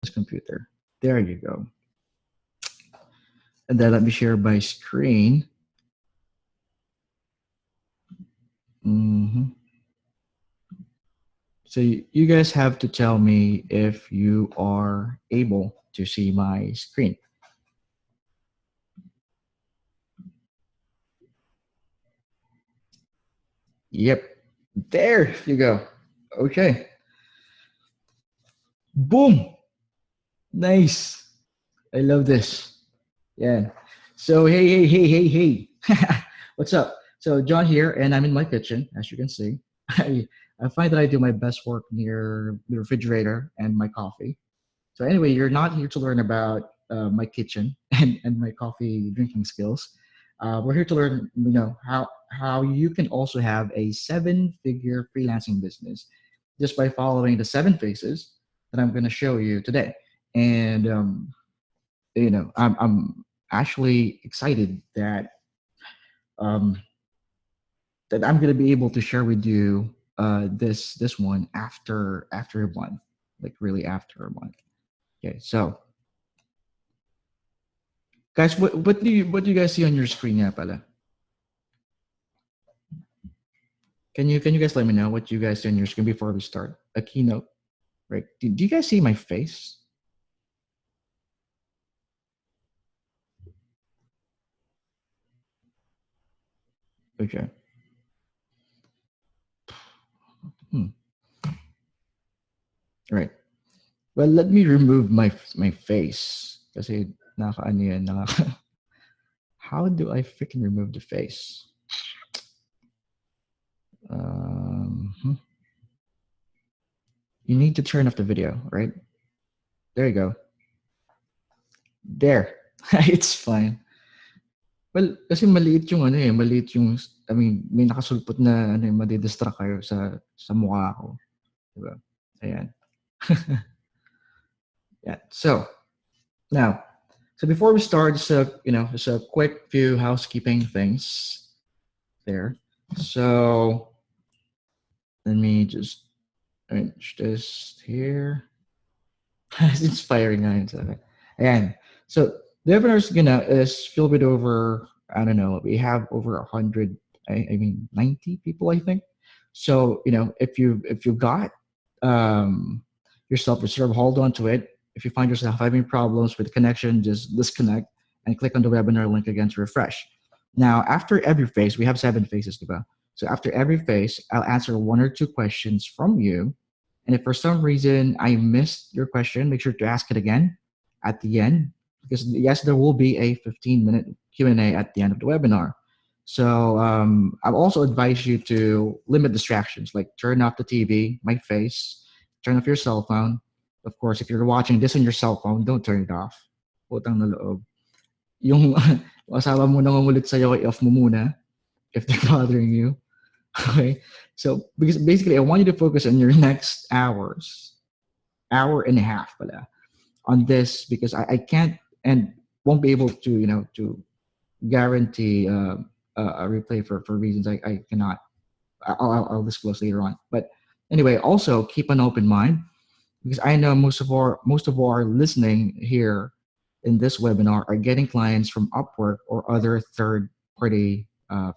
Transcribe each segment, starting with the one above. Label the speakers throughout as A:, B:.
A: this computer. There you go. And then let me share my screen. Mm-hmm. So you guys have to tell me if you are able to see my screen. Yep. There you go. Okay. Boom. Nice. I love this. Yeah. So hey. What's up? So John here, and I'm in my kitchen, as you can see. I find that I do my best work near the refrigerator and my coffee. So anyway, you're not here to learn about my kitchen and my coffee drinking skills. We're here to learn, how you can also have a seven-figure freelancing business just by following the seven phases that I'm going to show you today. And I'm actually excited um, that I'm going to be able to share with you this one after a month, like really after a month. Okay, so guys, what do you guys see on your screen now, pala? Can you guys let me know what you guys see on your screen before we start a keynote? Right? Do you guys see my face? Okay. Hmm. Right. Well, let me remove my face kasi nakaano yan, how do I freaking remove the face? Hmm. You need to turn off the video, right? There you go. There. It's fine. Well, kasi maliit yung maliit yung, I mean, may nakasulpot na madidistract kayo sa mukha ko, di ba? Ayan. Yeah. So now, so before we start, just a quick few housekeeping things there. So let me just arrange this here. It's inspiring, and so the webinar is filled with over, I don't know, we have over 100, I mean 90 people, I think. So if you got yourself reserved, hold on to it. If you find yourself having problems with the connection, just disconnect and click on the webinar link again to refresh. Now, after every phase, we have seven phases, diba? So after every phase, I'll answer one or two questions from you. And if for some reason I missed your question, make sure to ask it again at the end, because yes, there will be a 15-minute Q&A at the end of the webinar. So I'll also advise you to limit distractions, like turn off the TV, my face, turn off your cell phone. Of course, if you're watching this on your cell phone, don't turn it off. Utang na loob. Yung asawa mo nangungulit sa'yo, i-off mo muna if they're bothering you. Okay, so because basically I want you to focus on your next hour and a half pala, on this, because I can't and won't be able to to guarantee a replay for reasons I cannot. I'll disclose later on. But anyway, also keep an open mind, because I know most of our listening here in this webinar are getting clients from Upwork or other third party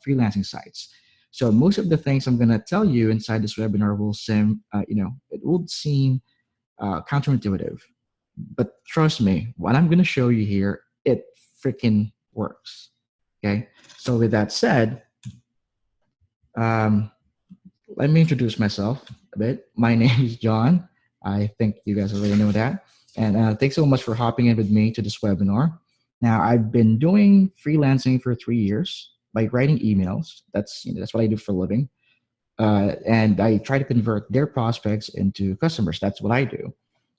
A: freelancing sites. So most of the things I'm going to tell you inside this webinar will seem, it would seem counterintuitive. But trust me, what I'm going to show you here, it freaking works. Okay. So with that said, um, let me introduce myself a bit. My name is John. I think you guys already know that. And thanks so much for hopping in with me to this webinar. Now, I've been doing freelancing for 3 years by writing emails. That's what I do for a living. And I try to convert their prospects into customers. That's what I do.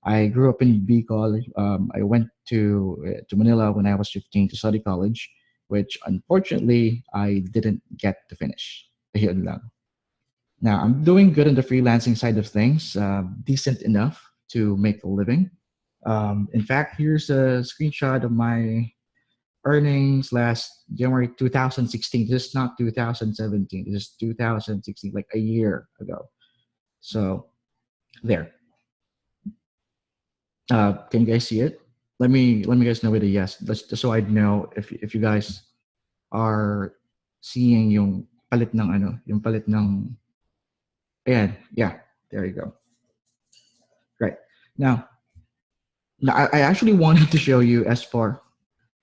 A: I grew up in Bicol. I went to Manila when I was 15 to study college, which unfortunately I didn't get to finish. Yun lang. Now, I'm doing good on the freelancing side of things, decent enough to make a living. In fact, here's a screenshot of my earnings last January 2016. This is not 2017. This is 2016, like a year ago. So there. Can you guys see it? Let me guys know with a yes. Just so I know if you guys are seeing yung palit ng ano, yung palit ng ayan, yeah, there you go. Right. Now, I actually wanted to show you as far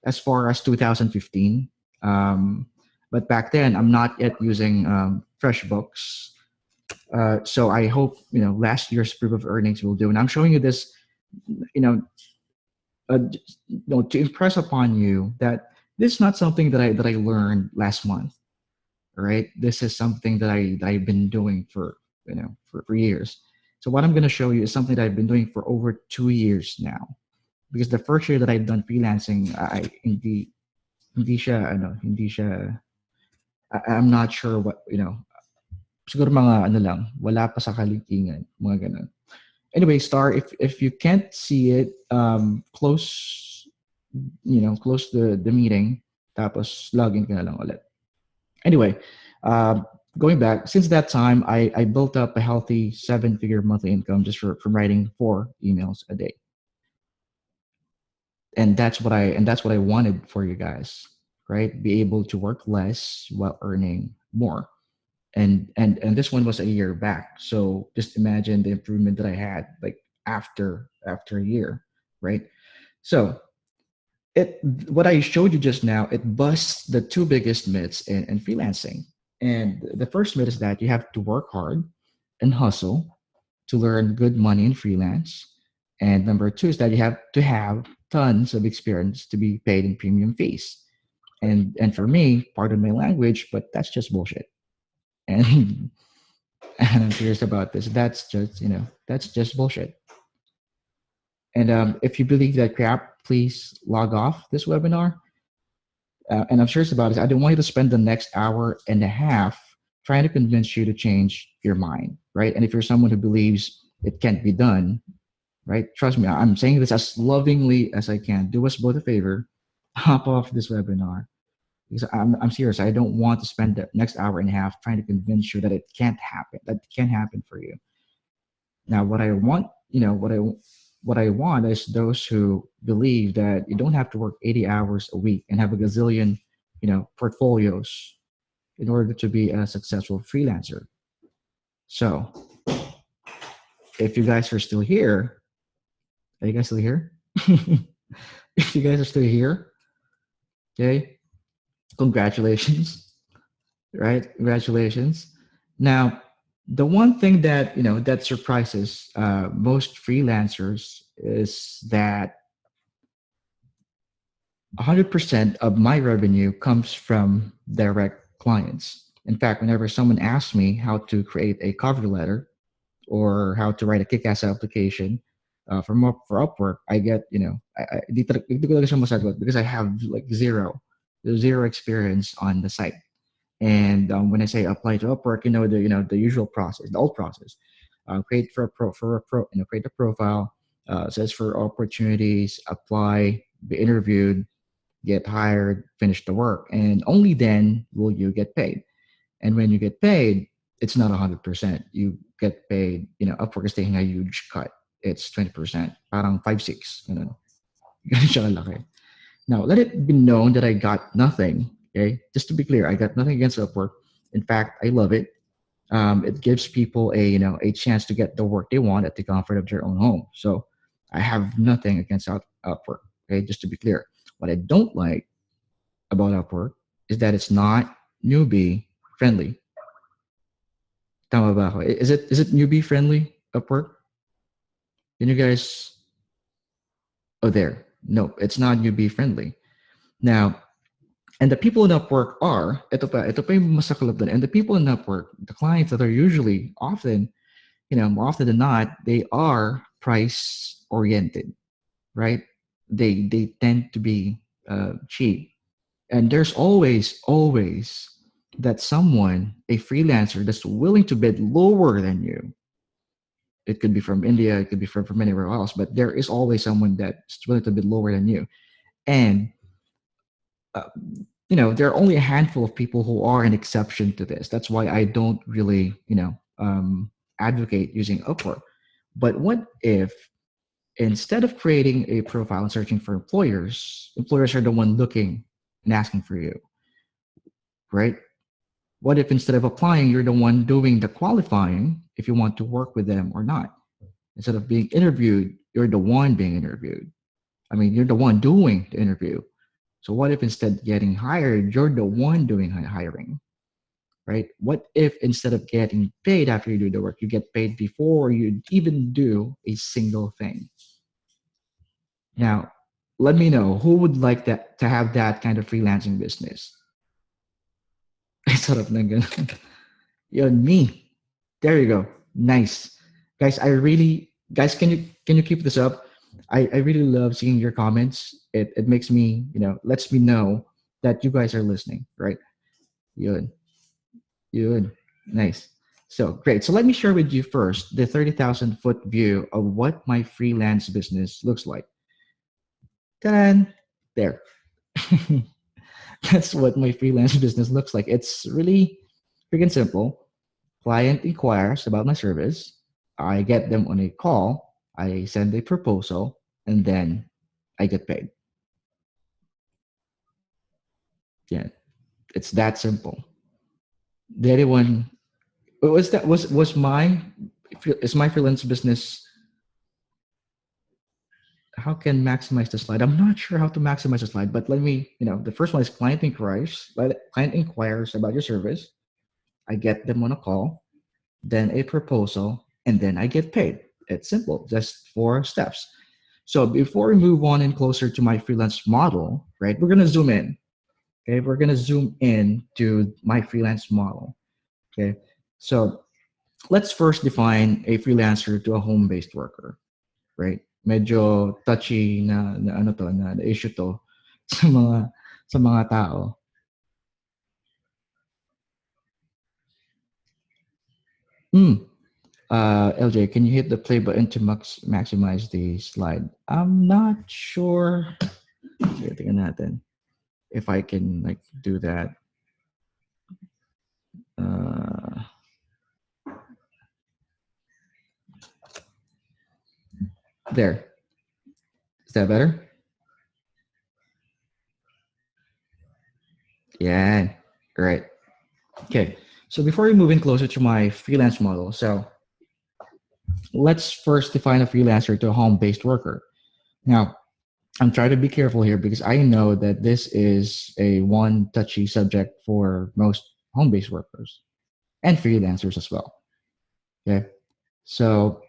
A: as 2015. Um, but back then, I'm not yet using FreshBooks. So I hope last year's proof of earnings will do. And I'm showing you this, you know, to impress upon you that this is not something that I learned last month. Right? This is something that I've been doing for for years. So what I'm going to show you is something that I've been doing for over 2 years now. Because the first year that I've done freelancing, hindi siya, I'm not sure what, siguro mga ano lang, wala pa sa kalitingan, mga ganun. Anyway, Star, if you can't see it, close, close the meeting, tapos login ka na lang ulit. Anyway, going back, since that time, I built up a healthy 7-figure monthly income just from writing 4 emails a day. And that's what I wanted for you guys, right? Be able to work less while earning more. And this one was a year back. So just imagine the improvement that I had like after a year, right? So what I showed you just now, it busts the 2 biggest myths in freelancing. And the first myth is that you have to work hard and hustle to learn good money in freelance. And number 2 is that you have to have tons of experience to be paid in premium fees. And for me, pardon my language, but that's just bullshit. And and I'm serious about this. That's just bullshit. And if you believe that crap, please log off this webinar. And I'm serious about this. I don't want you to spend the next hour and a half trying to convince you to change your mind, right? And if you're someone who believes it can't be done, right? Trust me, I'm saying this as lovingly as I can. Do us both a favor, hop off this webinar. Because I'm serious. I don't want to spend the next hour and a half trying to convince you that it can't happen, that it can't happen for you. Now, what I want, what I want is those who believe that you don't have to work 80 hours a week and have a gazillion, portfolios in order to be a successful freelancer. So, if you guys are still here, are you guys still here? If you guys are still here, okay, congratulations, right? Congratulations. Now, the one thing that that surprises most freelancers is that 100% of my revenue comes from direct clients. In fact, whenever someone asks me how to create a cover letter or how to write a kick-ass application for Upwork, I get di ko talaga siya masagot because I have like zero experience on the site. And when I say apply to Upwork, the usual process, the old process, create create a profile, says for opportunities, apply, be interviewed, get hired, finish the work, and only then will you get paid. And when you get paid, it's not 100%. You get paid. Upwork is taking a huge cut. It's 20%, parang 5-6. Ganun siya kalaki. Now, let it be known that I got nothing. Okay, just to be clear, I got nothing against Upwork. In fact, I love it. It gives people a chance to get the work they want at the comfort of their own home. So I have nothing against Upwork. Okay, just to be clear, what I don't like about Upwork is that it's not newbie friendly. Tama ba ako? Is it newbie friendly, Upwork? Can you guys? Oh, there. No, it's not newbie friendly. Now, and the people in Upwork are, ito pa yung masaklap dun. And the people in Upwork, the clients that are usually often, more often than not, they are price oriented, right? They tend to be cheap. And there's always that someone, a freelancer that's willing to bid lower than you. It could be from India, it could be from anywhere else, but there is always someone that's willing to bid lower than you. And there are only a handful of people who are an exception to this. That's why I don't really, advocate using Upwork. But what if instead of creating a profile and searching for employers, employers are the one looking and asking for you, right? What if instead of applying, you're the one doing the qualifying if you want to work with them or not? Instead of being interviewed, you're the one being interviewed. I mean, you're the one doing the interview. So what if instead getting hired, you're the one doing hiring, right? What if instead of getting paid after you do the work, you get paid before you even do a single thing? Now, let me know who would like that to have that kind of freelancing business. Sort of na ganun. Yun, me. There you go. Nice. Guys, guys, can you keep this up? I really love seeing your comments. It makes me, lets me know that you guys are listening, right? Yun. Yun. Nice. So great. So let me share with you first the 30,000-foot view of what my freelance business looks like. Ta-da! There. That's what my freelance business looks like. It's really freaking simple. Client inquires about my service. I get them on a call. I send a proposal, and then I get paid. Yeah, it's that simple. The other one is my freelance business. How can maximize the slide? I'm not sure how to maximize the slide, but let me, the first one is client inquires. Client inquires about your service. I get them on a call, then a proposal, and then I get paid. It's simple, just 4 steps. So before we move on and closer to my freelance model, right, we're gonna zoom in. Okay, we're gonna zoom in to my freelance model. Okay, so let's first define a freelancer to a home-based worker, right? Medyo touchy na issue to sa mga tao. LJ, can you hit the play button to maximize the slide? I'm not sure. Sige, tingnan natin if I can do that. There. Is that better? Yeah. Great. Okay. So before we move in closer to my freelance model, so let's first define a freelancer to a home-based worker. Now, I'm trying to be careful here because I know that this is a one touchy subject for most home-based workers and freelancers as well. Okay. So,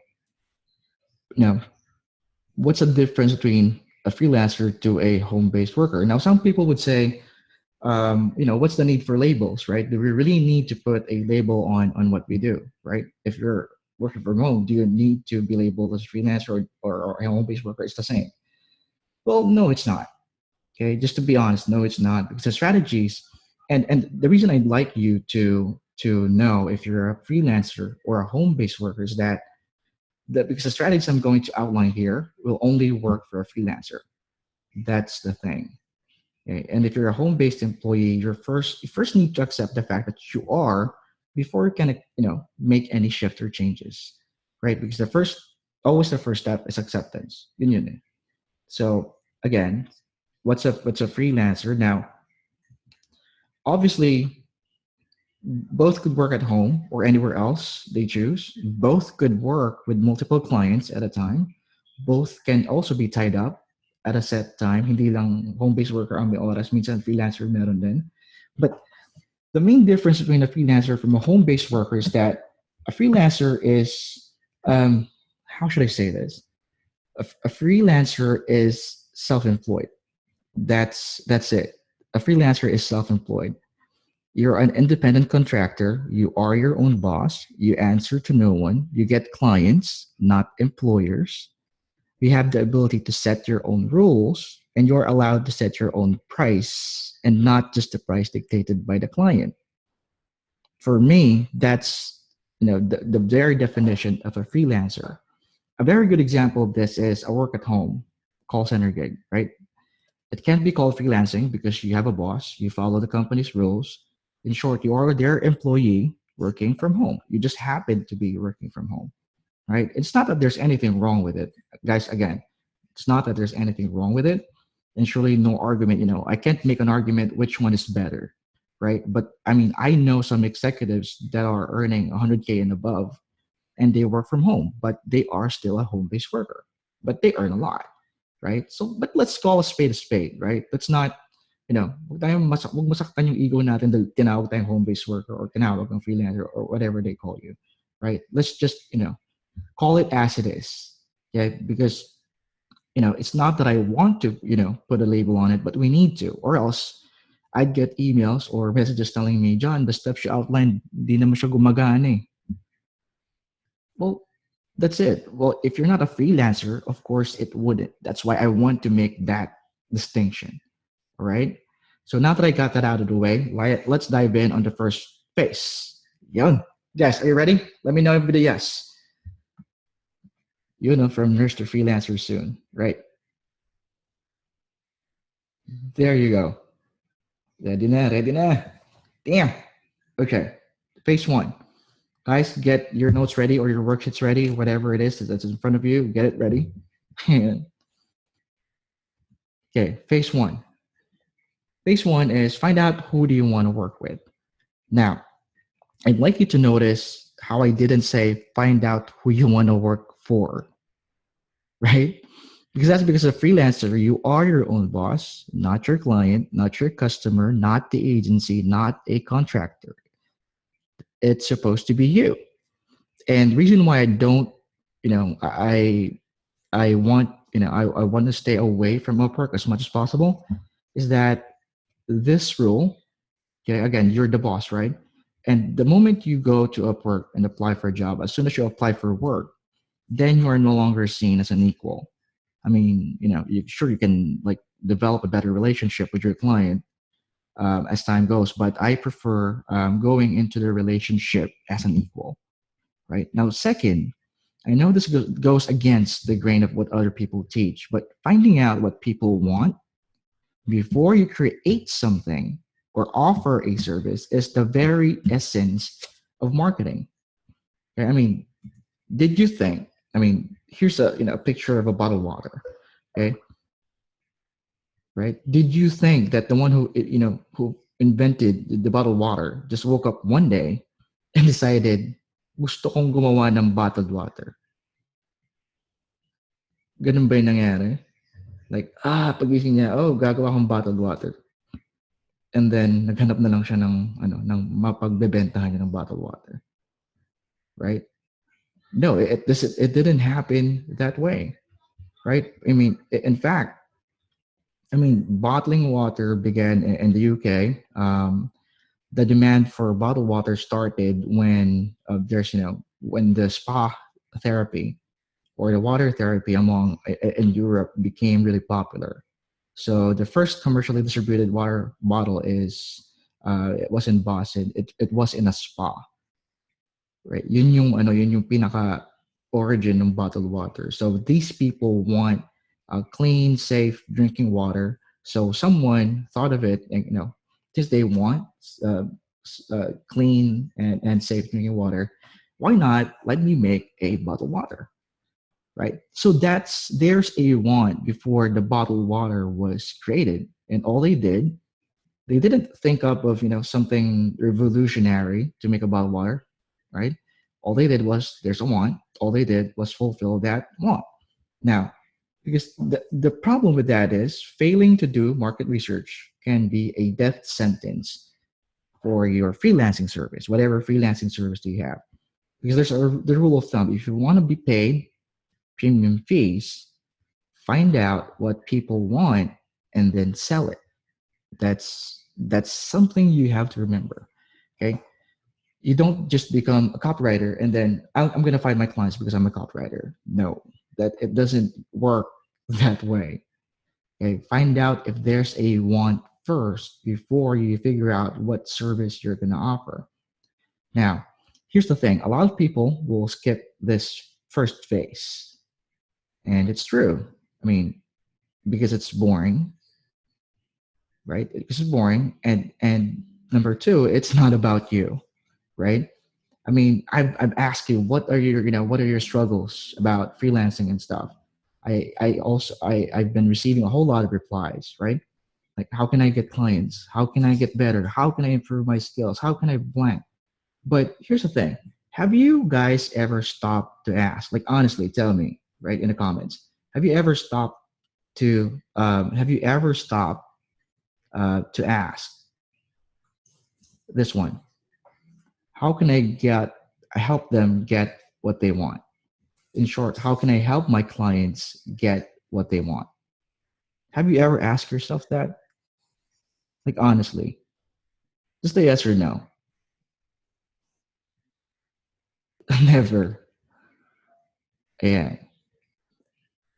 A: what's the difference between a freelancer to a home-based worker? Now, some people would say, what's the need for labels, right? Do we really need to put a label on what we do, right? If you're working from home, do you need to be labeled as a freelancer or a home-based worker? It's the same. Well, no, it's not. Okay, just to be honest, no, it's not, because the strategies and the reason I'd like you to know if you're a freelancer or a home-based worker is that because the strategies I'm going to outline here will only work for a freelancer. That's the thing. Okay? And if you're a home-based employee, you first need to accept the fact that you are before you can make any shift or changes, right? Because the first step is acceptance. Yun. So again, what's a freelancer? Now, obviously, both could work at home or anywhere else they choose. Both could work with multiple clients at a time. Both can also be tied up at a set time. Hindi lang home-based worker ang may oras. Minsan freelancer meron din. But the main difference between a freelancer from a home-based worker is that a freelancer is, how should I say this? A freelancer is self-employed. That's it. A freelancer is self-employed. You're an independent contractor. You are your own boss. You answer to no one. You get clients, not employers. You have the ability to set your own rules, and you're allowed to set your own price and not just the price dictated by the client. For me, that's the very definition of a freelancer. A very good example of this is a work at home call center gig, right? It can't be called freelancing because you have a boss, you follow the company's rules. In short, you are their employee working from home. You just happen to be working from home, right? It's not that there's anything wrong with it, guys. Again, it's not that there's anything wrong with it, and surely no argument. I can't make an argument which one is better, right? But I mean, I know some executives that are earning 100K and above, and they work from home, but they are still a home-based worker, but they earn a lot, right? So, but let's call a spade, right? Let's not, wag masaktan yung ego natin dahil tinawag tayong home-based worker or tinawag ng freelancer or whatever they call you, right? Let's just, call it as it is, yeah? Because, it's not that I want to, put a label on it, but we need to, or else I'd get emails or messages telling me, John, the steps you outlined, di naman siya gumagana eh. Well, that's it. Well, if you're not a freelancer, of course it wouldn't. That's why I want to make that distinction. All right. So now that I got that out of the way, let's dive in on the first phase. Yun. Yes, are you ready? Let me know if the yes. From nurse to freelancer soon, right? There you go. Ready na, ready na. Damn. Okay. Phase one. Guys, get your notes ready or your worksheets ready, whatever it is that's in front of you, get it ready. Okay, phase one. Phase one is find out who do you want to work with. Now, I'd like you to notice how I didn't say find out who you want to work for, right? Because as a freelancer, you are your own boss, not your client, not your customer, not the agency, not a contractor. It's supposed to be you. And the reason why I don't, I want, I want to stay away from Upwork as much as possible is that this rule, okay, again, you're the boss, right? And the moment you go to Upwork and apply for a job, as soon as you apply for work, then you are no longer seen as an equal. I mean, sure you can like develop a better relationship with your client as time goes, but I prefer going into the relationship as an equal, right? Now, second, I know this goes against the grain of what other people teach, but finding out what people want before you create something or offer a service is the very essence of marketing. Okay? I mean, did you think? I mean, here's a picture of a bottled water. Okay, right? Did you think that the one who invented the bottled water just woke up one day and decided gusto kong gumawa ng bottled water? Ganun ba yung nangyari? Like, pagising niya, gagawa akong bottled water. And then, naghanap na lang siya ng mapagbebentahan niya ng bottled water. Right? No, it didn't happen that way. Right? I mean, in fact, bottling water began in the UK. The demand for bottled water started when when the spa therapy or the water therapy in Europe became really popular. So the first commercially distributed water bottle it was in Boston. It was in a spa, right? Yun yung pinaka origin ng bottled water. So these people want clean, safe drinking water. So someone thought of it, and since they want clean and safe drinking water, why not let me make a bottled water? Right. So there's a want before the bottled water was created. And all they didn't think up of, something revolutionary to make a bottled water, right? All they did was there's a want. All they did was fulfill that want. Now, because the problem with that is failing to do market research can be a death sentence for your freelancing service, whatever freelancing service do you have. Because there's the rule of thumb. If you want to be paid premium fees, find out what people want and then sell it. That's something you have to remember. Okay, you don't just become a copywriter and then I'm going to find my clients because I'm a copywriter. No, that it doesn't work that way. Okay, find out if there's a want first before you figure out what service you're going to offer. Now, here's the thing: a lot of people will skip this first phase. And it's true. I mean, because it's boring, right? Because it's boring. And number two, it's not about you, right? I mean, I've asked you what are your struggles about freelancing and stuff. I've been receiving a whole lot of replies, right? Like, how can I get clients? How can I get better? How can I improve my skills? How can I blank? But here's the thing: have you guys ever stopped to ask? Like, honestly, tell me, right, in the comments. Have you ever stopped Have you ever stopped to ask this one? How can I help them get what they want? In short, how can I help my clients get what they want? Have you ever asked yourself that? Like, honestly, just a yes or no. Never. Yeah.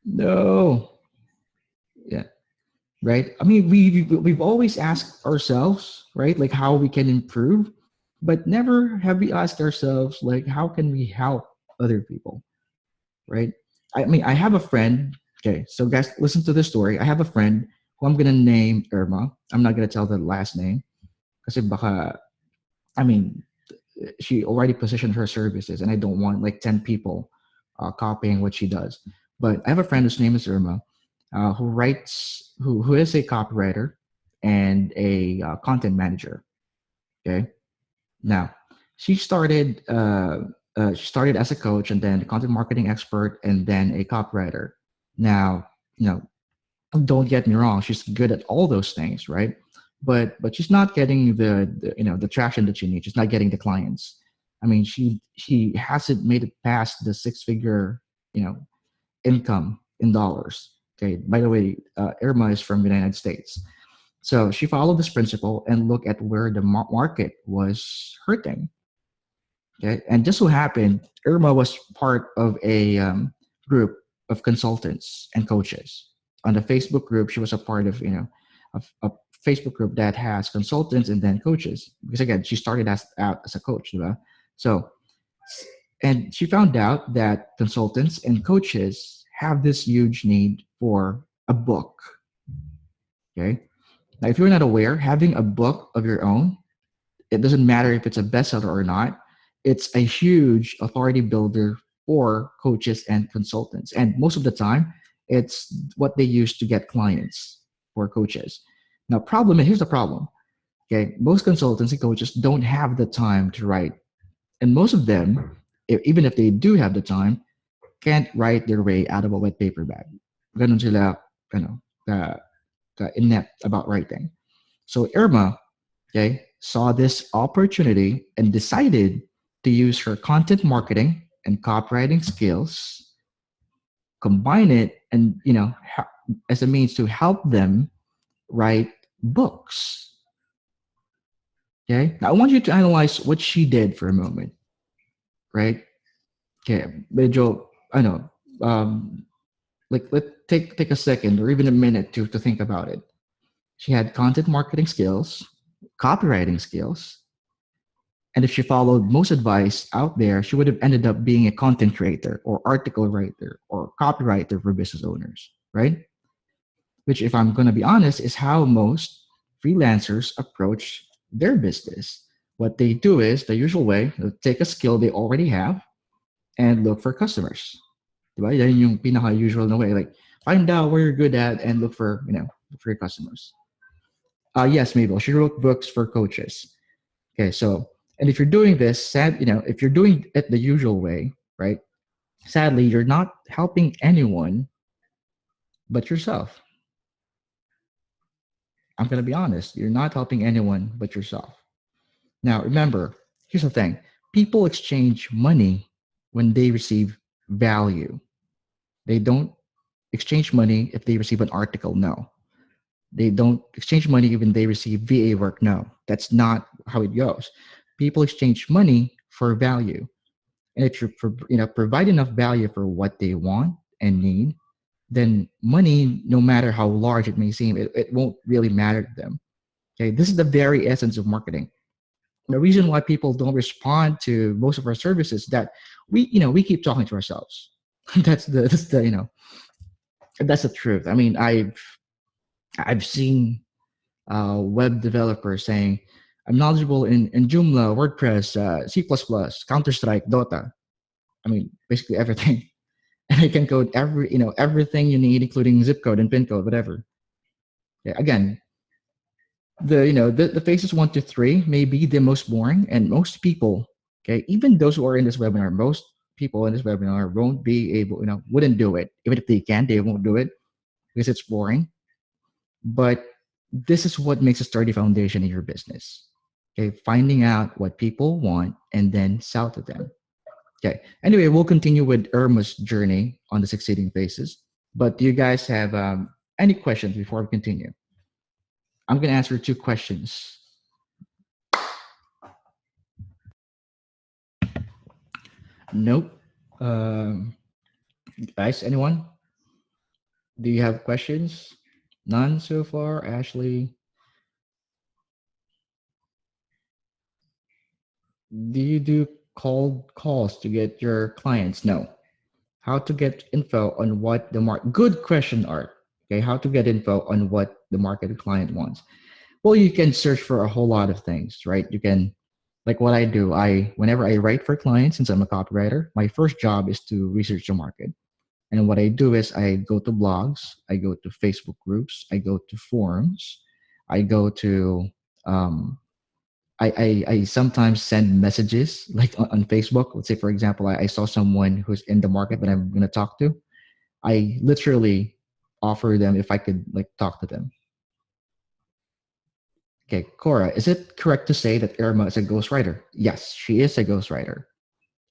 A: No. Yeah. Right. I mean, we've always asked ourselves, right, like how we can improve, but never have we asked ourselves, like, how can we help other people, right? I mean, I have a friend. Okay, so guys, listen to this story. I have a friend who I'm gonna name Irma. I'm not gonna tell the last name because I mean, she already positioned her services, and I don't want like 10 people copying what she does. But I have a friend whose name is Irma, who is a copywriter and a content manager. Okay, now she started as a coach and then a content marketing expert and then a copywriter. Now, you know, don't get me wrong, she's good at all those things, right? But she's not getting the traction that she needs. She's not getting the clients. I mean, she hasn't made it past the six figure you know income in dollars. Okay, by the way, Irma is from the United States, so she followed this principle and looked at where the market was hurting. Okay, and just so happened, Irma was part of a group of consultants and coaches. On the Facebook group, she was a part of a Facebook group that has consultants and then coaches. Because again, she started out as a coach, diba? So, and she found out that consultants and coaches have this huge need for a book. Okay, now if you're not aware, having a book of your own, it doesn't matter if it's a bestseller or not. It's a huge authority builder for coaches and consultants. And most of the time, it's what they use to get clients for coaches. Now, here's the problem. Okay, most consultants and coaches don't have the time to write, and most of them, even if they do have the time, can't write their way out of a wet paper bag. Ganun sila, inept about writing. So Irma, okay, saw this opportunity and decided to use her content marketing and copywriting skills, combine it, and as a means to help them write books. Okay, now I want you to analyze what she did for a moment, right? Okay, medyo, um, like take a second or even a minute to think about it. She had content marketing skills, copywriting skills, and if she followed most advice out there, she would have ended up being a content creator or article writer or copywriter for business owners, right? Which, if I'm going to be honest, is how most freelancers approach their business. What they do is the usual way, they'll take a skill they already have and look for customers. Diba? Yan yung pinaka-usual na way. Like, find out where you're good at and look for your customers. Yes, Mabel, she wrote books for coaches. Okay, so and if you're doing this, if you're doing it the usual way, right? Sadly, you're not helping anyone but yourself. I'm gonna be honest, you're not helping anyone but yourself. Now, remember, here's the thing: people exchange money when they receive value. They don't exchange money if they receive an article. No, they don't exchange money even they receive VA work. No, that's not how it goes. People exchange money for value. And if provide enough value for what they want and need, then money, no matter how large it may seem, it won't really matter to them. Okay, this is the very essence of marketing. The reason why people don't respond to most of our services is that we keep talking to ourselves. That's the that's the truth. I mean, I've seen web developers saying, I'm knowledgeable in Joomla, WordPress, C++, Counter-Strike, Dota. I mean, basically everything. And I can code everything you need, including zip code and pin code, whatever. Yeah, again, the phases 1 to 3 may be the most boring, and most people, okay, even those who are in this webinar, most people in this webinar won't be able, wouldn't do it. Even if they can, they won't do it because it's boring. But this is what makes a sturdy foundation in your business. Okay, finding out what people want and then sell to them. Okay. Anyway, we'll continue with Irma's journey on the succeeding phases. But do you guys have any questions before we continue? I'm going to answer 2 questions. Nope. Um, guys, anyone? Do you have questions? None so far, Ashley. Do you do cold calls to get your clients? No. How to get info on what the market? Good question, Art. Okay, how to get info on what the market client wants? Well, you can search for a whole lot of things, right? You can, like what I do. Whenever I write for clients, since I'm a copywriter, my first job is to research the market. And what I do is I go to blogs, I go to Facebook groups, I go to forums, I go to um, I sometimes send messages like on Facebook. Let's say, for example, I saw someone who's in the market that I'm going to talk to. I literally offer them if I could like talk to them. Okay, Cora, is it correct to say that Irma is a ghostwriter? Yes, she is a ghostwriter.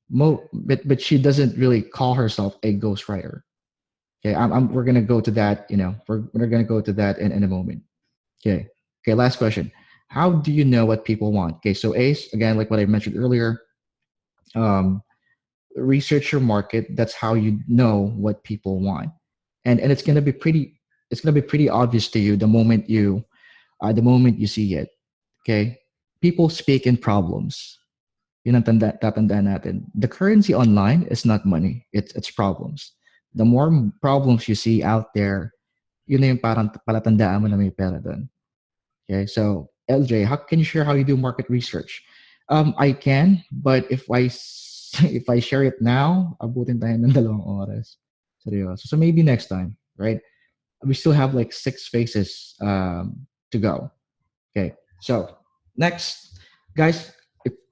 A: But she doesn't really call herself a ghostwriter. Okay, we're gonna go to that. We're gonna go to that in a moment. Okay. Okay. Last question. How do you know what people want? Okay. So Ace, again, like what I mentioned earlier, um, research your market. That's how you know what people want, and it's gonna be pretty. It's gonna be pretty obvious to you the moment you see it. Okay. People speak in problems. Yun ang tatandaan natin. The currency online is not money. It's problems. The more problems you see out there, yun na yung parang palatandaan mo na may pera doon. Okay, so LJ, how can you share how you do market research? I can, but if if I share it now, abutin tayo ng 2 oras. Seryoso. So maybe next time, right? We still have like 6 phases to go. Okay, so next, guys,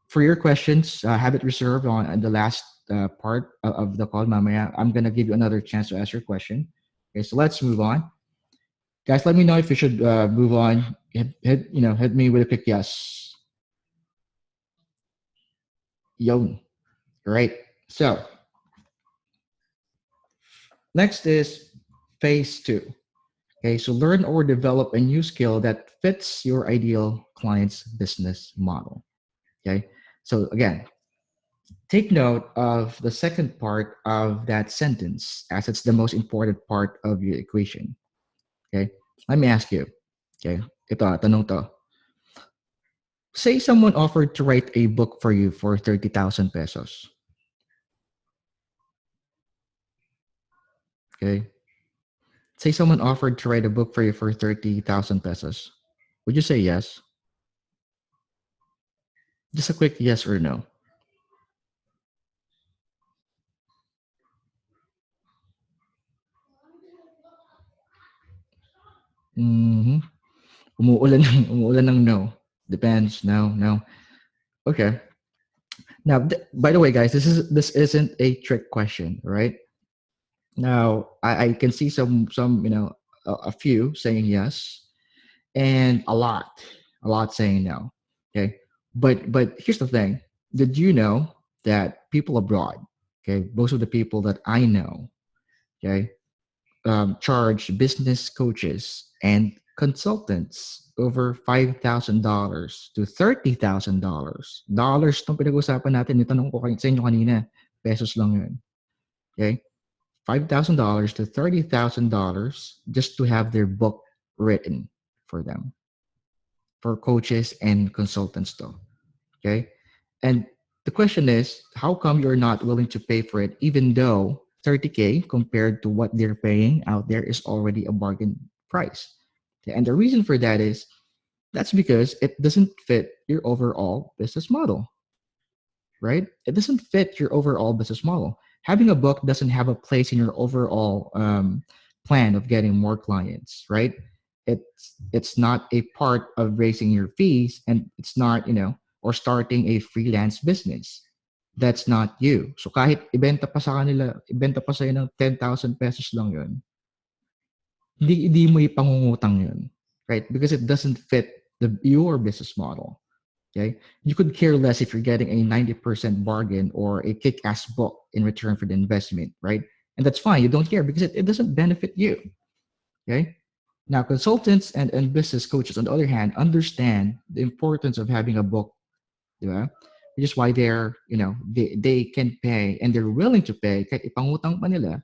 A: for your questions, have it reserved on the last part of the call, mamaya. I'm gonna give you another chance to ask your question. Okay, so let's move on. Guys, let me know if you should move on. Hit me with a quick yes. Yo, right. So next is phase 2. Okay, so learn or develop a new skill that fits your ideal client's business model. Okay, so again, take note of the second part of that sentence as it's the most important part of your equation. Okay, let me ask you. Okay, ito, tanong to. Say someone offered to write a book for you for 30,000 pesos. Okay. Say someone offered to write a book for you for 30,000 pesos. Would you say yes? Just a quick yes or no. Mm-hmm. Umuulan ng no. Depends. No, no. Okay. Now, by the way, guys, this isn't a trick question, right? Now, I can see some a few saying yes, and a lot saying no. Okay, but here's the thing: did you know that people abroad, okay, most of the people that I know, okay, charge business coaches and consultants over $5,000 to $30,000. Dollars itong pinag-usapan natin. Yung tanong ko sa inyo kanina, pesos lang yun. Okay? $5,000 to $30,000 just to have their book written for them, for coaches and consultants though. Okay? And the question is, how come you're not willing to pay for it even though 30K compared to what they're paying out there is already a bargain price? Okay? And the reason for that is That's because it doesn't fit your overall business model, right? It doesn't fit your overall business model. Having a book doesn't have a place in your overall plan of getting more clients, right? It's not a part of raising your fees, and it's not, or starting a freelance business. That's not you. So kahit ibenta pa sa'yo ng 10,000 pesos lang yun, hindi mo ipangungutang yun, right? Because it doesn't fit your business model. Okay, you could care less if you're getting a 90% bargain or a kick-ass book in return for the investment, right? And that's fine. You don't care because it doesn't benefit you. Okay. Now, consultants and business coaches, on the other hand, understand the importance of having a book, yeah? Which is why they can pay and they're willing to pay kahit ipangutang pa nila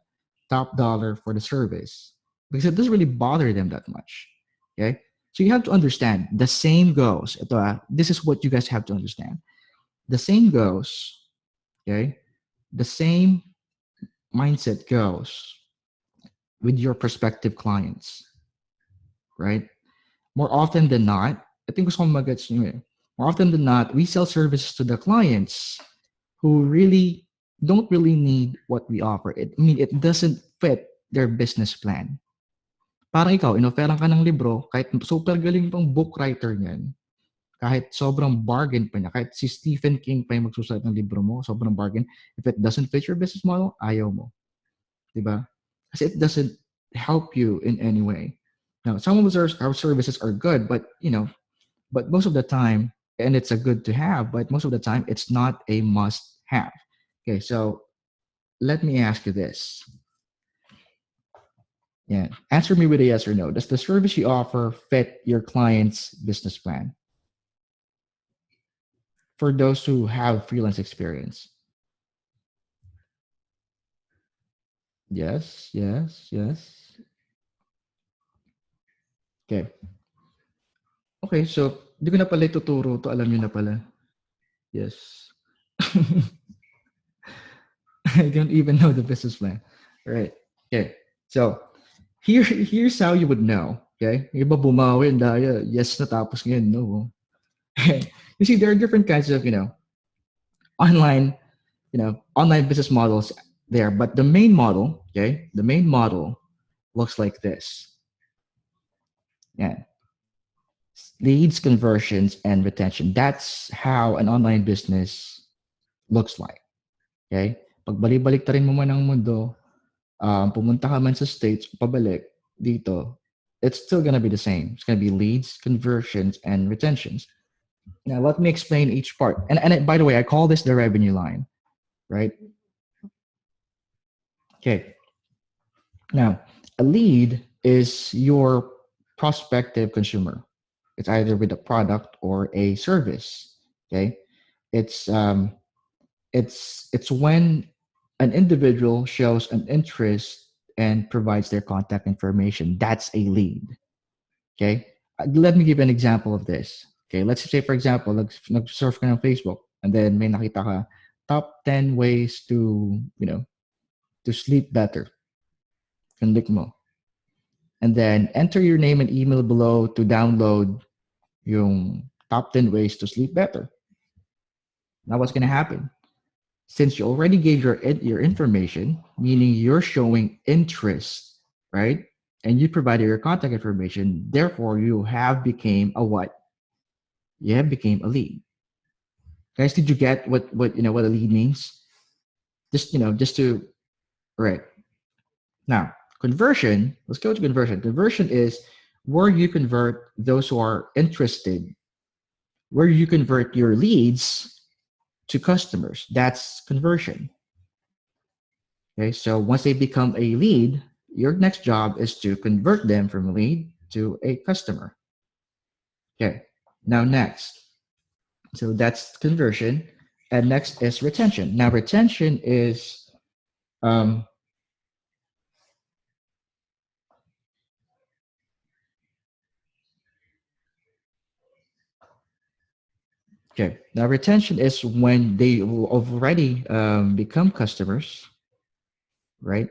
A: top dollar for the service because it doesn't really bother them that much. Okay. So you have to understand the same goes. This is what you guys have to understand. The same goes, okay? The same mindset goes with your prospective clients, right? More often than not, I think gusto kong magets nyo eh. More often than not, we sell services to the clients who really don't really need what we offer. It doesn't fit their business plan. Parang ikaw, inoferan ka ng libro, kahit super galing pang book writer niyan, kahit sobrang bargain pa niya, kahit si Stephen King pa yung magsusulat ng libro mo, sobrang bargain, if it doesn't fit your business model, ayaw mo. Diba? Kasi it doesn't help you in any way. Now, some of our services are good, but most of the time, and it's a good to have, but most of the time, it's not a must have. Okay, so let me ask you this. Yeah, answer me with a yes or no. Does the service you offer fit your client's business plan? For those who have freelance experience. Yes, yes, yes. Okay. Okay, so di ko na pala ituturo to. Alam nyo na pala. Yes. I don't even know the business plan. All right. Okay. So here's how you would know. Okay. Yung iba bumawi and yes na tapos ngayon, no. You see, there are different kinds of, online, online business models there. But the main model, okay, the main model looks like this. Yeah. Leads, conversions, and retention. That's how an online business looks like. Okay? Pag balik-balik mo man ang mundo, pumunta ka man sa States, pabalik dito, it's still gonna be the same. It's gonna be leads, conversions, and retentions. Now, let me explain each part. And by the way, I call this the revenue line, right? Okay. Now, a lead is your prospective consumer. It's either with a product or a service. Okay. It's it's when an individual shows an interest and provides their contact information. That's a lead. Okay. Let me give an example of this. Okay. Let's say, for example, nag-surf ka ng Facebook and then may nakita ka top 10 ways to sleep better. Click mo. And then enter your name and email below to download yung top 10 ways to sleep better. Now what's going to happen? Since you already gave your information, meaning you're showing interest, right? And you provided your contact information, therefore you have became a what? You have became a lead. Guys, did you get what a lead means? Just to right. Now, conversion, let's go to conversion. Conversion is where you convert those who are interested, where you convert your leads to customers. That's conversion. Okay, so once they become a lead, your next job is to convert them from a lead to a customer. Okay, now next. So that's conversion. And next is retention. Now, retention is okay. Now, retention is when they will already become customers, right?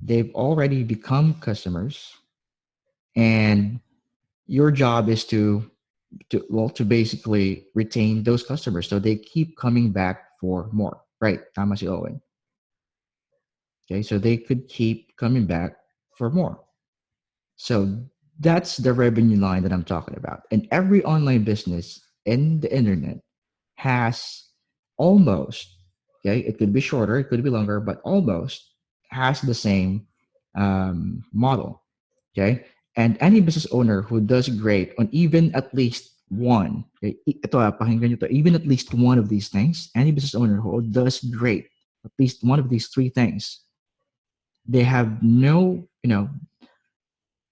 A: They've already become customers, and your job is to to basically retain those customers so they keep coming back for more, right? Tama si Owen. Okay, so they could keep coming back for more. So that's the revenue line that I'm talking about. And every online business in the internet has almost, okay, it could be shorter, it could be longer, but almost has the same model. Okay. And any business owner who does great on even at least one, okay, pakinggan nyo to, even at least one of these things, any business owner who does great, at least one of these three things, they have no,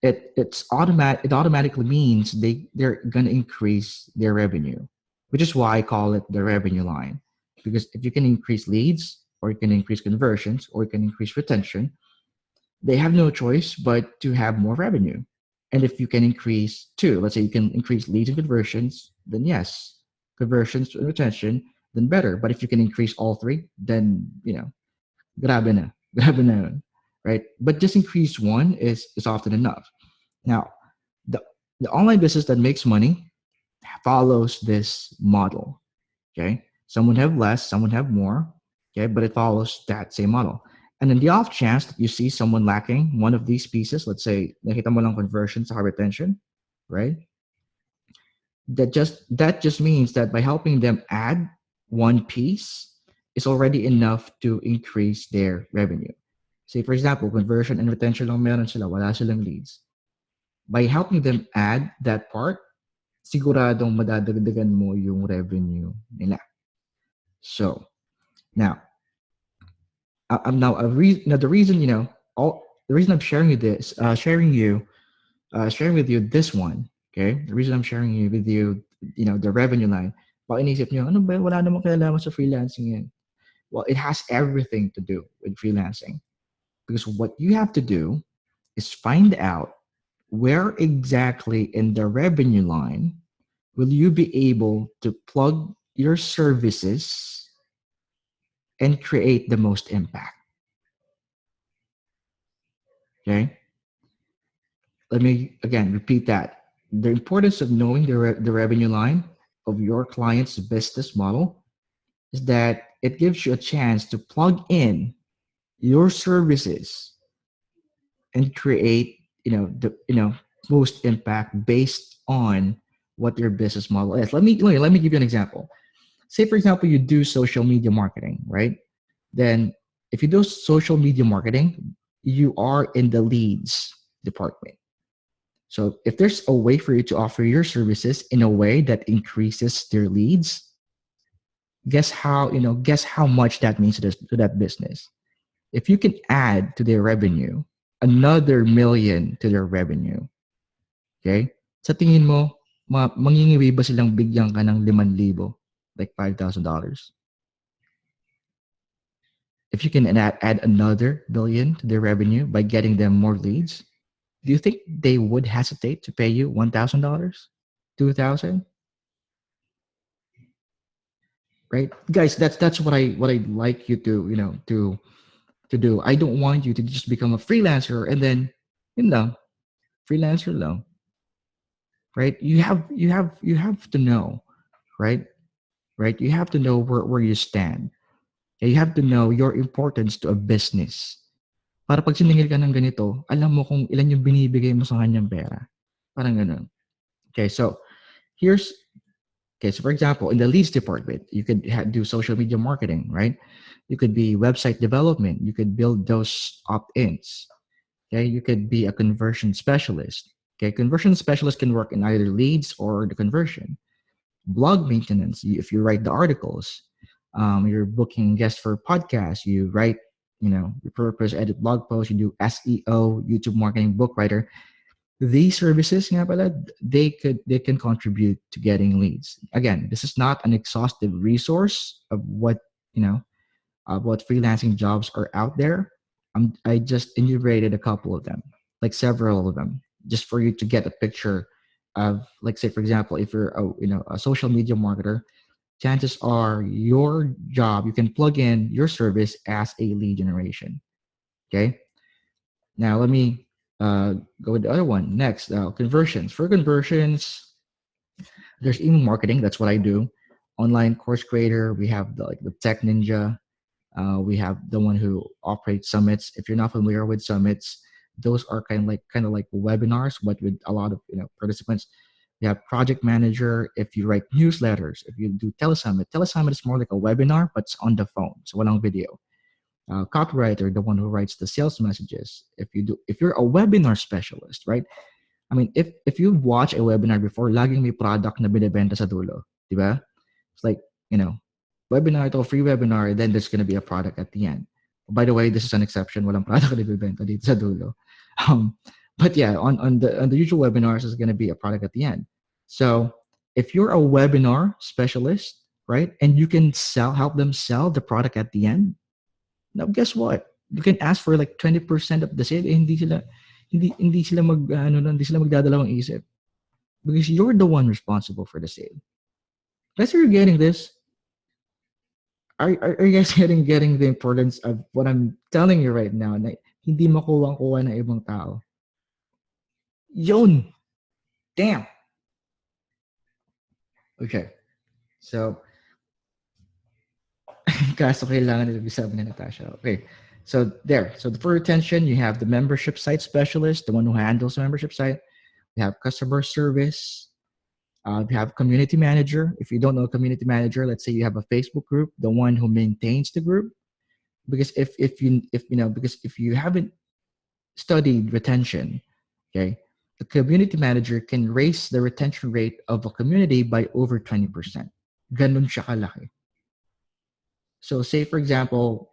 A: it automatically means they're gonna increase their revenue, which is why I call it the revenue line. Because if you can increase leads, or you can increase conversions, or you can increase retention, they have no choice but to have more revenue. And if you can increase two, let's say you can increase leads and conversions, then yes, conversions and retention, then better. But if you can increase all three, then grabe na, grabe na yun, right? But just increase one is often enough. Now, the the online business that makes money follows this model. Okay, some would have less, some would have more. Okay, but it follows that same model. And in the off chance that you see someone lacking one of these pieces, let's say nakita mo lang conversion sa retention, right? That just means that by helping them add one piece is already enough to increase their revenue. Say for example, conversion and retention lang meron sila, wala silang leads. By helping them add that part, siguradong madadagdagan mo yung revenue nila. So now, I'm now now the reason all the reason I'm sharing you this, sharing with you this one. Okay, the reason I'm sharing you with you, the revenue line. Baka inisip nyo, ano ba, wala namang kinalaman sa freelancing yan. Well, it has everything to do with freelancing because what you have to do is find out where exactly in the revenue line will you be able to plug your services and create the most impact. Okay, let me again repeat that. The importance of knowing the revenue line of your client's business model is that it gives you a chance to plug in your services and create the most impact based on what your business model is. Let me give you an example. Say for example you do social media marketing, right? Then if you do social media marketing, you are in the leads department. So if there's a way for you to offer your services in a way that increases their leads, guess how much that means to that business. If you can add to their revenue another million to their revenue, okay? Sa tingin mo, mangingiwi ba silang bigyan ka ng 5,000, like $5,000? If you can add another billion to their revenue by getting them more leads, do you think they would hesitate to pay you $1,000, 2,000? Right, guys? That's what I like you to to do. I don't want you to just become a freelancer and then you know freelancer lang, right? You have to know, right? Right? You have to know where you stand. You have to know your importance to a business. Para pag siningil ka ng ganito, alam mo kung ilan yung binibigay mo sa kanyang pera. Parang ganun. Okay, so here's okay. So for example, in the leads department, you could do social media marketing, right? You could be website development. You could build those opt-ins. Okay, you could be a conversion specialist. Okay, conversion specialist can work in either leads or the conversion. Blog maintenance, if you write the articles, you're booking guests for podcasts, you write, repurpose, edit blog posts, you do SEO, YouTube marketing, book writer. These services, nga pala, they can contribute to getting leads. Again, this is not an exhaustive resource of what freelancing jobs are out there. I just enumerated a couple of them, like several of them, just for you to get a picture of, like, say, for example, if you're a social media marketer, chances are your job, you can plug in your service as a lead generation. Okay. Now let me go with the other one next. Conversions. For conversions, There's email marketing. That's what I do. Online course creator. We have the Tech Ninja. We have the one who operates summits. If you're not familiar with summits, those are kind of like webinars, but with a lot of participants. We have project manager. If you write newsletters, if you do telesummit is more like a webinar, but it's on the phone, so walang video. Copywriter, the one who writes the sales messages. If you're a webinar specialist, right? I mean, if you watch a webinar before, laging may product na binibenta sa dulo, di ba? It's like, webinar to, free webinar, then there's going to be a product at the end. By the way, this is an exception. Walang product na binibenta dito sa dulo. But yeah, on the usual webinars, there's going to be a product at the end. So if you're a webinar specialist, right, and you can help them sell the product at the end, now guess what? You can ask for like 20% of the sale. Hindi sila magdadalawang isip, because you're the one responsible for the sale. Guys, are you getting this? Are you guys getting the importance of what I'm telling you right now? Na hindi makuwang-kuha ng ibang tao. Yun! Damn! Okay. So, kaso kailangan nila sabi ni Natasha. Okay. So there. So for retention, you have the membership site specialist, the one who handles the membership site. We have customer service. We have community manager. If you don't know community manager, let's say you have a Facebook group, the one who maintains the group. Because if you haven't studied retention, okay, the community manager can raise the retention rate of a community by over 20%. Ganun siya kalaki. So say for example,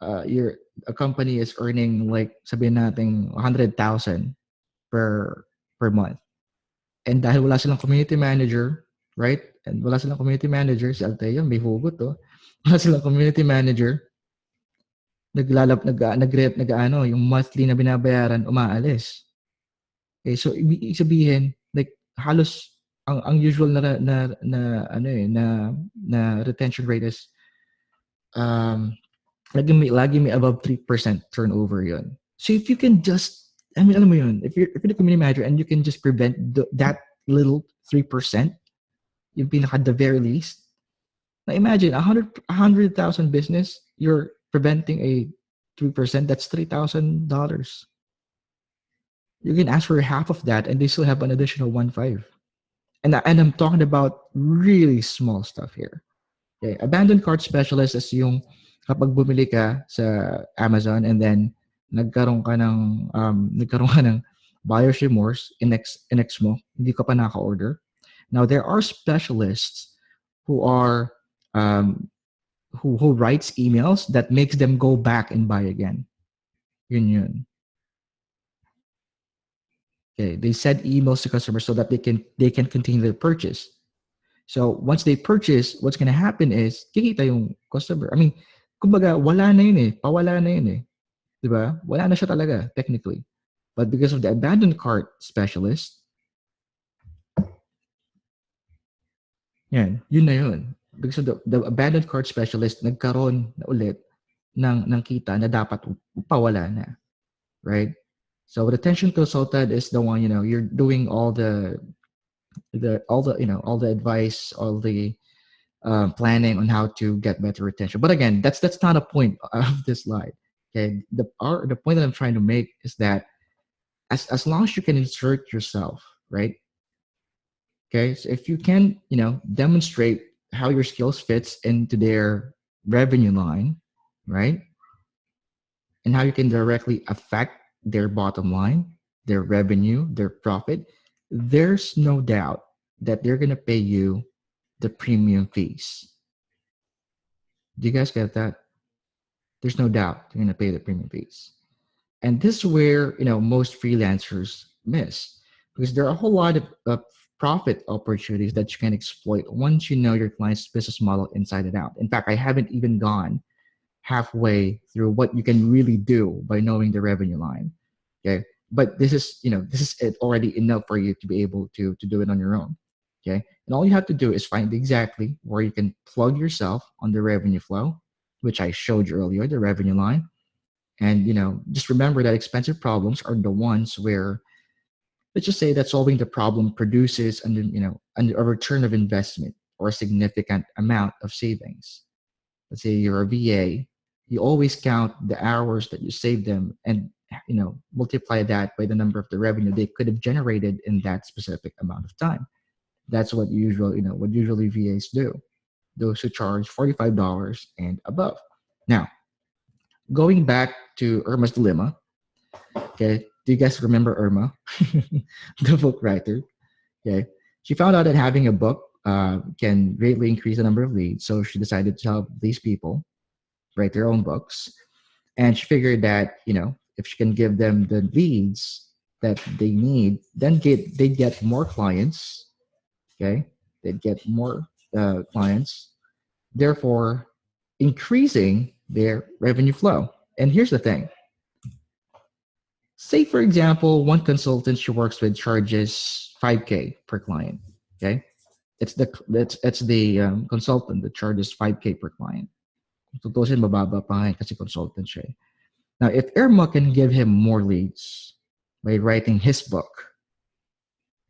A: a company is earning like sabihin natin 100,000 per month. And dahil wala silang community manager, right? And wala silang community manager, si Althea, may hugot to. Wala silang community manager, yung monthly na binabayaran, umaalis. Okay, so ibig sabihin, like halos ang usual na retention rate is lagi may above 3% turnover yun. So if you can just, alam mo yun, if you're the community manager and you can just prevent that little 3%, yung pinaka the very least. Now imagine 100,000 business, you're preventing a 3%, that's $3,000. You can ask for half of that and they still have an additional 1.5. And I'm talking about really small stuff here. Okay. Abandoned cart specialist is yung kapag bumili ka sa Amazon and then nagkaroon ka ng buyer's remorse, inex mo, hindi ka pa naka-order. Now there are specialists who are who writes emails that makes them go back and buy again. Yun. Okay, they send emails to customers so that they can continue their purchase. So once they purchase, what's going to happen is kikita yung customer. I mean, kumbaga wala na yun eh, pawala na yun eh. 'Di ba? Wala na siya talaga technically. But because of the abandoned cart specialist, yun na yun. Because of the abandoned cart specialist, nagkaroon na ulit ng kita na dapat pawala na. Right? So retention consultant is the one, you're doing all the advice, all the planning on how to get better retention. But again, that's not a point of this slide. Okay, the point that I'm trying to make is that as long as you can insert yourself, right? Okay, so if you can, demonstrate how your skills fits into their revenue line, right? And how you can directly affect their bottom line, their revenue, their profit, there's no doubt that they're going to pay you the premium fees. Do you guys get that? There's no doubt they're going to pay the premium fees. And this is where, most freelancers miss, because there are a whole lot of profit opportunities that you can exploit once you know your client's business model inside and out. In fact, I haven't even gone halfway through what you can really do by knowing the revenue line. Okay. But this is it already enough for you to be able to do it on your own. Okay. And all you have to do is find exactly where you can plug yourself on the revenue flow, which I showed you earlier, the revenue line. And, just remember that expensive problems are the ones where let's just say that solving the problem produces a return of investment or a significant amount of savings. Let's say you're a VA, you always count the hours that you save them and multiply that by the number of the revenue they could have generated in that specific amount of time. That's what usually VAs do. Those who charge $45 and above. Now, going back to Irma's dilemma, okay, do you guys remember Irma, the book writer? Okay, she found out that having a book can greatly increase the number of leads, so she decided to help these people write their own books. And she figured that if she can give them the leads that they need, then they get more clients. Okay, they'd get more clients, therefore increasing their revenue flow. And here's the thing. Say, for example, one consultant she works with charges 5K per client. Okay, it's the consultant that charges 5K per client. Tutusin mababa pa ngayon kasi consultant siya. Now, if Irma can give him more leads by writing his book,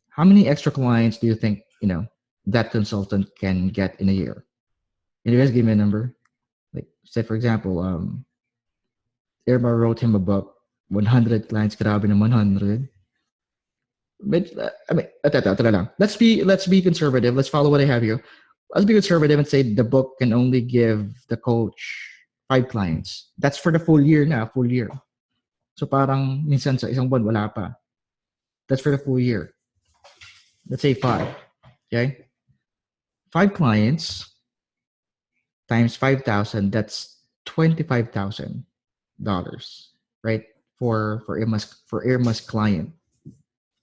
A: how many extra clients do you think that consultant can get in a year? Can you guys give me a number? Like, say for example, Irma wrote him a book, 100 clients, grabe na 100. But I mean, lang. Let's be conservative. Let's follow what I have here. Let's be conservative and say the book can only give the coach 5 clients. That's for the full year na, full year. So parang minsan sa isang buwan wala pa. That's for the full year. Let's say 5. Okay? 5 clients times 5,000, that's $25,000, right? For Irma's client.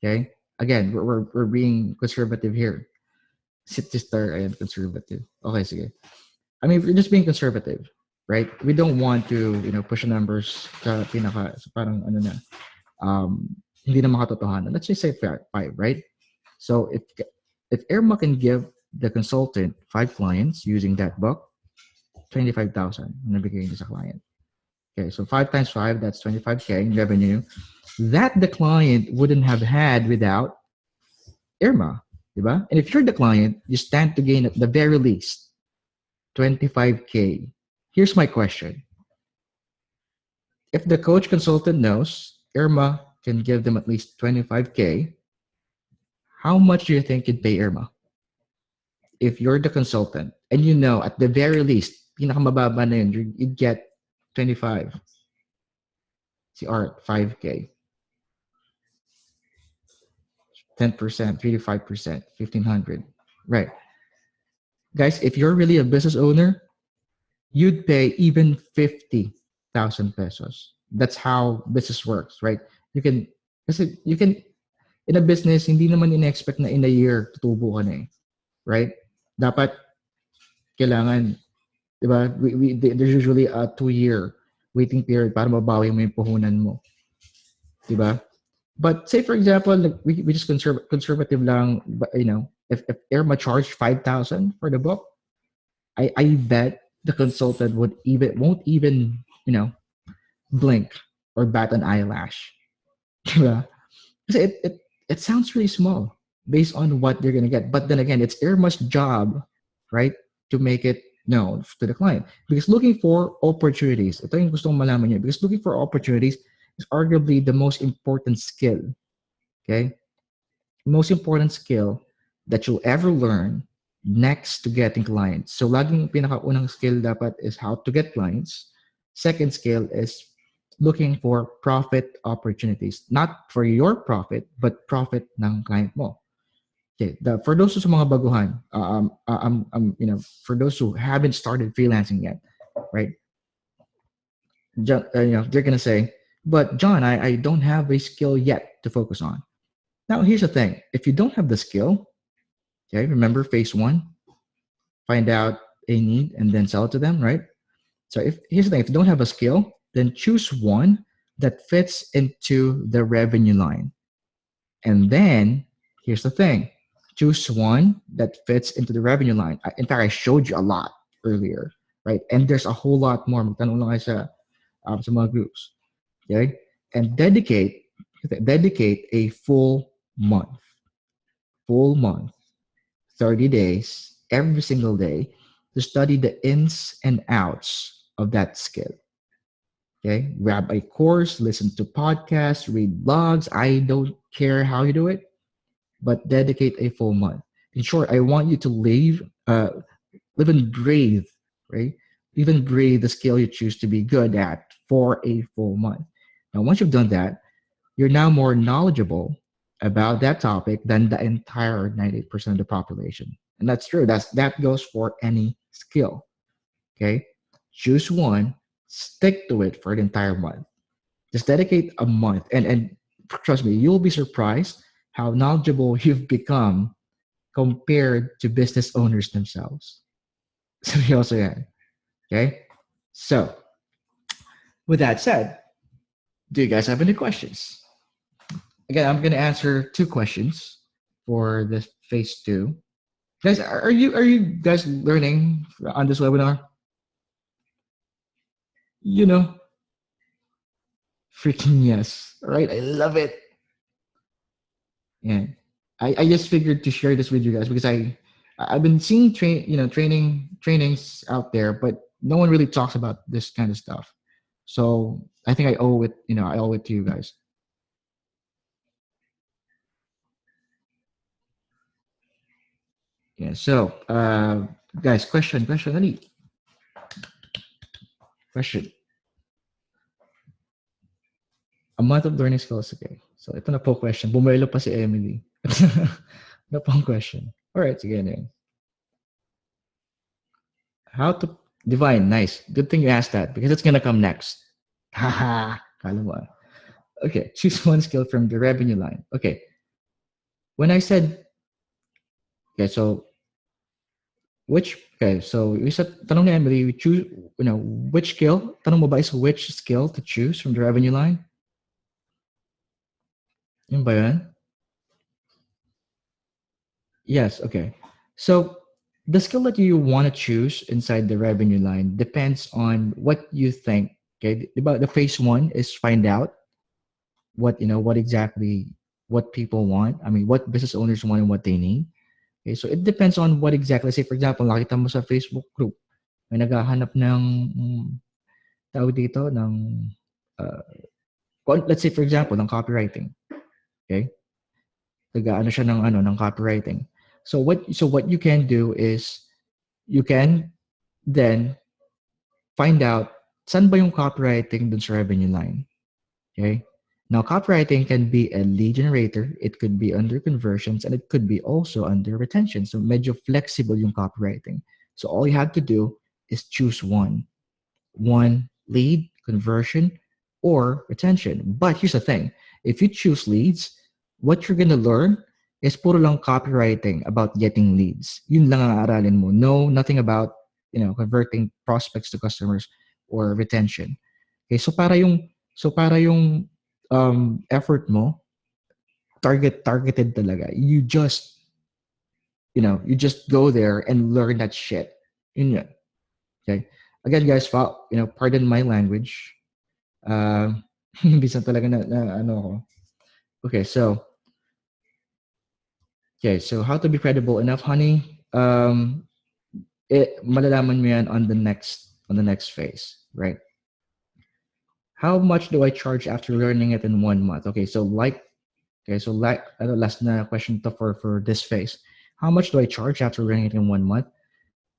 A: Okay? Again, we're being conservative here. Sister and conservative. Okay, sige. I mean, we're just being conservative, right? We don't want to, push the numbers sa pinaka, so parang hindi na makatotohanan. Let's just say 5, right? So if Irma can give the consultant 5 clients using that book, 25,000 na bigay niya sa client. Okay, so 5 times 5, that's 25K in revenue that the client wouldn't have had without Irma. Diba? And if you're the client, you stand to gain at the very least 25K. Here's my question. If the coach consultant knows Irma can give them at least 25K, how much do you think you'd pay Irma? If you're the consultant and at the very least, pinakamababa na yun, you'd get 25. See, Art, 5K. 10%, 3 to 5%, 1,500. Right. Guys, if you're really a business owner, you'd pay even 50,000 pesos. That's how business works, right? You can, in a business, hindi naman in-expect na in a year, tutubo ka na eh. Right? Dapat, kailangan, diba? There's usually a 2-year waiting period para mabawi mo yung puhunan mo. Diba? But say for example, we just conservative lang, but if Irma charged 5,000 for the book, I bet the consultant won't even blink or bat an eyelash. Because it sounds really small based on what they're gonna get. But then again, it's Irma's job, right, to make it known to the client. Because looking for opportunities, ito yung gusto kong malaman niya. Because looking for opportunities is arguably the most important skill. Okay? Most important skill that you'll ever learn next to getting clients. So laging pinakaunang skill dapat is how to get clients. Second skill is looking for profit opportunities. Not for your profit, but profit ng client mo. Okay, for those who sa mga baguhan, for those who haven't started freelancing yet, right? They're gonna say, but John, I don't have a skill yet to focus on. Now, here's the thing. If you don't have the skill, okay, remember phase 1, find out a need and then sell it to them, right? So here's the thing. If you don't have a skill, then choose one that fits into the revenue line. And then here's the thing. Choose one that fits into the revenue line. In fact, I showed you a lot earlier, right? And there's a whole lot more. Magtanong lang kayo sa mga groups. Okay, and dedicate a full month, full month, 30 days, every single day to study the ins and outs of that skill. Okay, grab a course, listen to podcasts, read blogs. I don't care how you do it, but dedicate a full month. In short, I want you to live and breathe, right? Live and breathe the skill you choose to be good at for a full month. Now, once you've done that, you're now more knowledgeable about that topic than the entire 98% of the population. And that's true. That goes for any skill. Okay. Choose one, stick to it for the entire month. Just dedicate a month and trust me, you'll be surprised how knowledgeable you've become compared to business owners themselves. So you also yeah. Okay. So with that said, do you guys have any questions? Again, I'm gonna answer two questions for this phase two. Guys, are you guys learning on this webinar? You know, freaking yes. All right, I love it. Yeah, I just figured to share this with you guys because I've been seeing trainings out there, but no one really talks about this kind of stuff. So I think I owe it to you guys. Yeah. So, guys, question, any question? A month of learning skills. Okay. So ito na po question. Bumelo pa si Emily. Ano pong question? All right, sige na yun. How to divine? Nice. Good thing you asked that because it's gonna come next. Haha. Kala mo. Okay. Choose one skill from the revenue line. Okay. When I said okay, so you said tanong ni Emily, we choose which skill? Tanong mo ba is which skill to choose from the revenue line? Yun ba yun? Yes, okay. So the skill that you want to choose inside the revenue line depends on what you think. Okay, the phase one is find out what exactly what people want. I mean, what business owners want and what they need. Okay, so it depends on what exactly. Say for example, nakita mo sa Facebook group, may naghahanap ng tawag dito ng uh, let's say for example ng copywriting. Okay, nag-ano siya ng copywriting. So what you can do is you can then find out saan ba yung copywriting dun sa revenue line. Okay? Now, copywriting can be a lead generator. It could be under conversions and it could be also under retention. So medyo flexible yung copywriting. So all you have to do is choose one. One, lead, conversion, or retention. But here's the thing. If you choose leads, what you're going to learn is puro lang copywriting about getting leads. Yun lang ang aralin mo. No, nothing about, converting prospects to customers or retention. Okay, so para yung effort mo targeted talaga. You just go there and learn that shit. Yun yun. Okay? Again, guys, pardon my language. Bisan talaga na ano ako. Okay, so how to be credible enough, honey? Malalaman mo yan on the next phase, right? How much do I charge after learning it in 1 month? Last na question to for this phase. How much do I charge after learning it in 1 month?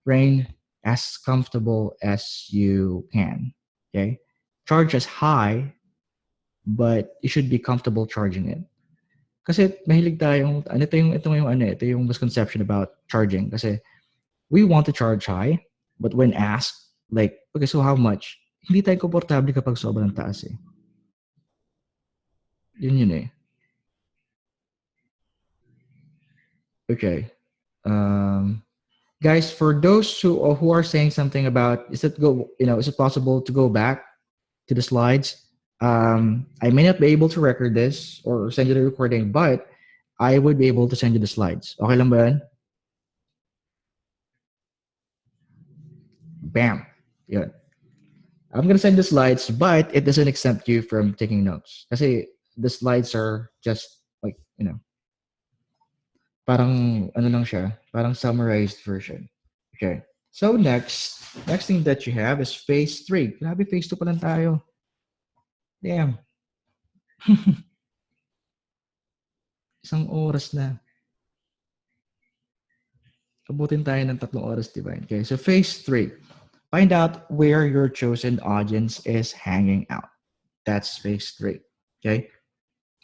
A: Brain, as comfortable as you can. Okay, charge as high, but you should be comfortable charging it. Kasi mahilig tayong ito yung misconception about charging. Kasi we want to charge high, but when asked, like, okay, so how much? Hindi tayo komportable kapag sobrang taas eh. Yun eh. Okay. Guys, for those who are saying something about is it possible to go back to the slides? I may not be able to record this or send you the recording, but I would be able to send you the slides. Okay lang ba yan? Bam. Yeah. I'm gonna send the slides, but it doesn't exempt you from taking notes. Kasi the slides are just like, Parang ano lang siya, parang summarized version. Okay. So next thing that you have is phase 3. Grabe, phase 2 pa lang tayo. Damn. Isang oras na. Abutin tayo ng 3 oras, diba? Okay, so phase 3. Find out where your chosen audience is hanging out. That's phase 3. Okay.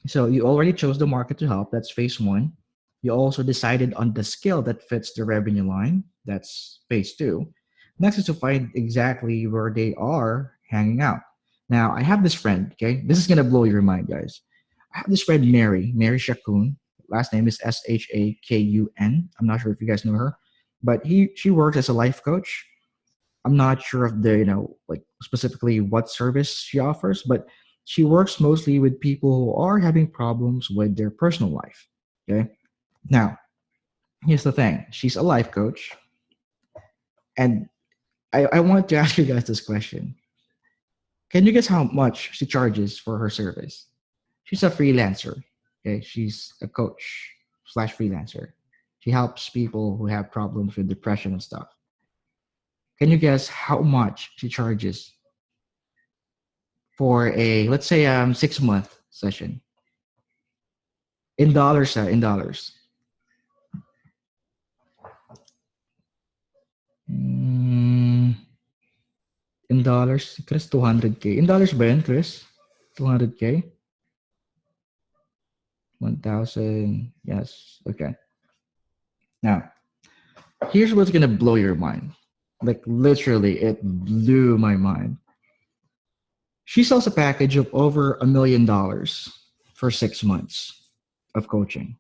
A: So you already chose the market to help. That's phase 1. You also decided on the skill that fits the revenue line. That's phase 2. Next is to find exactly where they are hanging out. Now, I have this friend, okay? This is going to blow your mind, guys. I have this friend, Mary Shakun. Last name is Shakun. I'm not sure if you guys know her, but she works as a life coach. I'm not sure of the, like specifically what service she offers, but she works mostly with people who are having problems with their personal life. Okay. Now, here's the thing. She's a life coach. And I want to ask you guys this question. Can you guess how much she charges for her service? She's a freelancer. Okay. She's a coach slash freelancer. She helps people who have problems with depression and stuff. Can you guess how much she charges for a, let's say, 6 month session in dollars? In dollars. Mm, in dollars, Chris, 200K. In dollars ba yun, Chris? 200K? 1,000. Yes. Okay. Now, here's what's going to blow your mind. Like, literally, it blew my mind. She sells a package of over $1 million for 6 months of coaching.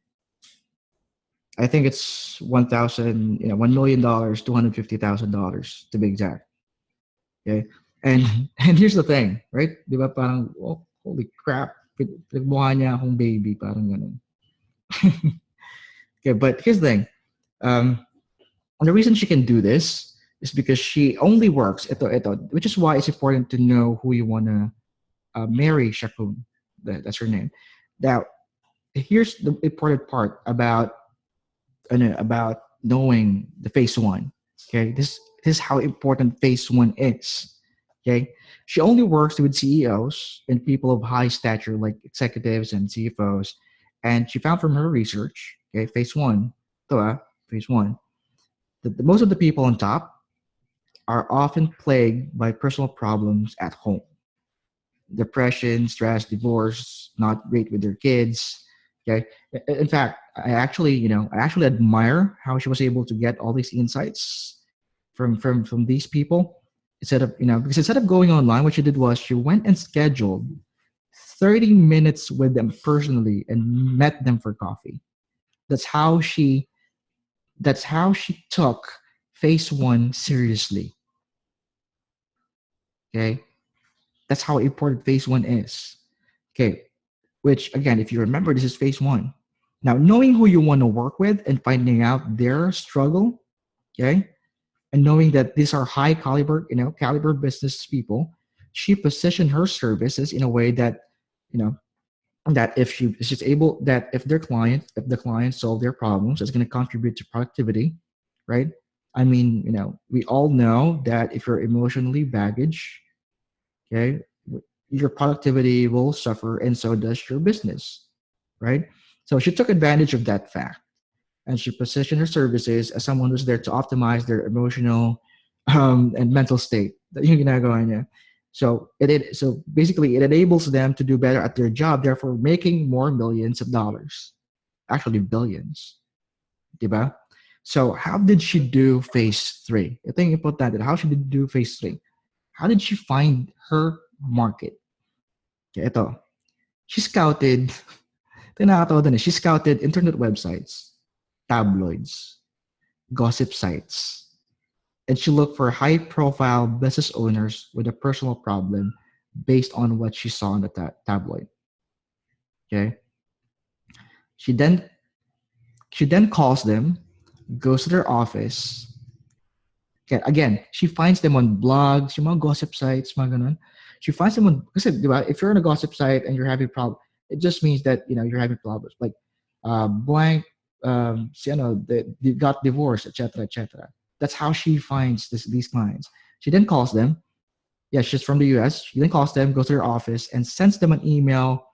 A: I think it's 1,000, $1 million, $250,000 to be exact. Okay, and here's the thing, right? Di ba parang, oh, holy crap, pinagmukha niya akong baby, parang ganun. Okay, but here's the thing. The reason she can do this is because she only works, which is why it's important to know who you want to marry, Shakun. That's her name. Now, here's the important part about knowing the phase 1. Okay, this is how important phase 1 is. Okay, she only works with CEOs and people of high stature like executives and CFOs, and she found from her research, okay, phase 1, phase 1, that most of the people on top are often plagued by personal problems at home. Depression, stress, divorce, not great with their kids. Okay. In fact, I actually admire how she was able to get all these insights from these people. Because instead of going online, what she did was she went and scheduled 30 minutes with them personally and met them for coffee. That's how she took phase 1 seriously. Okay. That's how important phase 1 is. Okay. Which, again, if you remember, this is phase 1. Now, knowing who you want to work with and finding out their struggle, okay, and knowing that these are high caliber business people, she positioned her services in a way that, that if the client solve their problems, it's going to contribute to productivity, right? I mean, we all know that if you're emotionally baggage, okay, your productivity will suffer, and so does your business, right? So she took advantage of that fact, and she positioned her services as someone who's there to optimize their emotional and mental state. Yung ginagawa niya. So basically, it enables them to do better at their job, therefore making more millions of dollars, actually billions, diba? So how did she do phase 3? I think important. How she did do phase 3? How did she find her market? Okay, ito. She scouted, she scouted internet websites, tabloids, gossip sites, and she looked for high-profile business owners with a personal problem based on what she saw in the tabloid. Okay. She then calls them, goes to their office. Okay, again, she finds them on blogs, yung mga gossip sites, mga ganun. She finds them on, kasi, di ba, if you're on a gossip site and you're having problems, it just means that, you're having problems. Like, blank they got divorced, etc., etc. That's how she finds these clients. She then calls them. Yeah, she's from the U.S. She then calls them, goes to their office, and sends them an email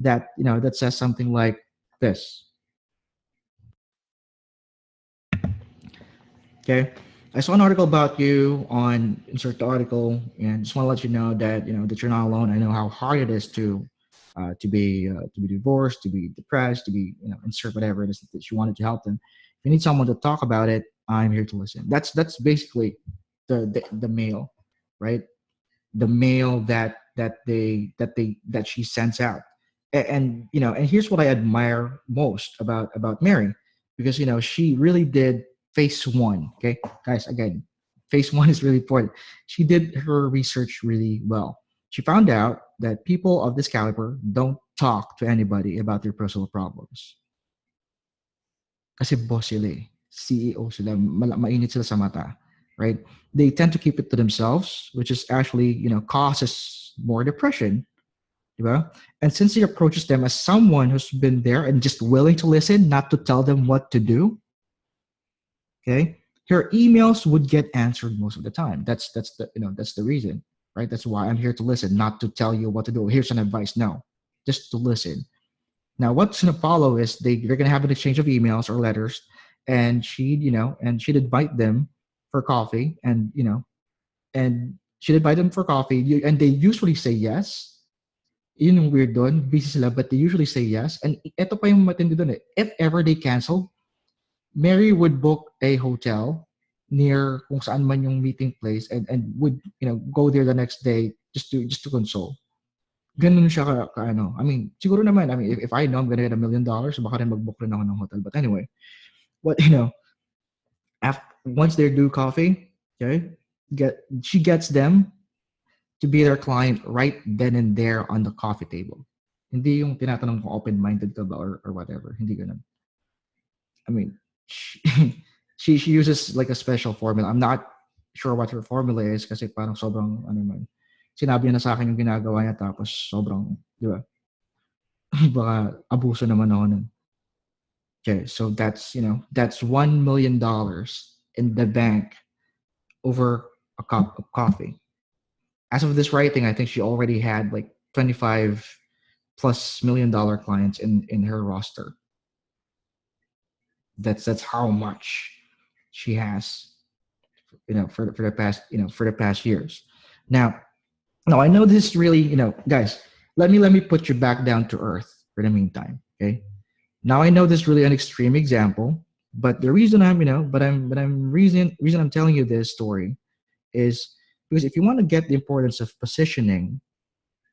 A: that that says something like this. Okay, I saw an article about you on insert the article, and just want to let you know that that you're not alone. I know how hard it is to be divorced, to be depressed, to be insert whatever it is that you wanted to help them. If you need someone to talk about it, I'm here to listen. That's basically the mail, right? The mail that she sends out. And and here's what I admire most about Mary, because she really did phase one. Okay, guys, again, phase one is really important. She did her research really well. She found out that people of this caliber don't talk to anybody about their personal problems. Kasi boss sila eh. CEO sila, mainit sila sa mata, right? They tend to keep it to themselves, which is actually, causes more depression, diba? And since he approaches them as someone who's been there and just willing to listen, not to tell them what to do, okay, her emails would get answered most of the time. That's the reason, right? That's why I'm here to listen, not to tell you what to do. Here's an advice. No, just to listen. Now, what's going to follow is they're going to have an exchange of emails or letters, and she'd invite them for coffee, and she'd invite them for coffee, and they usually say yes. Yun yung weird doon, busy sila, but they usually say yes. And ito pa yung matindi doon eh. If ever they cancel, Mary would book a hotel near kung saan man yung meeting place, and would go there the next day just to console. Ganun siya I mean, siguro naman, I mean, if I know I'm gonna get $1 million, baka rin mag-book rin ako ng hotel. But anyway, what after once they do coffee, okay, she gets them to be their client right then and there on the coffee table. Hindi yung tinatanong kung open-minded ka ba or whatever. Hindi ganun. I mean, she, she uses like a special formula. I'm not sure what her formula is kasi parang sobrang man. Sinabi niya na sa akin yung ginagawa niya tapos sobrang, di ba? Baka abuso naman ako nun. Okay, so that's $1 million in the bank over a cup of coffee. As of this writing, I think she already had like 25+ million-dollar clients in her roster. That's how much she has, for the past years. Now, I know this is really, guys. Let me put you back down to earth for the meantime. Okay. Now I know this is really an extreme example, but the reason reason I'm telling you this story is because if you want to get the importance of positioning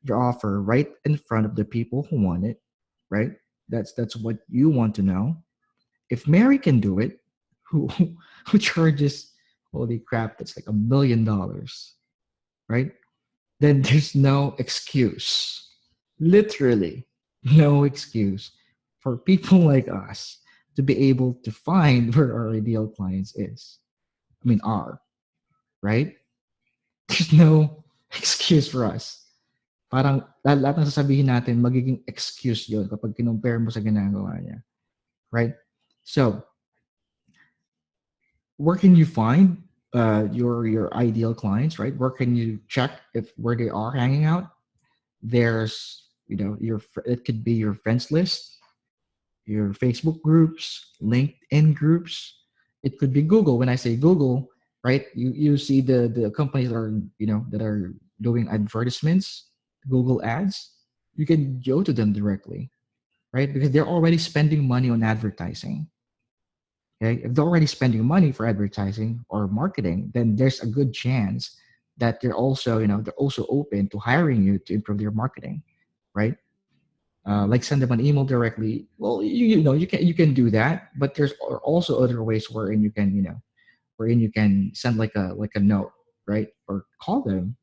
A: your offer right in front of the people who want it, right? That's what you want to know. If Mary can do it, who who charges, holy crap, that's like $1 million, right? Then there's no excuse. Literally, no excuse for people like us to be able to find where our ideal clients is. I mean, are, right? There's no excuse for us. Parang lahat ng sasabihin natin, magiging excuse yun kapag kinompare mo sa ginagawa niya. Right? So, where can you find your ideal clients, right? Where can you check if where they are hanging out? There's it could be your friends list, your Facebook groups, LinkedIn groups. It could be Google. When I say Google, right, you see the companies that are that are doing advertisements, Google ads. You can go to them directly, right? Because they're already spending money on advertising. Okay, if they're already spending money for advertising or marketing, then there's a good chance that they're also open to hiring you to improve their marketing, right? Like send them an email directly. Well, you can do that, but there's also other ways wherein you can send like a note, right, or call them.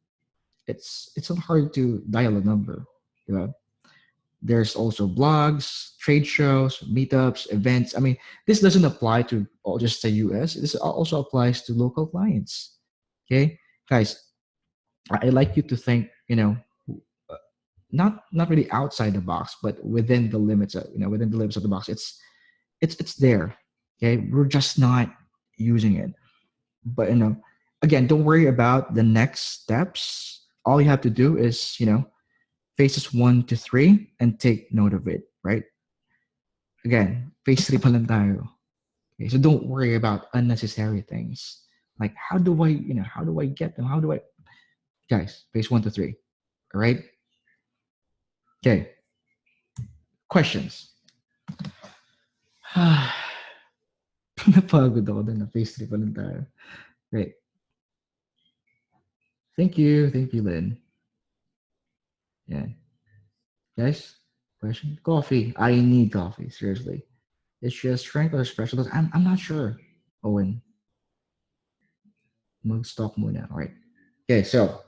A: It's not hard to dial a number. There's also blogs, trade shows, meetups, events. I mean, this doesn't apply to just the US. This also applies to local clients. Okay, guys, I like you to think, not really outside the box, but within the limits of the box. It's there. Okay, we're just not using it. But again, don't worry about the next steps. All you have to do is phases 1 to 3 and take note of it. Right. Again, phase 3 pa lang tayo. Okay, so don't worry about unnecessary things. Like how do I get them? How do I guys, phase 1 to 3. All right. Okay. Questions. Napagod ako dun na phase 3 pa lang tayo. Great. Thank you. Thank you, Lynn. Yeah. Guys, question? Coffee. I need coffee. Seriously. It's just strength or specialist. I'm not sure. Owen. Mag-stock muna. All right. Okay, so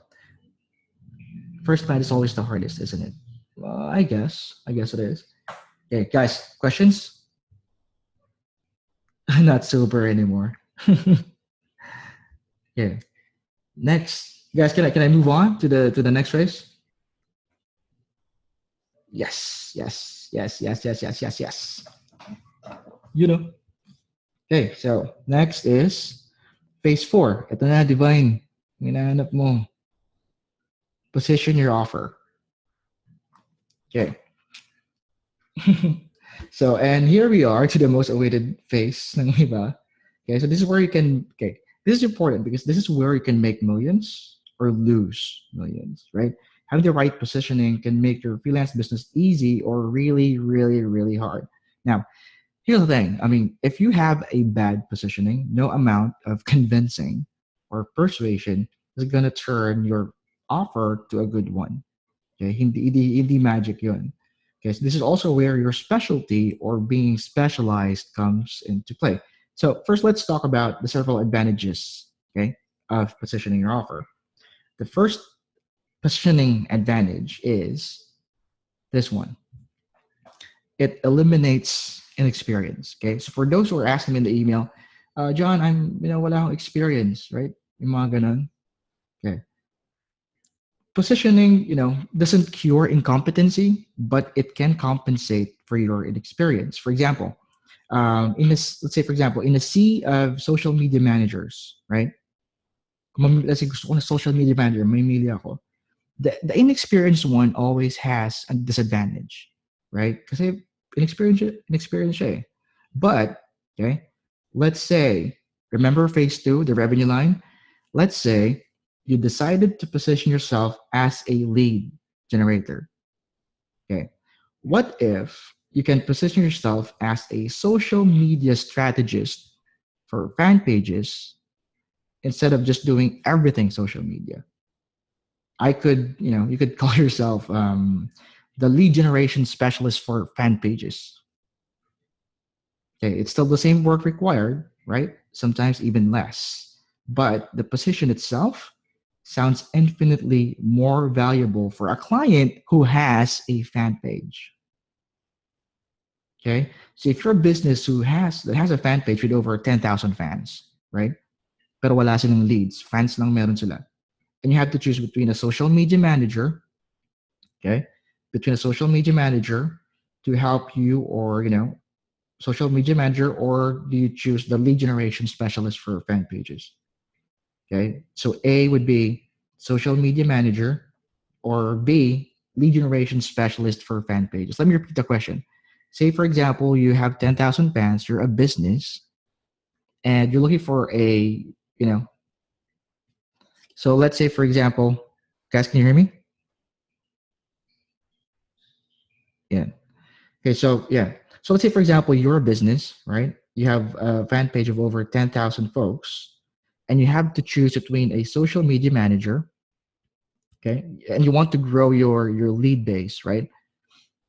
A: first client is always the hardest, isn't it? Well, I guess. I guess it is. Okay, guys, questions? I'm not sober anymore. Yeah. Next, guys, can I move on to the next race? Yes, yes, yes, yes, yes, yes, yes, yes. You know. Okay, so next is phase 4. Ito na, Divine. Hinahanap mo. Position your offer. Okay. So, and here we are to the most awaited phase ng iba. Okay, so this is where you can, okay, this is important because this is where you can make millions or lose millions, right? Having the right positioning can make your freelance business easy or really, really, really hard. Now, here's the thing. I mean, if you have a bad positioning, no amount of convincing or persuasion is going to turn your offer to a good one. Okay, hindi magic yun. Okay, so this is also where your specialty or being specialized comes into play. So first, let's talk about the several advantages, okay, of positioning your offer. The first positioning advantage is this one. It eliminates inexperience. Okay, so for those who are asking me in the email, John, I'm wala akong experience, right? Yung mga ganun. Okay, positioning, doesn't cure incompetency, but it can compensate for your inexperience. For example, let's say, for example, in a sea of social media managers, right? Let's say gusto ko na social media manager, may mili ako. The inexperienced one always has a disadvantage, right? Kasi inexperienced siya eh. But, okay, let's say, remember phase 2, the revenue line? Let's say you decided to position yourself as a lead generator. Okay. What if you can position yourself as a social media strategist for fan pages instead of just doing everything social media? You could call yourself the lead generation specialist for fan pages. Okay, it's still the same work required, right? Sometimes even less. But the position itself sounds infinitely more valuable for a client who has a fan page. Okay, so if you're a business that has a fan page with over 10,000 fans, right? Pero wala silang leads, fans lang meron sila. And you have to choose between a social media manager, okay, between a social media manager to help you, or social media manager, or do you choose the lead generation specialist for fan pages? Okay, so A would be social media manager, or B, lead generation specialist for fan pages. Let me repeat the question. Say, for example, you have 10,000 fans, you're a business, and you're looking for so let's say, for example, guys, can you hear me? Yeah. Okay, so yeah. So let's say, for example, you're a business, right? You have a fan page of over 10,000 folks, and you have to choose between a social media manager, okay? And you want to grow your lead base, right?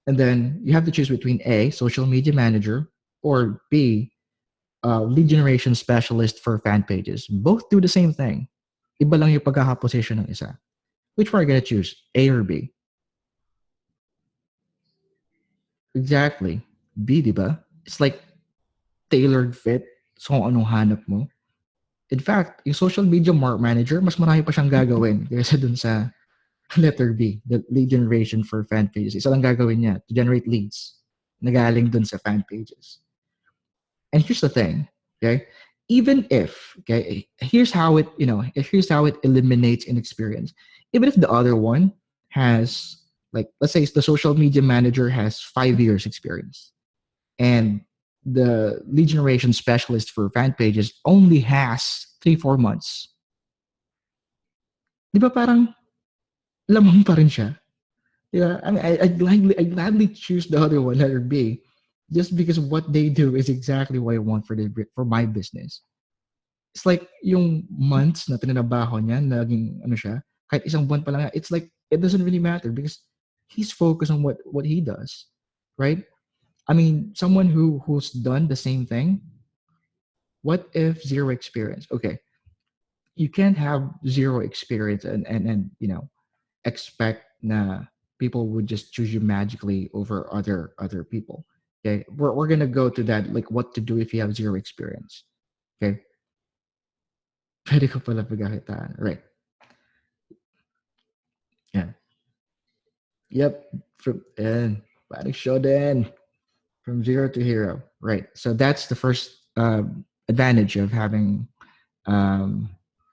A: And then you have to choose between A, social media manager, or B, lead generation specialist for fan pages. Both do the same thing. Iba lang yung pagkakaposition ng isa. Which one are you going to choose? A or B? Exactly. B, di ba? It's like tailored fit so kung anong hanap mo. In fact, yung social media manager, mas marami pa siyang gagawin kaysa dun sa letter B, the lead generation for fan pages. Isa lang gagawin niya, to generate leads na galing dun sa fan pages. And here's the thing, okay? Even if, okay, here's how it eliminates inexperience. Even if the other one has, like, let's say the social media manager has 5 years experience, and the lead generation specialist for fan pages only has 3, 4 months. Di ba parang lamang pa rin siya? Yeah, I mean, I gladly choose the other one, letter B, just because what they do is exactly what I want for my business. It's like yung months na tinrabaho niya, naging ano siya, kahit isang buwan pa lang, it's like it doesn't really matter because he's focused on what he does, right? I mean, someone who's done the same thing. What if zero experience? Okay, you can't have zero experience and expect na people would just choose you magically over other people. Okay, we're gonna go to that, like what to do if you have zero experience. Okay, pwede ko pala pagkakitaan. Right. Yeah. Yep. And parang show then from zero to hero. Right. So that's the first advantage of having. Um,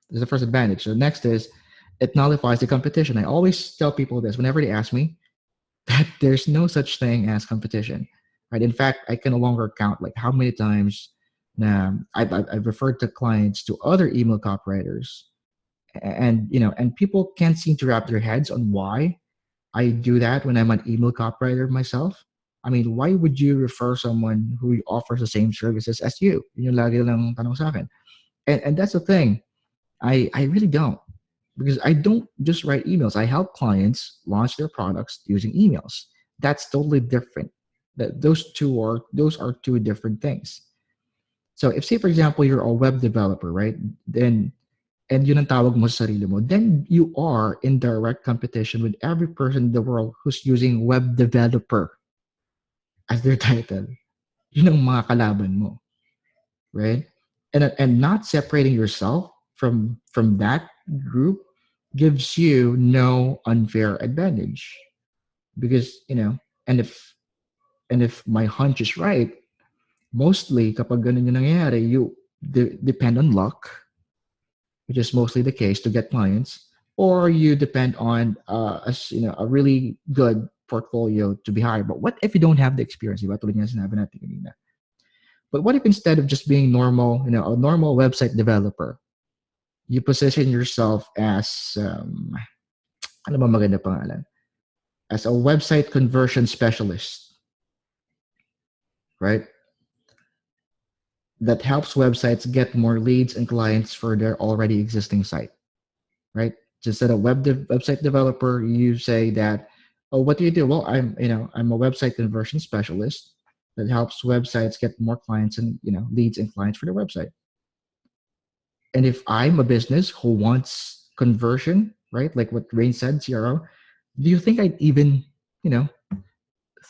A: this is the first advantage. So next is it nullifies the competition. I always tell people this whenever they ask me that there's no such thing as competition. Right. In fact, I can no longer count like how many times I've referred to clients to other email copywriters, and and people can't seem to wrap their heads on why I do that when I'm an email copywriter myself. I mean, why would you refer someone who offers the same services as you? Yun yung lagi lang tanong sa akin. And that's the thing. I really don't, because I don't just write emails. I help clients launch their products using emails. That's totally different. Those are two different things. So if, say for example, you're a web developer, right? Then and yun ang tawag mo sa sarili mo, then you are in direct competition with every person in the world who's using web developer as their title. Yun ang mga kalaban mo, right? And not separating yourself from that group gives you no unfair advantage, because and if my hunch is right, mostly kapag ganun yung nangyayari, you depend on luck, which is mostly the case to get clients, or you depend on a really good portfolio to be hired. But what if you don't have the experience? Diba? Tulad nga sinabi natin kanina. But what if instead of just being normal, a normal website developer, you position yourself as ano ba maganda pangalan? As a website conversion specialist, right? That helps websites get more leads and clients for their already existing site, right? Just as a website developer, you say that, oh, what do you do? Well, I'm a website conversion specialist that helps websites get more clients and leads and clients for their website. And if I'm a business who wants conversion, right, like what Rain said, CRO, do you think I'd even you know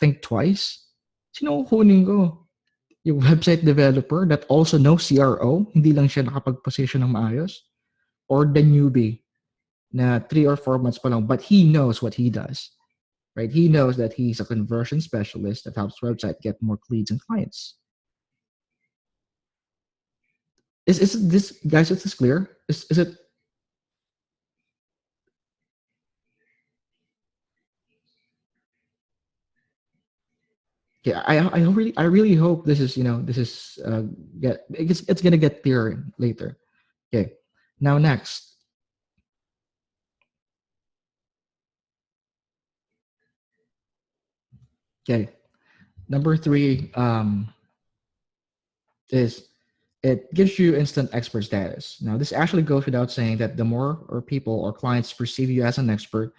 A: think twice? Sino kunin ko? Yung website developer that also knows CRO, hindi lang siya nakapag-position ng maayos, or the newbie na 3 or 4 months pa lang, but he knows what he does, right? He knows that he's a conversion specialist that helps website get more leads and clients. Is this, guys? Is this clear? Is it? Yeah, I really hope this is get it's gonna get clearer later. Okay, now next. Okay, number three is it gives you instant expert status. Now, this actually goes without saying that the more or people or clients perceive you as an expert,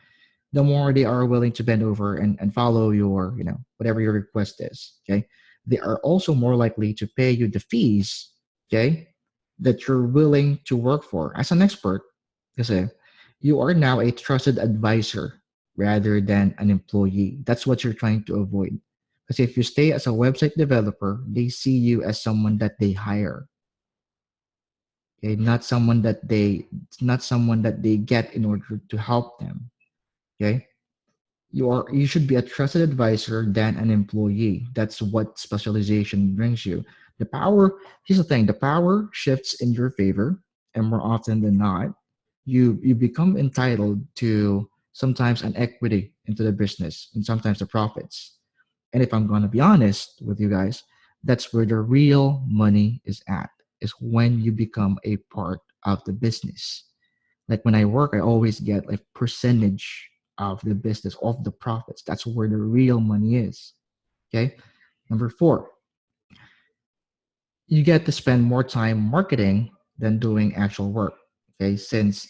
A: the more they are willing to bend over and follow your, whatever your request is. Okay. They are also more likely to pay you the fees, okay, that you're willing to work for as an expert. Kasi you are now a trusted advisor rather than an employee. That's what you're trying to avoid. Because if you stay as a website developer, they see you as someone that they hire. Okay, not someone that they get in order to help them. Okay, you should be a trusted advisor than an employee. That's what specialization brings you. The power, here's the thing, the power shifts in your favor, and more often than not, you become entitled to sometimes an equity into the business and sometimes the profits. And if I'm going to be honest with you guys, that's where the real money is at, is when you become a part of the business. Like when I work, I always get like percentage of the business, of the profits. That's where the real money is. Okay. Number four, you get to spend more time marketing than doing actual work. Okay. Since,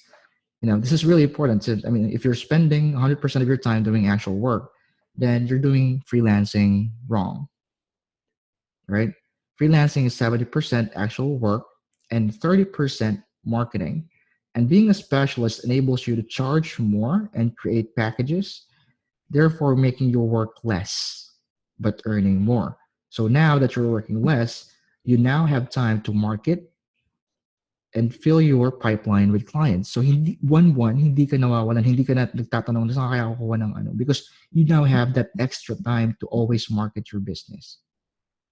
A: this is really important. I mean, if you're spending 100% of your time doing actual work, then you're doing freelancing wrong, right? Freelancing is 70% actual work and 30% marketing. And being a specialist enables you to charge more and create packages, therefore making your work less, but earning more. So now that you're working less, you now have time to market and fill your pipeline with clients. So hindi one hindi ka nawawalan, hindi ka na nagtatanong na saan kaya ako kuha ng ano, because you now have that extra time to always market your business.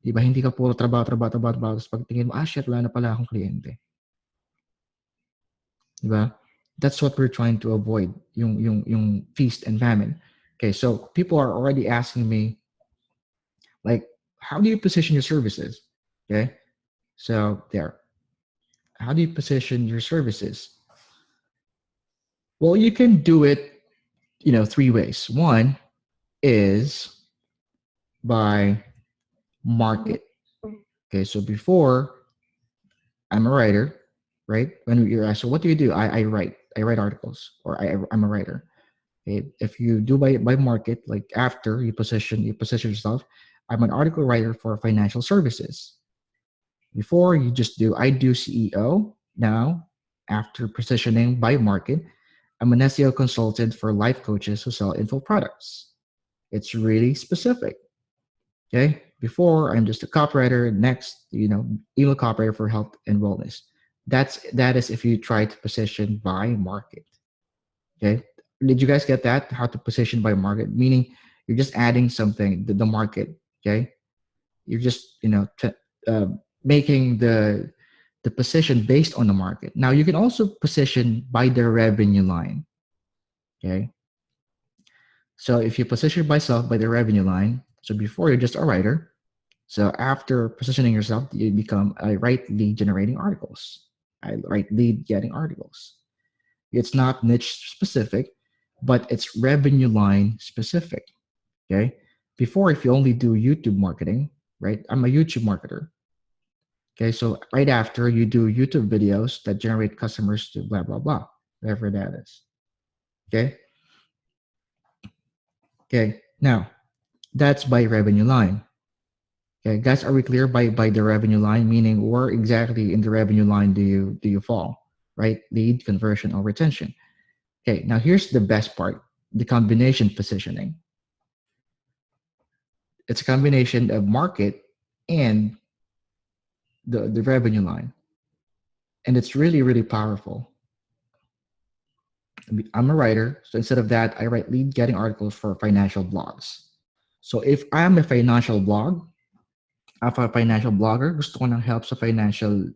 A: Diba? Hindi ka puro trabaho, trabaho, trabaho, trabaho. Tapos pagtingin mo, shit, wala na pala akong kliyente. Diba? That's what we're trying to avoid, yung feast and famine. Okay, so people are already asking me, like, how do you position your services? Okay, so there. How do you position your services? Well, you can do it, three ways. One is by market. Okay, so before, I'm a writer, right? When you're asked, so what do you do? I write. I write articles, or I'm a writer. Okay? If you do by market, like after you position yourself, I'm an article writer for financial services. Before you just do, I do CEO. Now, after positioning by market, I'm an SEO consultant for life coaches who sell info products. It's really specific. Okay. Before, I'm just a copywriter. Next, email copywriter for health and wellness. That is if you try to position by market. Okay. Did you guys get that? How to position by market? Meaning you're just adding something, the market. Okay. You're just, making the position based on the market. Now you can also position by the revenue line. Okay. So if you position myself by the revenue line, so before you're just a writer. So after positioning yourself, you become I write lead generating articles. I write lead getting articles. It's not niche specific, but it's revenue line specific. Okay. Before, if you only do YouTube marketing, right? I'm a YouTube marketer. Okay. So right after you do YouTube videos that generate customers to blah, blah, blah, whatever that is. Okay. Okay. Now that's by revenue line. Okay, guys, are we clear by the revenue line? Meaning, where exactly in the revenue line do you fall? Right, lead, conversion, or retention. Okay, now here's the best part: the combination positioning. It's a combination of market and the revenue line, and it's really really powerful. I'm a writer, so instead of that, I write lead getting articles for financial blogs. So if I'm a financial blog, I'm a financial blogger, gusto ko ng help sa financial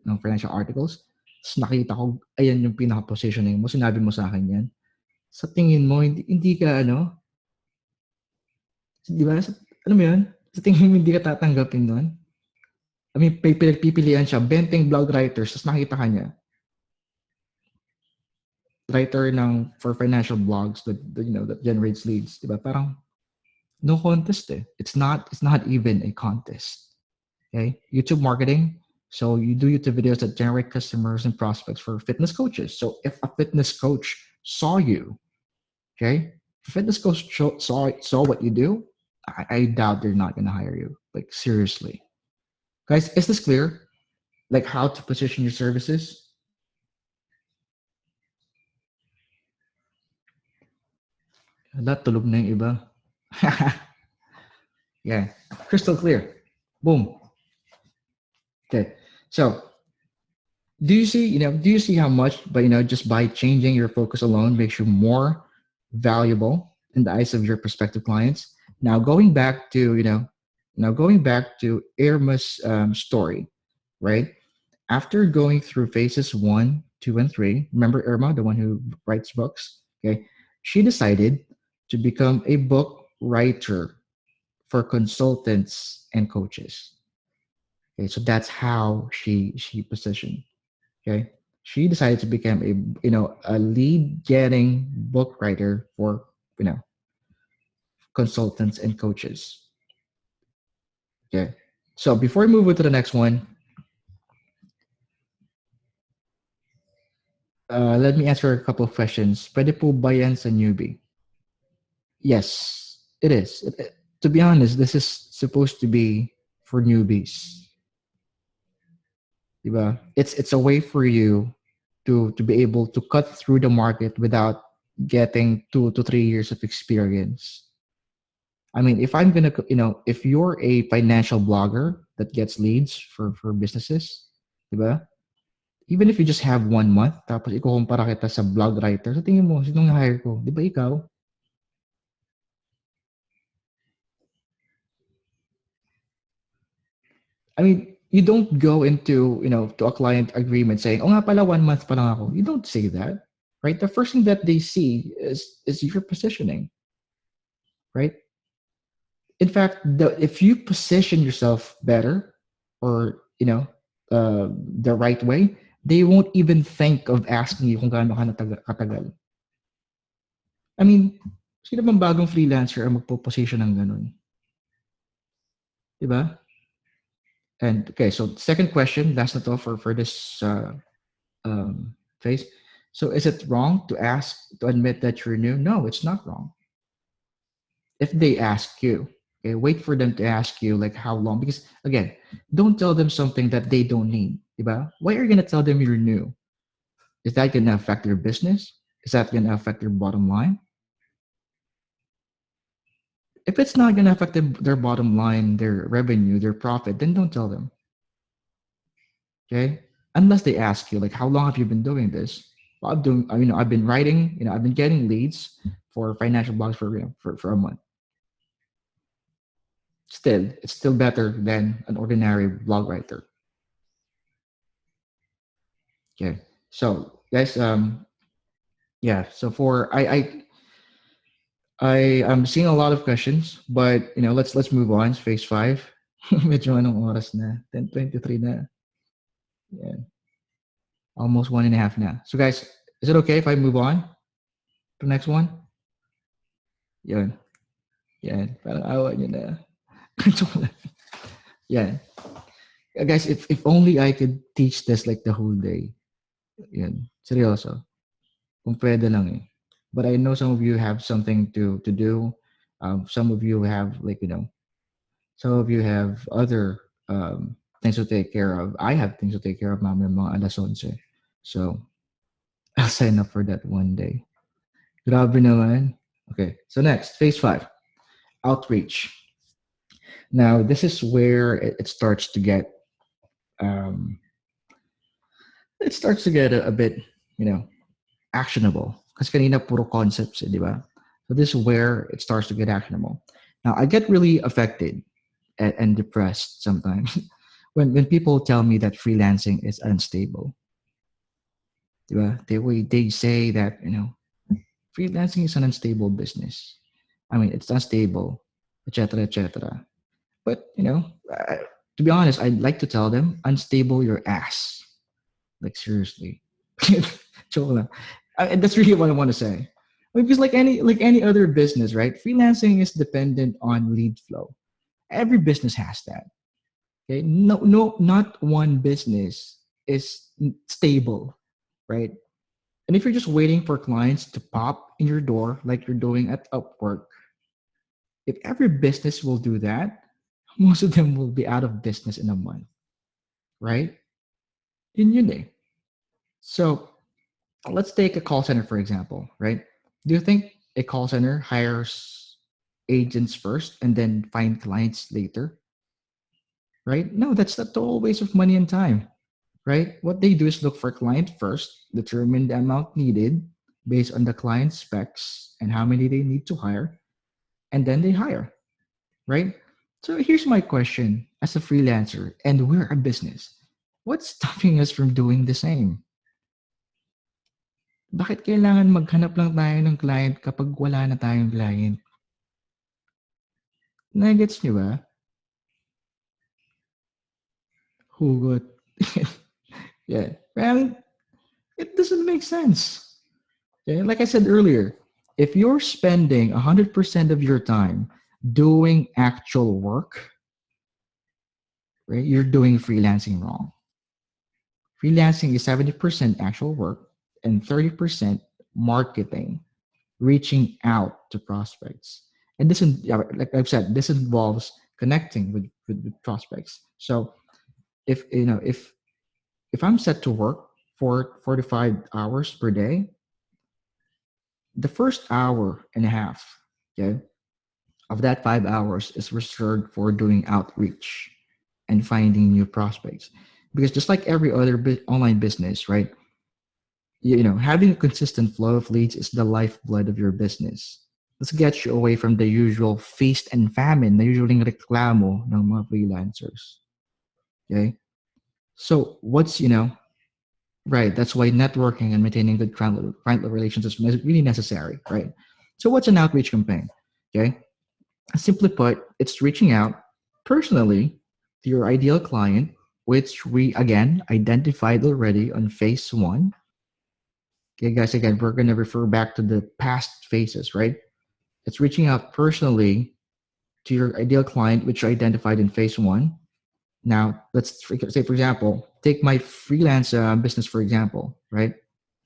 A: articles. Tapos nakita ko, ayan yung pinaka-positioning mo, sinabi mo sa akin yan. Sa tingin mo, hindi ka di ba? Alam mo yun? Sa tingin mo, hindi ka tatanggapin nun. I mean, pinagpipilian siya, 20 blog writers, tapos nakita ka niya. Writer for financial blogs that generates leads, di ba? Parang, no contest eh. It's not even a contest. Okay, YouTube marketing. So you do YouTube videos that generate customers and prospects for fitness coaches. So if a fitness coach saw you, okay, if a fitness coach saw what you do, I doubt they're not going to hire you. Like seriously, guys, is this clear? Like how to position your services? Hala, tulog na yung iba. Yeah, crystal clear. Boom. Okay, so do you see how much, but just by changing your focus alone makes you more valuable in the eyes of your prospective clients? Now going back to Irma's story. right? After going through phases 1, 2, and 3, remember Irma, the one who writes books? Okay. She decided to become a book writer for consultants and coaches. Okay. So that's how she positioned. Okay. She decided to become a lead getting book writer for, you know, consultants and coaches. Okay. So before we move on to the next one, let me answer a couple of questions. Pwede po ba yan sa newbie? Yes, it is. To be honest, this is supposed to be for newbies. Diba? It's a way for you to be able to cut through the market without getting 2 to 3 years of experience. I mean, if I'm gonna, if you're a financial blogger that gets leads for businesses, diba? Even if you just have 1 month, tapos ikukumpara kita sa blog writer, sa tingin mo, sinong hire ko? Di ba ikaw? I mean, you don't go into, to a client agreement saying, oh nga pala, 1 month pa lang ako. You don't say that, right? The first thing that they see is your positioning, right? In fact, if you position yourself better or, the right way, they won't even think of asking you kung gaano ka katagal. I mean, sino bang bagong freelancer ang magpo-position ng ganun? Diba? And okay, so second question, last na to for this phase. So is it wrong to admit that you're new? No, it's not wrong. If they ask you, okay, wait for them to ask you like how long. Because again, don't tell them something that they don't need. Diba? Why are you gonna tell them you're new? Is that gonna affect their business? Is that gonna affect their bottom line? If it's not gonna affect their bottom line, their revenue, their profit, then don't tell them. Okay? Unless they ask you, like, how long have you been doing this? Well, I've been writing, I've been getting leads for financial blogs for a month. Still, it's still better than an ordinary blog writer. Okay. So guys, yeah. So I am seeing a lot of questions, but let's move on. It's phase 5. Medyo anong oras na? 10:23 na. Yeah. Almost 1.5 now. So guys, is it okay if I move on to the next one? Yun. Yan. Parang awa nyo na. Yeah. Guys, if only I could teach this like the whole day. Yan. Seryoso. Kung pwede lang eh. But I know some of you have something to do. Some of you have some of you have other things to take care of. I have things to take care of mamaya mga alas 11. So I'll sign up for that one day. Grabe naman. Okay, so next, phase 5, outreach. Now, this is where it starts to get um, a bit, actionable. Because kanina puro concepts, di ba? So this is where it starts to get actionable. Now, I get really affected and depressed sometimes when people tell me that freelancing is unstable. Di ba? They say that, freelancing is an unstable business. I mean, it's unstable, etc., etc. But to be honest, I'd like to tell them, unstable your ass. Like seriously, joke lang. That's really what I want to say. I mean, because like any other business, right? Freelancing is dependent on lead flow. Every business has that. Okay, no, not one business is stable, right? And if you're just waiting for clients to pop in your door like you're doing at Upwork, if every business will do that, most of them will be out of business in a month, right? Yun eh. So let's take a call center, for example, right? Do you think a call center hires agents first and then find clients later, right? No, that's a total waste of money and time, right? What they do is look for client first, determine the amount needed based on the client specs and how many they need to hire, and then they hire, right? So here's my question as a freelancer, and we're a business. What's stopping us from doing the same? Bakit kailangan maghanap lang tayo ng client kapag wala na tayong client? Nagets nyo ba? Hugot. Yeah. Well, it doesn't make sense. Okay? Like I said earlier, if you're spending 100% of your time doing actual work, right, you're doing freelancing wrong. Freelancing is 70% actual work and 30% marketing, reaching out to prospects. And this, like I've said, this involves connecting with prospects. So if I'm set to work for 45 hours per day, the first hour and a half, okay, of that 5 hours is reserved for doing outreach and finding new prospects. Because just like every other online business, right? Having a consistent flow of leads is the lifeblood of your business. Let's get you away from the usual feast and famine na usually reklamo ng mga freelancers. Okay? So right, that's why networking and maintaining good client relations is really necessary, right? So what's an outreach campaign? Okay? Simply put, it's reaching out personally to your ideal client, which we again identified already on phase one. Okay, guys, again, we're going to refer back to the past phases, right? It's reaching out personally to your ideal client, which you identified in phase one. Now, let's say, for example, take my freelance business, for example, right?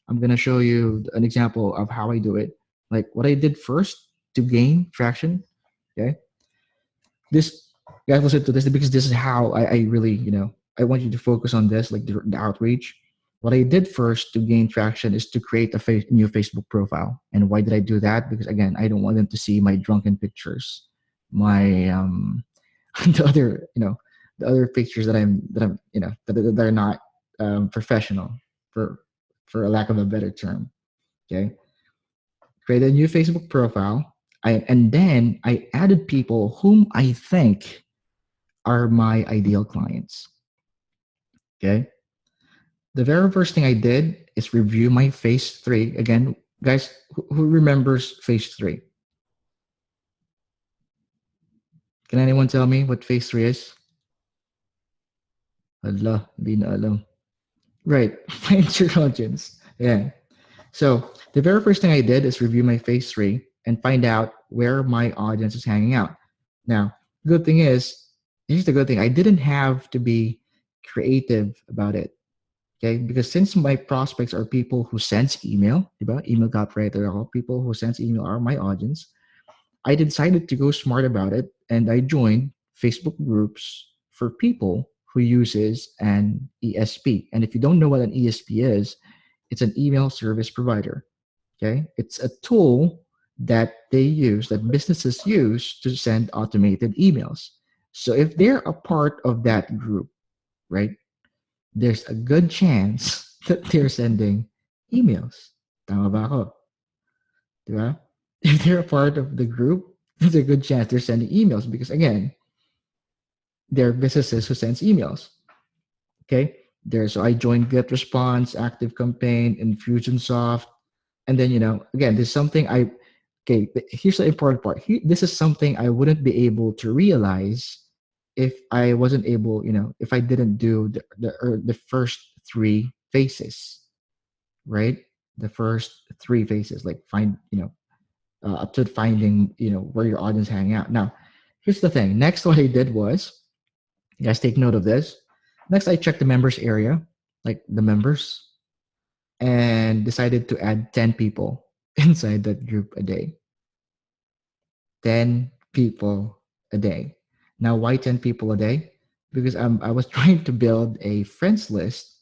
A: I'm going to show you an example of how I do it. Like what I did first to gain traction, okay? This, guys, listen to this because this is how I really, I want you to focus on this, like the outreach. What I did first to gain traction is to create a new Facebook profile. And why did I do that? Because again, I don't want them to see my drunken pictures, my the other, the other pictures that are not professional, for a lack of a better term. Okay, create a new Facebook profile. And then I added people whom I think are my ideal clients. Okay. The very first thing I did is review my phase three. Again, guys, who remembers phase three? Can anyone tell me what phase three is? Allah, hindi na alam. Right. Find your audience. Yeah. So the very first thing I did is review my phase three and find out where my audience is hanging out. Now, good thing is, here's the good thing. I didn't have to be creative about it. Okay, because since my prospects are people who sends email, diba? Email copywriter ako, people who sends email are my audience. I decided to go smart about it, and I joined Facebook groups for people who uses an ESP. And if you don't know what an ESP is, it's an email service provider. Okay, it's a tool that businesses use to send automated emails. So if they're a part of that group, right, there's a good chance that they're sending emails. Tama ba ako? Diba? If they're a part of the group, there's a good chance they're sending emails because, again, they're businesses who sends emails. Okay? So I joined GetResponse, ActiveCampaign, Infusionsoft, and then, again, there's something okay, here's the important part. This is something I wouldn't be able to realize if I wasn't able, if I didn't do the first three phases, right? The first three phases, like up to finding, where your audience hang out. Now, here's the thing. Next, what I did was, you guys take note of this. Next, I checked the members area, like the members, and decided to add 10 people inside that group a day. 10 people a day. Now, why 10 people a day? Because I was trying to build a friends list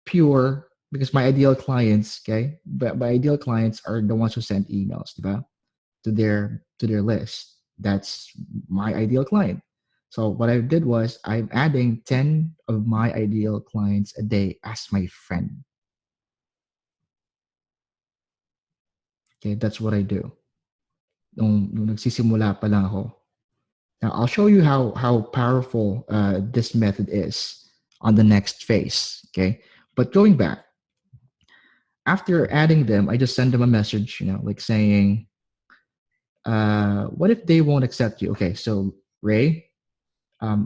A: pure because my ideal clients, okay, but my ideal clients are the ones who send emails, diba? To their list. That's my ideal client. So what I did was I'm adding 10 of my ideal clients a day as my friend. Okay, that's what I do. Nung nagsisimula pa lang ako. Now I'll show you how powerful this method is. on the next phase. Okay. But going back, after adding them, I just send them a message, like saying, what if they won't accept you? Okay. So, Ray,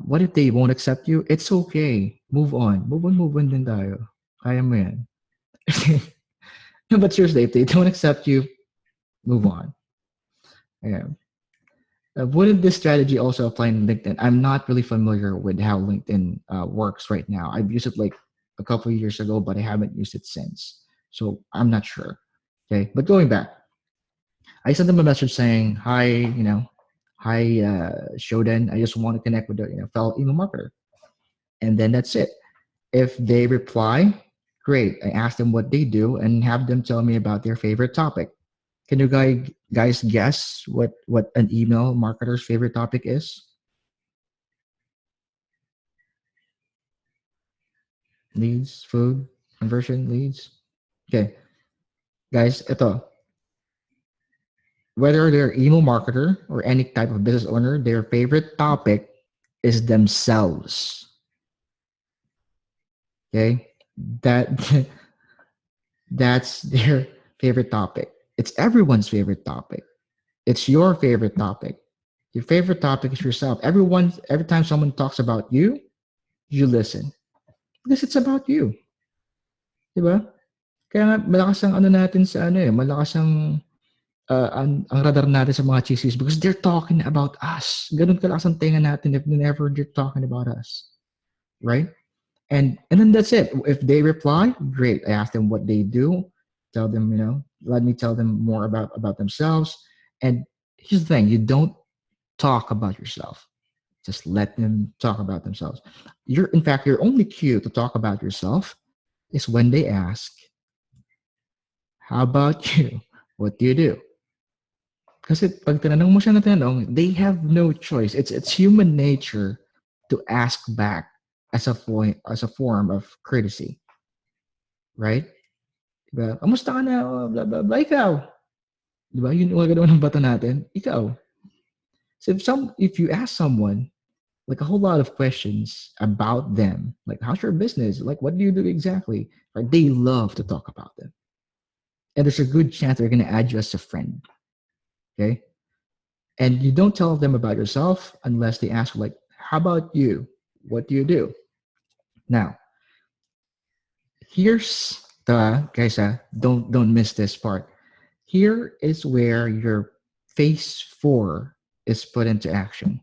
A: what if they won't accept you? It's okay. Move on. Move on din tayo. Kaya mo yan. No, but seriously, if they don't accept you, move on. Yeah. Wouldn't this strategy also apply in LinkedIn? I'm not really familiar with how LinkedIn works right now. I've used it like a couple of years ago, but I haven't used it since. So I'm not sure. Okay. But going back, I sent them a message saying, hi, hi, Shoden. I just want to connect with the fellow email marketer. And then that's it. If they reply, great. I ask them what they do and have them tell me about their favorite topic. Can you guys guess what an email marketer's favorite topic is? Leads, food, conversion, leads. Okay, guys, ito. Whether they're email marketer or any type of business owner, their favorite topic is themselves. Okay, that that's their favorite topic. It's everyone's favorite topic. It's your favorite topic. Your favorite topic is yourself. Every time someone talks about you, you listen because it's about you, di ba? Kaya nga malakas ang ano natin sa ano malakas ang radar natin sa mga chismis because they're talking about us. Ganun kalakas ang tenga natin if whenever they're talking about us, right? And then that's it. If they reply, great. I ask them what they do, tell them, let me tell them more about themselves. And here's the thing: you don't talk about yourself. Just let them talk about themselves. In fact, your only cue to talk about yourself is when they ask, how about you? What do you do? Kasi pag tinanong mo siya na tinanong, they have no choice. It's human nature to ask back as a form of courtesy. Right? Diba? Kamusta ka na? Oh, blah, blah, blah. Ikaw. Diba? Yun yung ganoon ng bato natin. Ikaw. So if you ask someone like a whole lot of questions about them, like how's your business? Like what do you do exactly? Right? They love to talk about them. And there's a good chance they're going to add you as a friend. Okay? And you don't tell them about yourself unless they ask, like, how about you? What do you do? Now, here's the guys, don't miss this part. Here is where your phase 4 is put into action.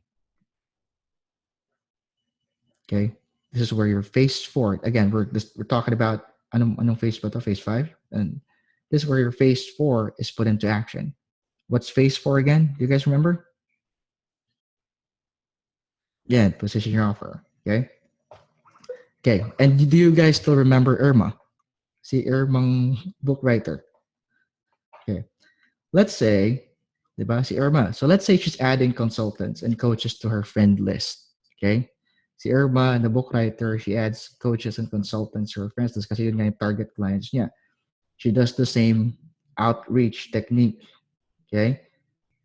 A: Okay, this is where your phase 4. Again, we're talking about anong phase ba to? Phase 5, and this is where your phase 4 is put into action. What's phase 4 again? Do you guys remember? Yeah, position your offer. Okay. Okay, and do you guys still remember Irma? Si Irmang book writer. Okay, let's say, diba, si Irma. So let's say she's adding consultants and coaches to her friend list. Okay, si Irma, the book writer, she adds coaches and consultants to her friends list kasi yun nga yung target clients niya. She does the same outreach technique. Okay,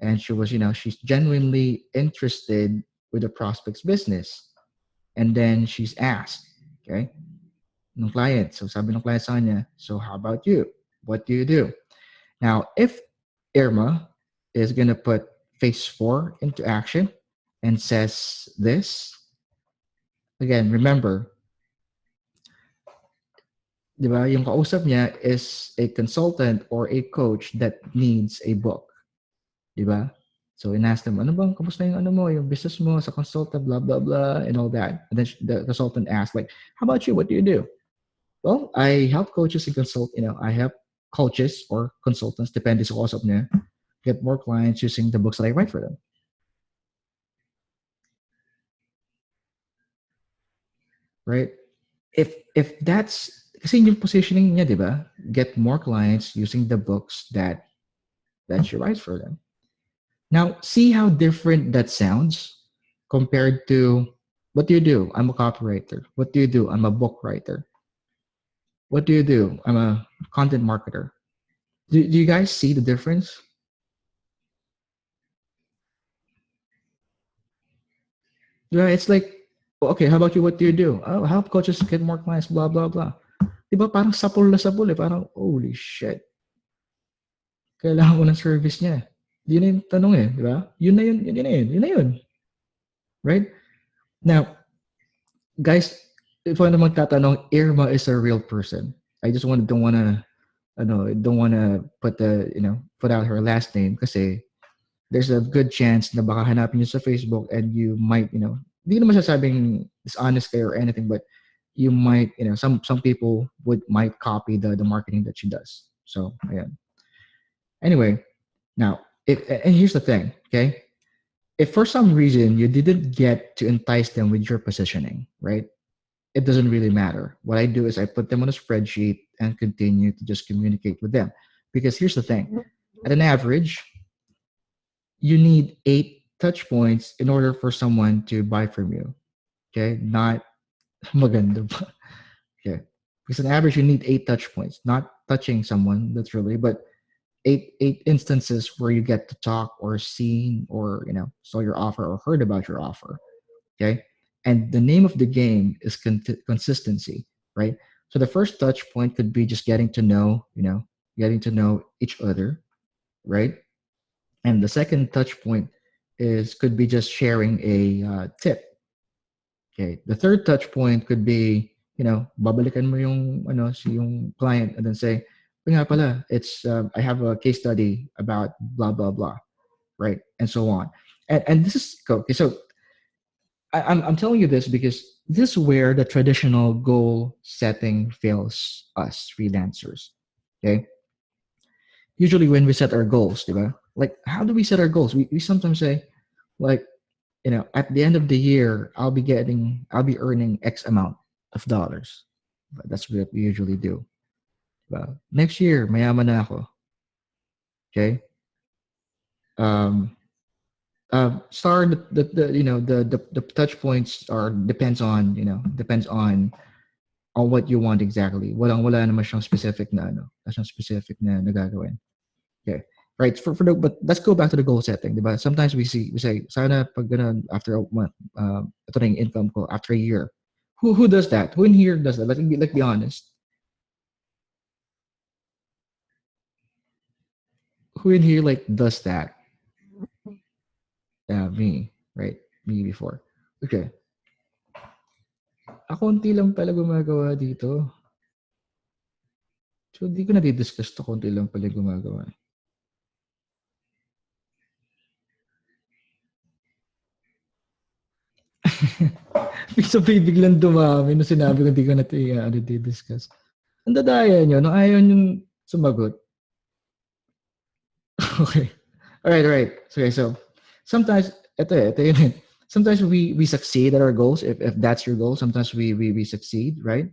A: and she's genuinely interested with the prospect's business. And then she's asked, okay, ng client. So sabi ng client sa kanya, so how about you? What do you do? Now, if Irma is going to put phase 4 into action and says this, again, remember, di ba, yung kausap niya is a consultant or a coach that needs a book. Di ba? So, in-ask them, ano bang, kamusta yung yung business mo sa consultant, blah, blah, blah, and all that. And then the consultant asked, like, how about you? What do you do? Well, I help coaches and I help coaches or consultants, depende sa kausap niya, get more clients using the books that I write for them. Right? If that's kasi yung positioning niya, di ba? Get more clients using the books that she writes for them. Now, see how different that sounds compared to what do you do? I'm a copywriter. What do you do? I'm a book writer. What do you do? I'm a content marketer. Do you guys see the difference? Yeah, it's like Oh, okay, how about you? What do you do? Oh, help coaches get more clients, blah, blah, blah. Di ba parang sapul na sapul eh. Parang, holy shit. Kailangan ko ng service niya. Yun na yung tanong eh, di ba? Yun na yun. Right? Now, guys, if ano magtatanong, Irma is a real person. I just don't wanna, don't wanna put put out her last name kasi there's a good chance na baka hanapin niyo sa Facebook and you might, hindi naman sasabing dishonest kayo or anything, but you might, some people might copy the marketing that she does. So, ayan. Anyway, now, and here's the thing, okay? If for some reason you didn't get to entice them with your positioning, right? It doesn't really matter. What I do is I put them on a spreadsheet and continue to just communicate with them. Because here's the thing, at an average, you need 8 touch points in order for someone to buy from you. Okay, not maganda ba? Okay, because on average you need 8 touch points, not touching someone literally, but eight instances where you get to talk or seen or saw your offer or heard about your offer. Okay, and the name of the game is consistency, right? So the first touch point could be just getting to know each other, right? And the second touch point could be just sharing a tip. Okay. The third touch point could be, babalikan mo yung client and then say, "Oh, nga pala, I have a case study about blah blah blah," right, and so on. And this is okay. So I'm telling you this because this is where the traditional goal setting fails us freelancers. Okay. Usually when we set our goals, diba? Like how do we set our goals? We sometimes say, like, at the end of the year, I'll be earning X amount of dollars. But that's what we usually do. Well, next year, mayaman na ako. Okay. Um, star the touch points are depends on what you want exactly. Wala naman siyang specific na specific na nagagawin. Okay. Right. But let's go back to the goal setting. Diba? Sometimes we say, sana pag ganun, after a month, ito na yung income ko after a year. Who does that? Who in here does that? Let's be honest. Who in here does that? Yeah, me. Right? Me before. Okay. Konti lang pala gumagawa dito. So, di ko na di-discuss to. Konti lang pala gumagawa. Sabi biglang dumami nung sinabi ko di ko na ito di-discuss. Ang dadaya nyo, nung ayaw nyo sumagot. Okay. All right. Okay, so sometimes, ito yun. Sometimes we succeed at our goals. If that's your goal, sometimes we succeed, right?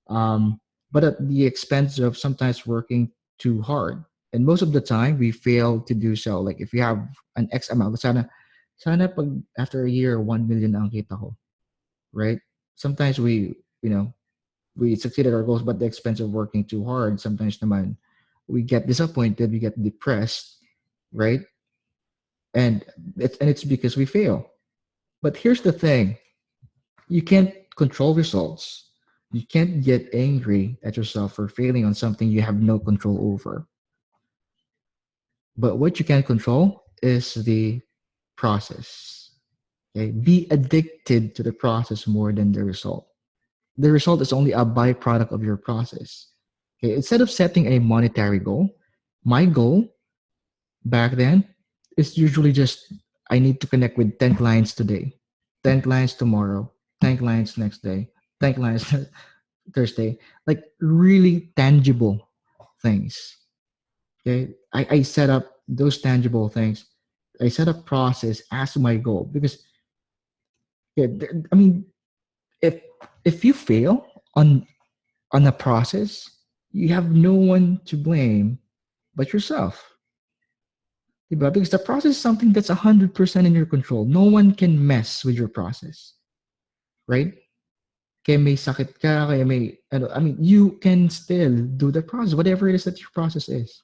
A: But at the expense of sometimes working too hard. And most of the time, we fail to do so. Like if you have an X amount, sana pag after a year, 1 million ang kita ko, right? Sometimes we succeed at our goals, but at the expense of working too hard. Sometimes naman, we get disappointed, we get depressed, right? And it's because we fail. But here's the thing: you can't control results. You can't get angry at yourself for failing on something you have no control over. But what you can control is the process. Okay? Be addicted to the process more than the result. The result is only a byproduct of your process. Okay? Instead of setting a monetary goal, my goal back then is usually just I need to connect with 10 clients today, 10 clients tomorrow, 10 clients next day, 10 clients Thursday. Like really tangible things. Okay. I set up those tangible things. I set up process as my goal because I mean if you fail on a process, you have no one to blame but yourself. Diba? Because the process is something that's 100% in your control. No one can mess with your process. Right? Kaya may sakit ka, kaya may, you can still do the process, whatever it is that your process is.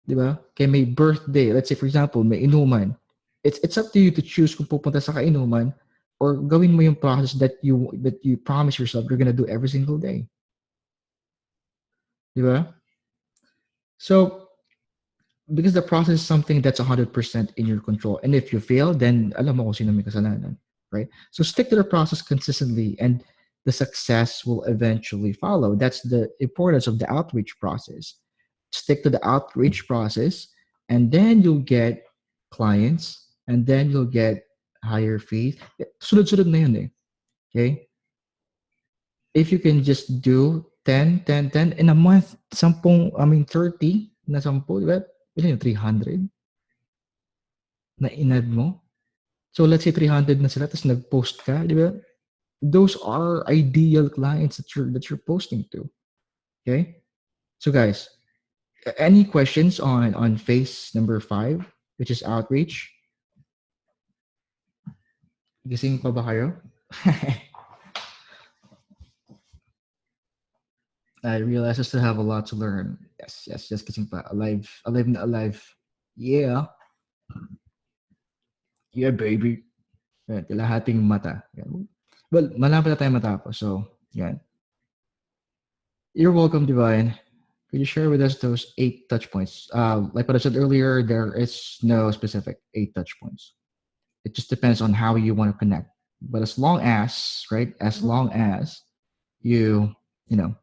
A: Diba? Kaya may birthday, let's say for example, may inuman. It's up to you to choose kung pupunta sa kainuman or gawin mo yung process that you promise yourself you're gonna do every single day. Di ba? So, because the process is something that's 100% in your control. And if you fail, then alam mo kung sino may kasalanan, right? So stick to the process consistently and the success will eventually follow. That's the importance of the outreach process. Stick to the outreach process and then you'll get clients and then you'll get higher fees. Sunod-sunod na yun eh. Okay? If you can just do 10, 10, 10 in a month, 30 na 10, di ba? Ilan yung 300 na inad mo? So let's say 300 na sila, tapos nag-post ka, di ba? Those are ideal clients that you're posting to. Okay? So guys, any questions on phase number 5, which is outreach? Gising pa ba kayo? I realize I still have a lot to learn. Yes, yes, just gising pa. Alive, alive na alive. Yeah. Yeah, baby. Yan, kalahating mata. Yan. Well, malapit na tayo matapos. So, yan. You're welcome, Divine. Could you share with us those 8 touch points? Like what I said earlier, there is no specific 8 touch points. It just depends on how you want to connect. But as long as, right, as long as you know,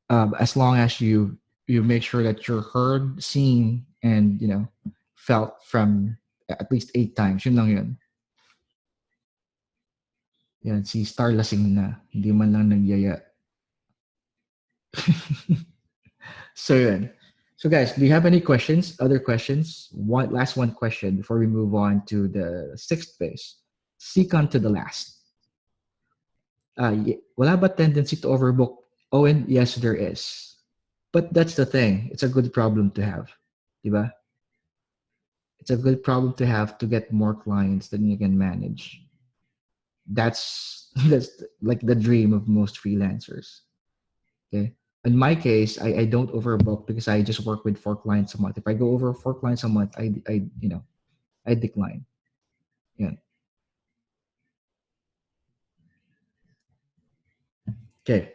A: as long as you make sure that you're heard, seen, and felt from at least 8 times. Yun lang yun. Yan, si Star lasing na. Hindi man lang nagyaya. So yun. So guys, do you have any questions? Other questions? Last one question before we move on to the 6th phase. Seek unto the last. Wala ba tendency to overbook? Oh, and yes, there is. But that's the thing. It's a good problem to have. Diba? It's a good problem to have to get more clients than you can manage. That's like the dream of most freelancers. Okay. In my case, I don't overbook because I just work with 4 clients a month. If I go over 4 clients a month, I decline. Yeah. Okay.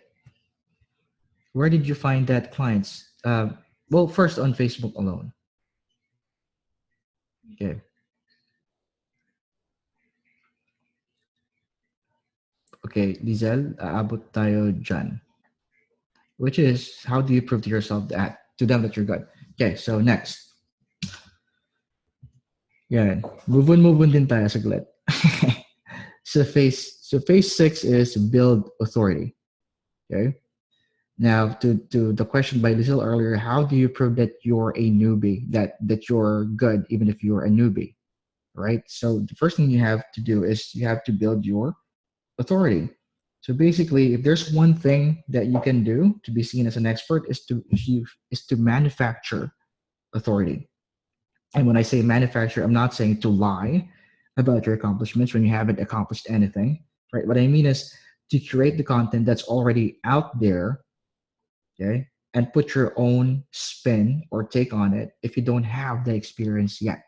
A: Where did you find that clients? Well, first on Facebook alone. Okay. Okay, Lizelle, aabot tayo dyan. Which is, how do you prove to yourself to them that you're good? Okay, so next. Yan. Move on din tayo saglit. So phase 6 is build authority. Okay. Now to the question by Lizelle earlier, how do you prove that you're a newbie, that you're good even if you're a newbie? Right? So the first thing you have to do is you have to build your authority. So basically, if there's one thing that you can do to be seen as an expert is to manufacture authority. And when I say manufacture, I'm not saying to lie about your accomplishments when you haven't accomplished anything, right? What I mean is to curate the content that's already out there, okay, and put your own spin or take on it if you don't have the experience yet.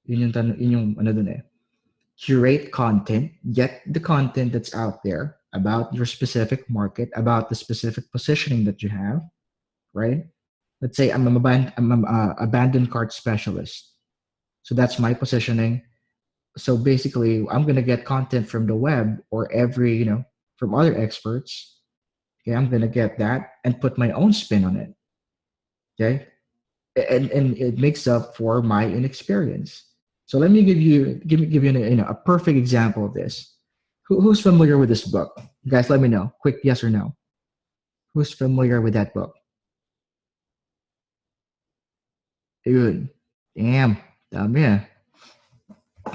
A: Yun yung ano dun eh. Curate content, get the content that's out there about your specific market, about the specific positioning that you have, right? Let's say I'm an abandoned cart specialist. So that's my positioning. So basically, I'm going to get content from the web or from other experts. Okay, I'm going to get that and put my own spin on it. Okay, and it makes up for my inexperience. So let me give you a perfect example of this. Who's familiar with this book? Guys, let me know. Quick yes or no. Who's familiar with that book? Dude, damn, yeah.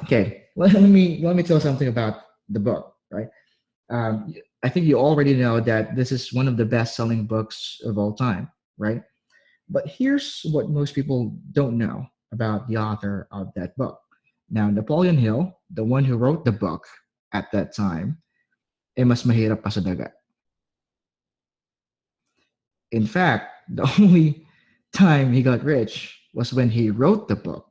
A: Okay, well, let me tell something about the book, right? I think you already know that this is one of the best-selling books of all time, right? But here's what most people don't know about the author of that book. Now, Napoleon Hill, the one who wrote the book at that time, mas mahirap pa sa dagat. In fact, the only time he got rich was when he wrote the book.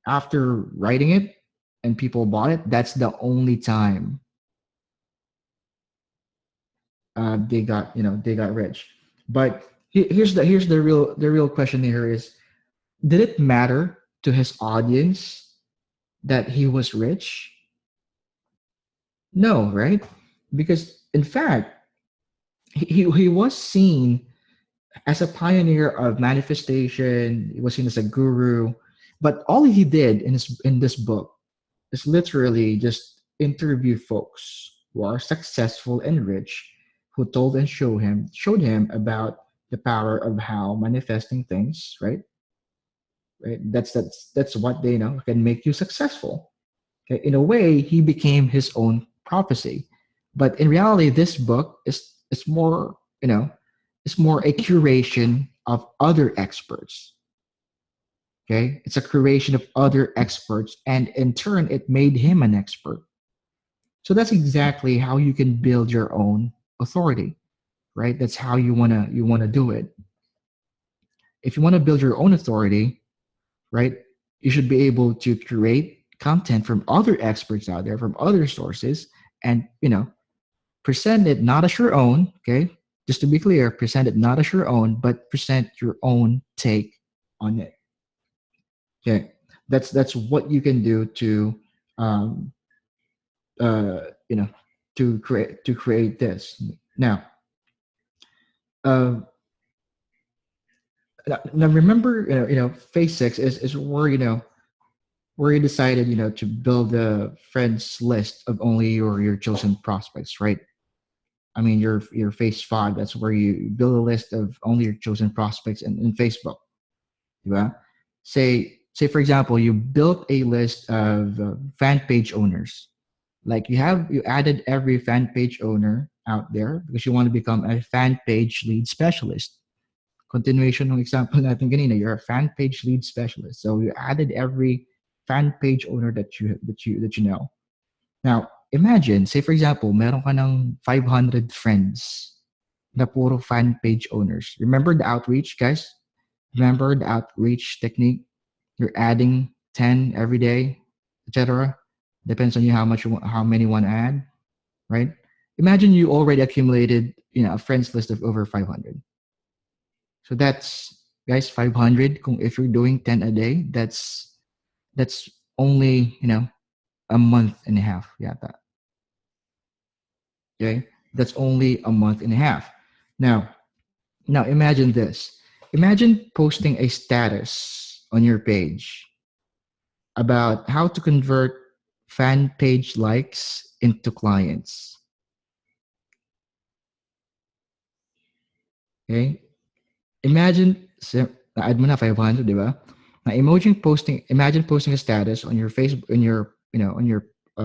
A: after writing it and people bought it, that's the only time they got, they got rich. But here's the real question here is, did it matter to his audience that he was rich? No, right? Because in fact, he was seen as a pioneer of manifestation. He was seen as a guru, but all he did in this book is literally just interview folks who are successful and rich, who told and showed him about the power of how manifesting things, right, that's what they know can make you successful. Okay, in a way, he became his own prophecy, but in reality, this book is more, it's more a curation of other experts. Okay, it's a curation of other experts, and in turn, it made him an expert. So that's exactly how you can build your own authority, right? That's how you wanna do it. If you want to build your own authority, right, you should be able to create content from other experts out there, from other sources, and present it not as your own. Okay, just to be clear, present it not as your own, but present your own take on it. Okay, that's what you can do to um, uh, you know to create this. Now, uh, now remember, phase six is where you decided to build a friends list of only your chosen prospects, right? I mean, your phase five, that's where you build a list of only your chosen prospects in Facebook. Yeah. Say for example, you built a list of fan page owners. Like you added every fan page owner out there because you want to become a fan page lead specialist. Continuation ng example natin kanina, you're a fan page lead specialist. So you added every fan page owner that you know. Now, imagine, say for example, meron ka ng 500 friends na puro fan page owners. Remember the outreach, guys? Remember the outreach technique? You're adding 10 every day, etc. Depends on you how many you want to add, right? Imagine you already accumulated, a friends list of over 500. So that's, guys, 500. If you're doing 10 a day, that's only, a month and a half. Yeah, okay? That's only a month and a half. Now, now imagine this. Imagine posting a status on your page about how to convert fan page likes into clients. Okay? Imagine, add mo na 500, di ba? Now, imagine posting a status on your Facebook, on your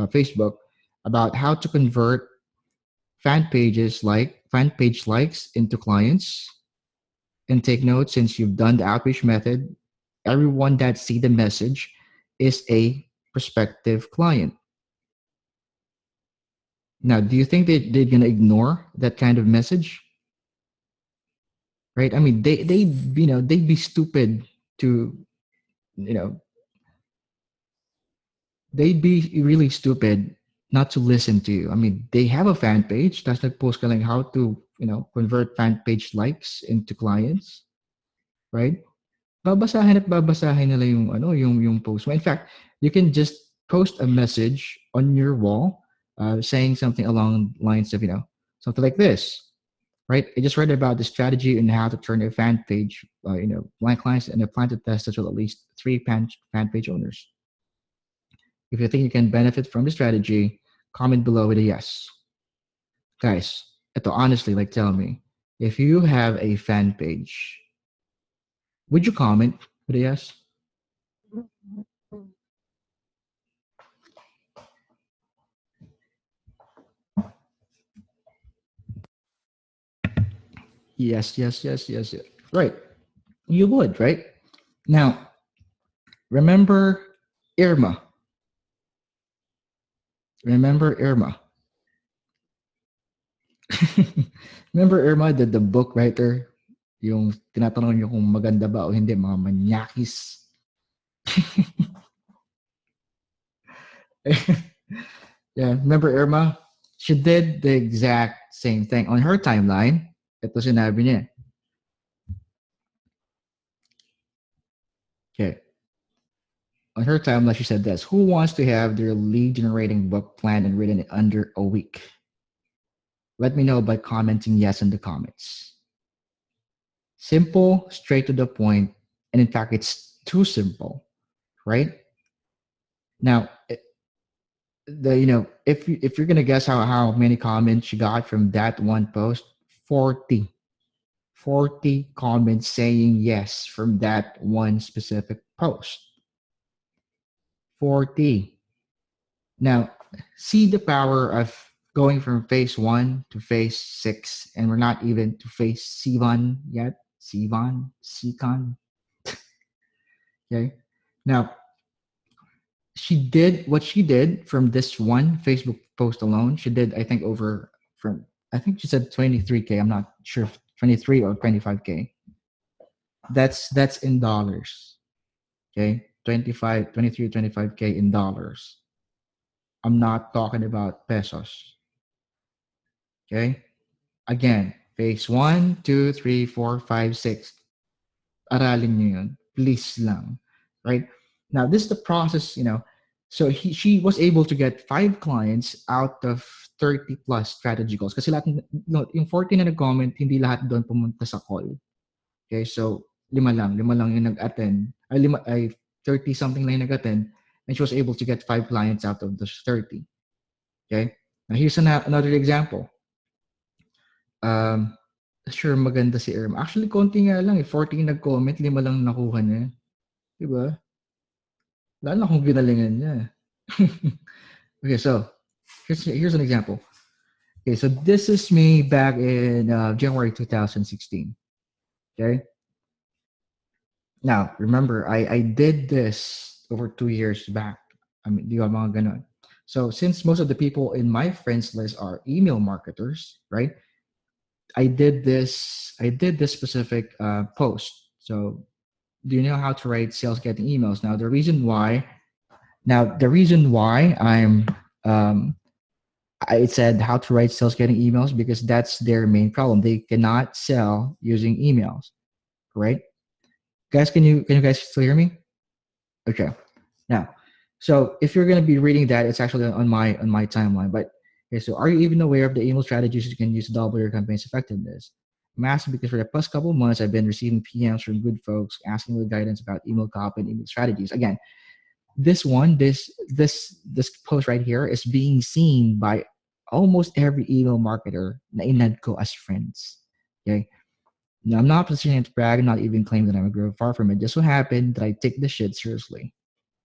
A: Facebook about how to convert fan page likes into clients. And take note, since you've done the outreach method, everyone that see the message is a prospective client. Now, do you think they're gonna ignore that kind of message? Right? I mean, they'd be stupid to, you know, they'd be really stupid not to listen to you. I mean, they have a fan page. That's like post like how to, convert fan page likes into clients, right? Babasahin at babasahin nila yung post mo. In fact, you can just post a message on your wall, saying something along the lines of, something like this, right? I just read about the strategy and how to turn a fan page, blank clients and a plan to test with at least 3 fan page owners. If you think you can benefit from the strategy, comment below with a yes. Guys, ito honestly, like tell me, if you have a fan page, would you comment with a yes? Yes, yes, yes, yes, yes. Right. You would, right? Now, remember Irma. Remember Irma. Remember Irma, the book writer? Yung tinatanong niyo kung maganda ba o hindi, mga manyakis. Yeah, remember Irma? She did the exact same thing on her timeline. Ito sinabi niya. Okay. On her timeline, she said this: Who wants to have their lead generating book planned and written in under a week? Let me know by commenting yes in the comments. Simple, straight to the point, and in fact, it's too simple, right? Now, if you're gonna guess how many comments you got from that one post, 40 40 comments saying yes from that one specific post. 40. Now, see the power of going from phase 1 to phase 6, and we're not even to phase C1 yet. C1, C-con. Okay. Now, she did what she did from this one Facebook post alone. She did, I think, I think she said 23K. I'm not sure if 23 or 25K. That's in dollars. Okay. 25, 23, 25K in dollars. I'm not talking about pesos. Okay. Again, phase 1, 2, 3, 4, 5, 6. Aralin nyo yun. Please lang. Right? Now, this is the process, So she was able to get 5 clients out of 30 plus strategy calls. Kasi lahat, yung 14 na nag-comment, hindi lahat doon pumunta sa call. Okay, so lima lang yung nag-attend. 30 something lang yung nag-attend, and she was able to get 5 clients out of those 30. Okay, now here's another example. Sure, maganda si Irma. Actually, konti nga lang 14 nag-comment, 5 lang nakuha niya. Diba? Wala na akong ginalingan niya. Okay, so here's an example. Okay, so this is me back in January 2016. Okay. Now, remember, I did this over 2 years back. I mean, di ba mga ganun? So since most of the people in my friends list are email marketers, right? I did this specific post. So do you know how to write sales getting emails? Now the reason why I said how to write sales getting emails because that's their main problem. They cannot sell using emails, right? Guys, can you guys still hear me? Okay. Now, so if you're going to be reading that, it's actually on my timeline. But okay, so are you even aware of the email strategies you can use to double your campaign's effectiveness? I'm asking because for the past couple of months, I've been receiving PMs from good folks asking for guidance about email copy and email strategies. Again, this post right here is being seen by almost every email marketer na inad ko as friends. Okay. Now, I'm not positioning to brag, I'm not even claiming that I'm a girl. Far from it. Just so happened that I take this shit seriously.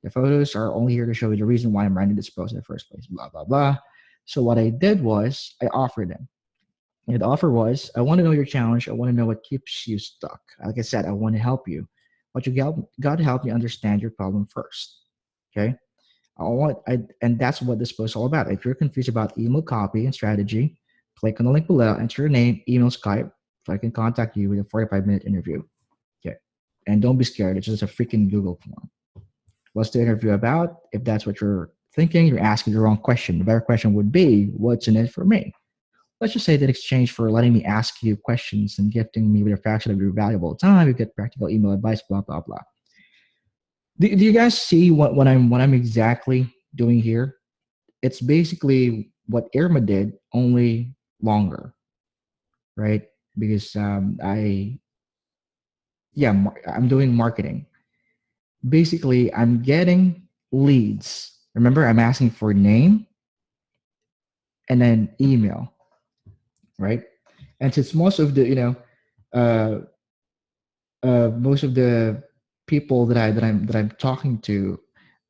A: The photos are only here to show you the reason why I'm writing this post in the first place. Blah blah blah. So what I did was I offered them. And the offer was, I want to know your challenge. I want to know what keeps you stuck. Like I said, I want to help you. But you got to help me understand your problem first. Okay. And that's what this post is all about. If you're confused about email copy and strategy, click on the link below, enter your name, email, Skype, so I can contact you with a 45-minute interview. Okay. And don't be scared. It's just a freaking Google form. What's the interview about? If that's what you're thinking, you're asking the wrong question. The better question would be, what's in it for me? Let's just say that in exchange for letting me ask you questions and gifting me with a fraction of your valuable time, you get practical email advice, blah, blah, blah. Do you guys see what I'm exactly doing here? It's basically what Irma did, only longer, right? Because I'm doing marketing. Basically, I'm getting leads. Remember, I'm asking for name and then email, right? And since most of the most of the people that I'm talking to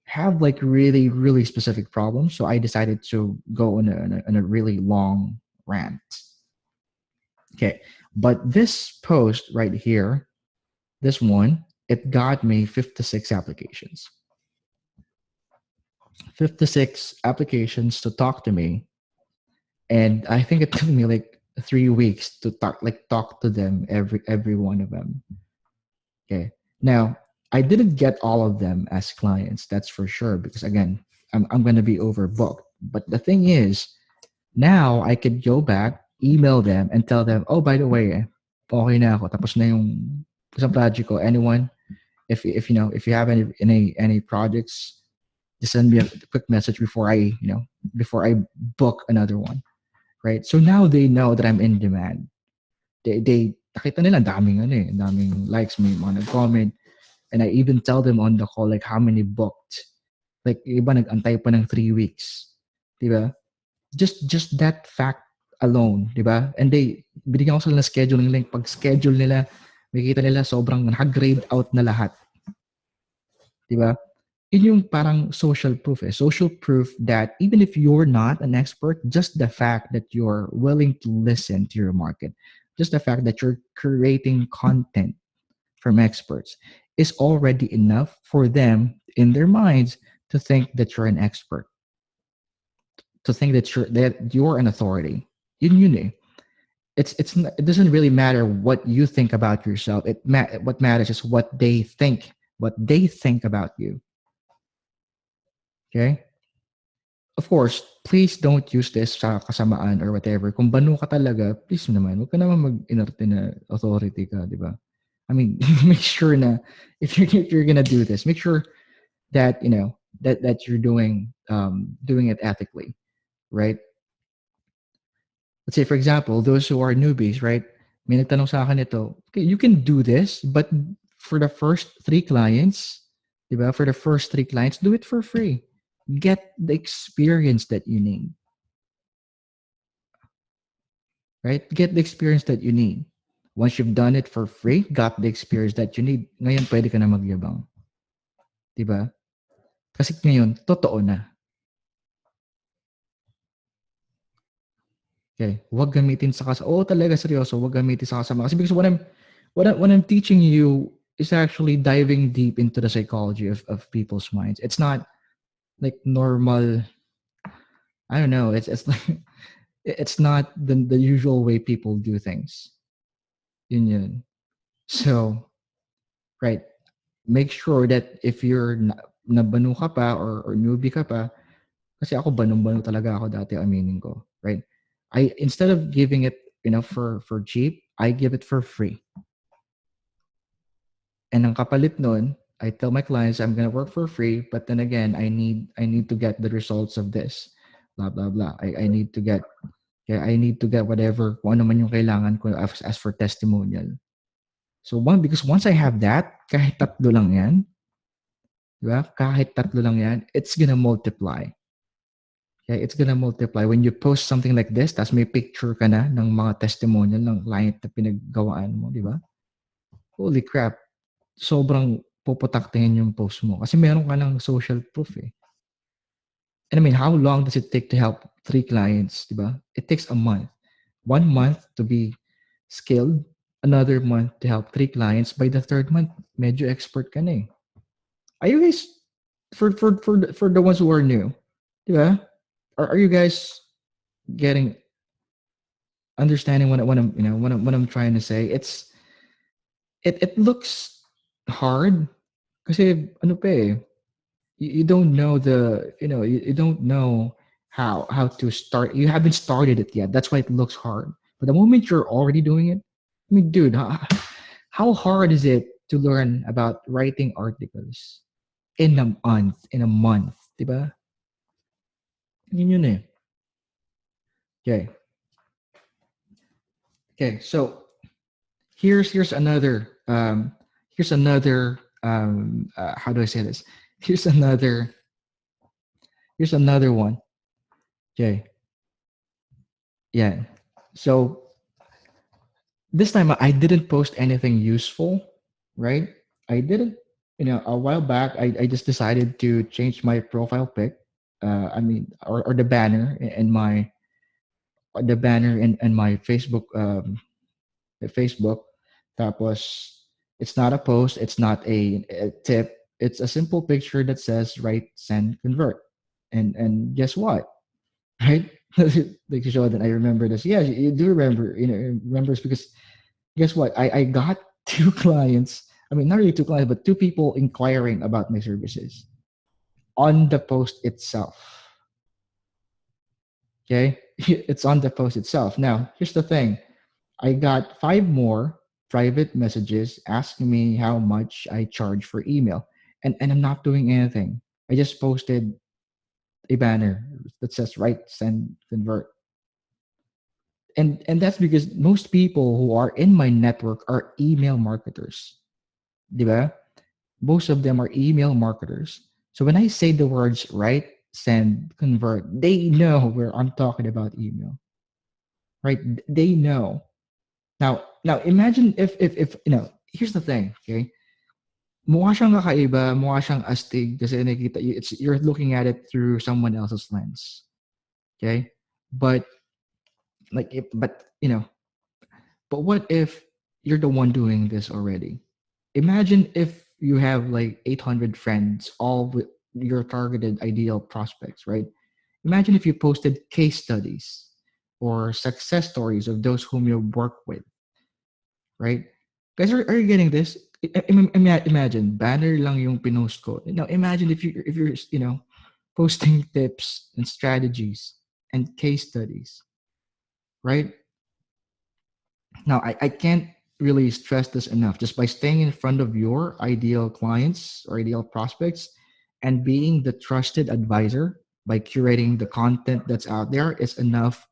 A: have like really really specific problems, so I decided to go on a really long rant. Okay, but this post right here, this one, it got me 56 applications. 56 applications to talk to me, and I think it took me like 3 weeks to talk to them, every one of them. Okay. Now, I didn't get all of them as clients, that's for sure, because again, I'm gonna be overbooked. But the thing is, now I could go back, email them, and tell them, oh, by the way, okay na ako. Tapos na yung isang project ko. Anyone, if you know, if you have any projects, just send me a quick message before I book another one, right? So now they know that I'm in demand. They nakita nila daming likes, may mga nag-comment, and I even tell them on the call like how many booked. Like iba nag-antay pa ng 3 weeks, di ba? Just that fact alone, di ba? And binigyan ko sila ng scheduling link. Pag schedule nila, makikita nila sobrang nag-grade out na lahat, di ba? Yun yung parang social proof social proof that even if you're not an expert, just the fact that you're willing to listen to your market, just the fact that you're creating content from experts is already enough for them in their minds to think that you're an expert, to think that you're an authority. Yun eh. It doesn't really matter what you think about yourself. What matters is what they think about you. Okay? Of course, please don't use this sa kasamaan or whatever. Kung banu ka talaga, please naman, huwag ka naman mag-inarte na authority ka, di ba? I mean, make sure na if you're gonna do this, make sure that that you're doing it ethically, right? Let's say for example, those who are newbies, right? May nagtanong sa akin ito, okay, you can do this, but for the first 3 clients, di ba? For the first 3 clients, do it for free. Get the experience that you need. Right? Get the experience that you need. Once you've done it for free, got the experience that you need, ngayon pwede ka na magyabang. Diba? Kasi ngayon, totoo na. Okay, huwag gamitin sa kasama. Oo, talaga seryoso, huwag gamitin sa kasama. Kasi because what I'm teaching you is actually diving deep into the psychology of people's minds. It's not like normal. I don't know. It's like it's not the usual way people do things. Yun. So, right. Make sure that if you're nabanu ka pa or newbie ka pa, kasi ako banong-bano talaga ako dati, aminin ko, right? Instead of giving it, for cheap, I give it for free. And ang kapalit nun, I tell my clients I'm gonna work for free, but then again, I need to get the results of this, blah blah blah. I need to get whatever kung ano man yung kailangan ko as for testimonial. So because once I have that, kahit tatlo lang yan, diba? Kahit tatlo lang yan, it's gonna multiply. Okay, it's gonna multiply. When you post something like this, tas may picture ka na ng mga testimonial ng client na pinaggawaan mo, di ba? Holy crap. Sobrang puputaktihin yung post mo. Kasi meron ka ng social proof eh. And I mean, how long does it take to help 3 clients, di ba? It takes a month. 1 month to be skilled, another month to help 3 clients. By the 3rd month, medyo expert ka na eh. Are you guys, for the ones who are new, di ba? Are you guys understanding what I'm trying to say? It looks hard kasi ano pa eh, you don't know you don't know how to start. You haven't started it yet. That's why it looks hard. But the moment you're already doing it, I mean, dude, how hard is it to learn about writing articles in a month, diba? Yun eh. Okay, so here's another how do I say this? Here's another one. Okay. Yeah. So this time I didn't post anything useful, right? I didn't, a while back I just decided to change my profile pic. Or the banner in my Facebook Facebook. Tapos it's not a post, it's not a tip. It's a simple picture that says write, send, convert. And guess what? Right? Like show that I remember this. Yeah, you do remember, remembers because guess what? I got 2 clients. I mean, not really 2 clients, but 2 people inquiring about my services. on the post itself. Okay, it's on the post itself. Now, here's the thing: I got 5 more private messages asking me how much I charge for email, and I'm not doing anything. I just posted a banner that says "Write, Send, Convert," and that's because most people who are in my network are email marketers, diba? Most of them are email marketers. So when I say the words "Write, Send, Convert," they know where I'm talking about email, right? They know. Now imagine if here's the thing, okay? Mukha siyang kakaiba, mukha siyang astig kasi nakikita you're looking at it through someone else's lens, okay? But like if, but you know, but what if you're the one doing this already? Imagine if you have like 800 friends, all with your targeted ideal prospects, right? Imagine if you posted case studies or success stories of those whom you work with, right? Guys, are you getting this? Imagine banner lang yung pinost ko. Now imagine if you're posting tips and strategies and case studies, right? Now I can't really stress this enough. Just by staying in front of your ideal clients or ideal prospects and being the trusted advisor by curating the content that's out there is enough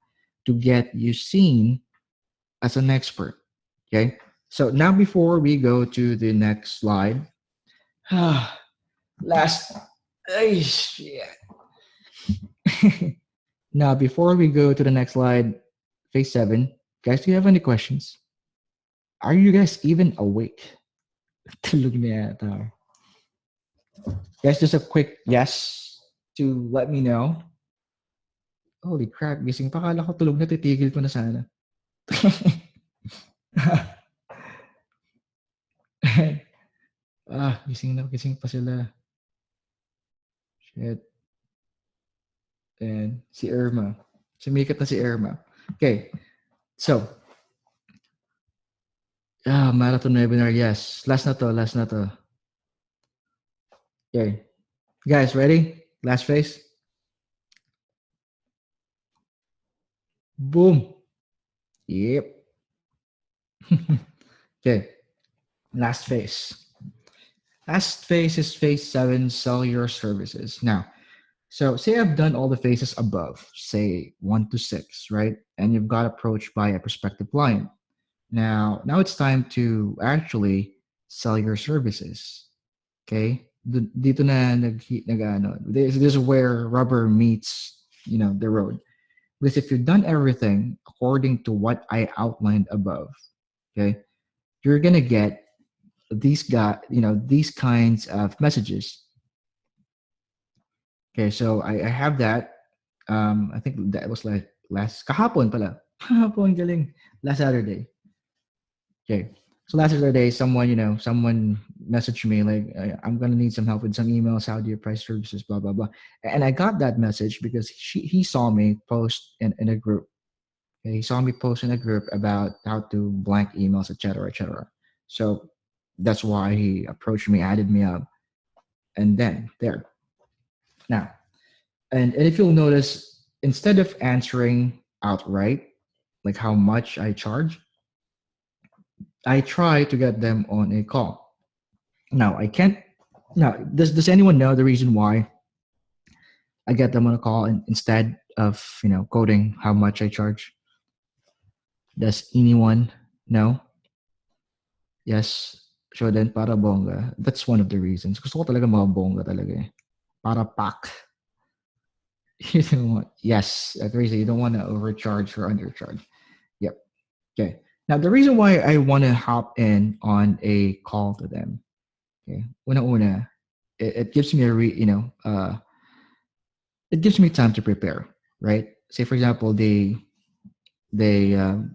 A: to get you seen as an expert. Okay. So now before we go to the next slide, last, ay, shit. Now before we go to the next slide, phase 7, guys, do you have any questions? Are you guys even awake? Tulog na yata. Guys, just a quick yes to let me know. Holy crap, gising pa. Kala ko tulog na, titigil ko na sana. Gising pa sila. Shit. And si Irma. Sumikat na si Irma. Okay, so, marathon webinar, yes. Last na to. Okay, guys, ready? Last phase? Boom. Yep. Okay, last phase. Last phase is phase 7, sell your services. Now, so say I've done all the phases above, say 1 to 6, right? And you've got approached by a prospective client. Now it's time to actually sell your services. Okay? Dito na this is where rubber meets, the road. Because if you've done everything according to what I outlined above, okay, you're gonna get these kinds of messages. Okay, so I have that. I think that was like last kahapon pala. Kahapon galing. Last Saturday. Okay. So last Saturday, someone messaged me like, I'm gonna need some help with some emails. How do you price services? Blah blah blah. And I got that message because he saw me post in a group. Okay? He saw me post in a group about how to blank emails, etc., etc. So that's why he approached me, added me up, and then there. Now, and if you'll notice, instead of answering outright, like how much I charge, I try to get them on a call. Now I can't. Now, does anyone know the reason why I get them on a call instead of quoting how much I charge? Does anyone know? Yes. So then, para bongga. That's one of the reasons. Gusto ko talaga mga bongga talaga eh. Para pack. You don't want. Yes, Teresa, you don't want to overcharge or undercharge. Yep. Okay. Now the reason why I want to hop in on a call to them, okay, una, it gives me it gives me time to prepare, right? Say for example, they nag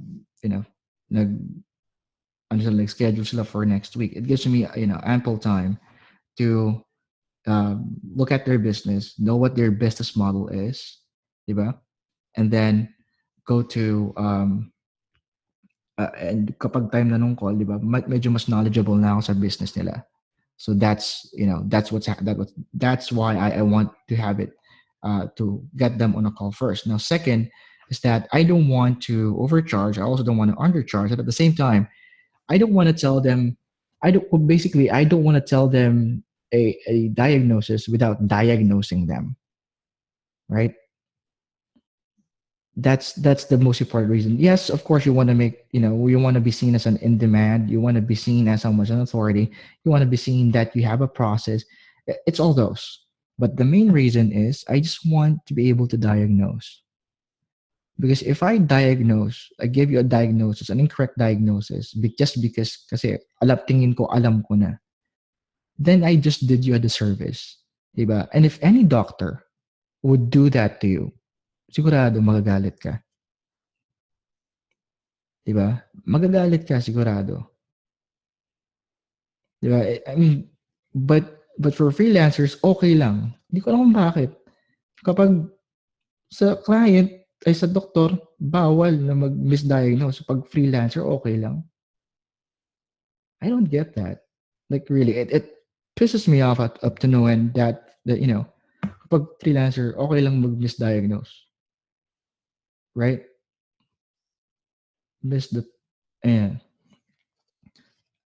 A: ano sila, like schedule sila for next week. It gives me ample time to look at their business, know what their business model is, diba? And then go to and kapag time na nung call, di ba, medyo mas knowledgeable na ako sa business nila. So that's why I want to have it to get them on a call first. Now, second is that I don't want to overcharge. I also don't want to undercharge. And at the same time, I don't want to tell them. I don't want to tell them a diagnosis without diagnosing them. Right. That's the most important reason. Yes, of course, you want to you want to be seen as an in demand. You want to be seen as someone as an authority. You want to be seen that you have a process. It's all those. But the main reason is I just want to be able to diagnose. Because if I give you a diagnosis, an incorrect diagnosis, just because kasi alam ko na, then I just did you a disservice. Diba? And if any doctor would do that to you, sigurado magagalit ka. 'Di ba? Magagalit ka sigurado. 'Di ba? I mean, but for freelancers, okay lang. Hindi ko alam kung bakit. Kapag sa client ay sa doktor, bawal na mag-misdiagnose. Pag freelancer, okay lang. I don't get that. Like really, it pisses me off up to no end that kapag freelancer, okay lang mag-misdiagnose. Right? Miss the ayan.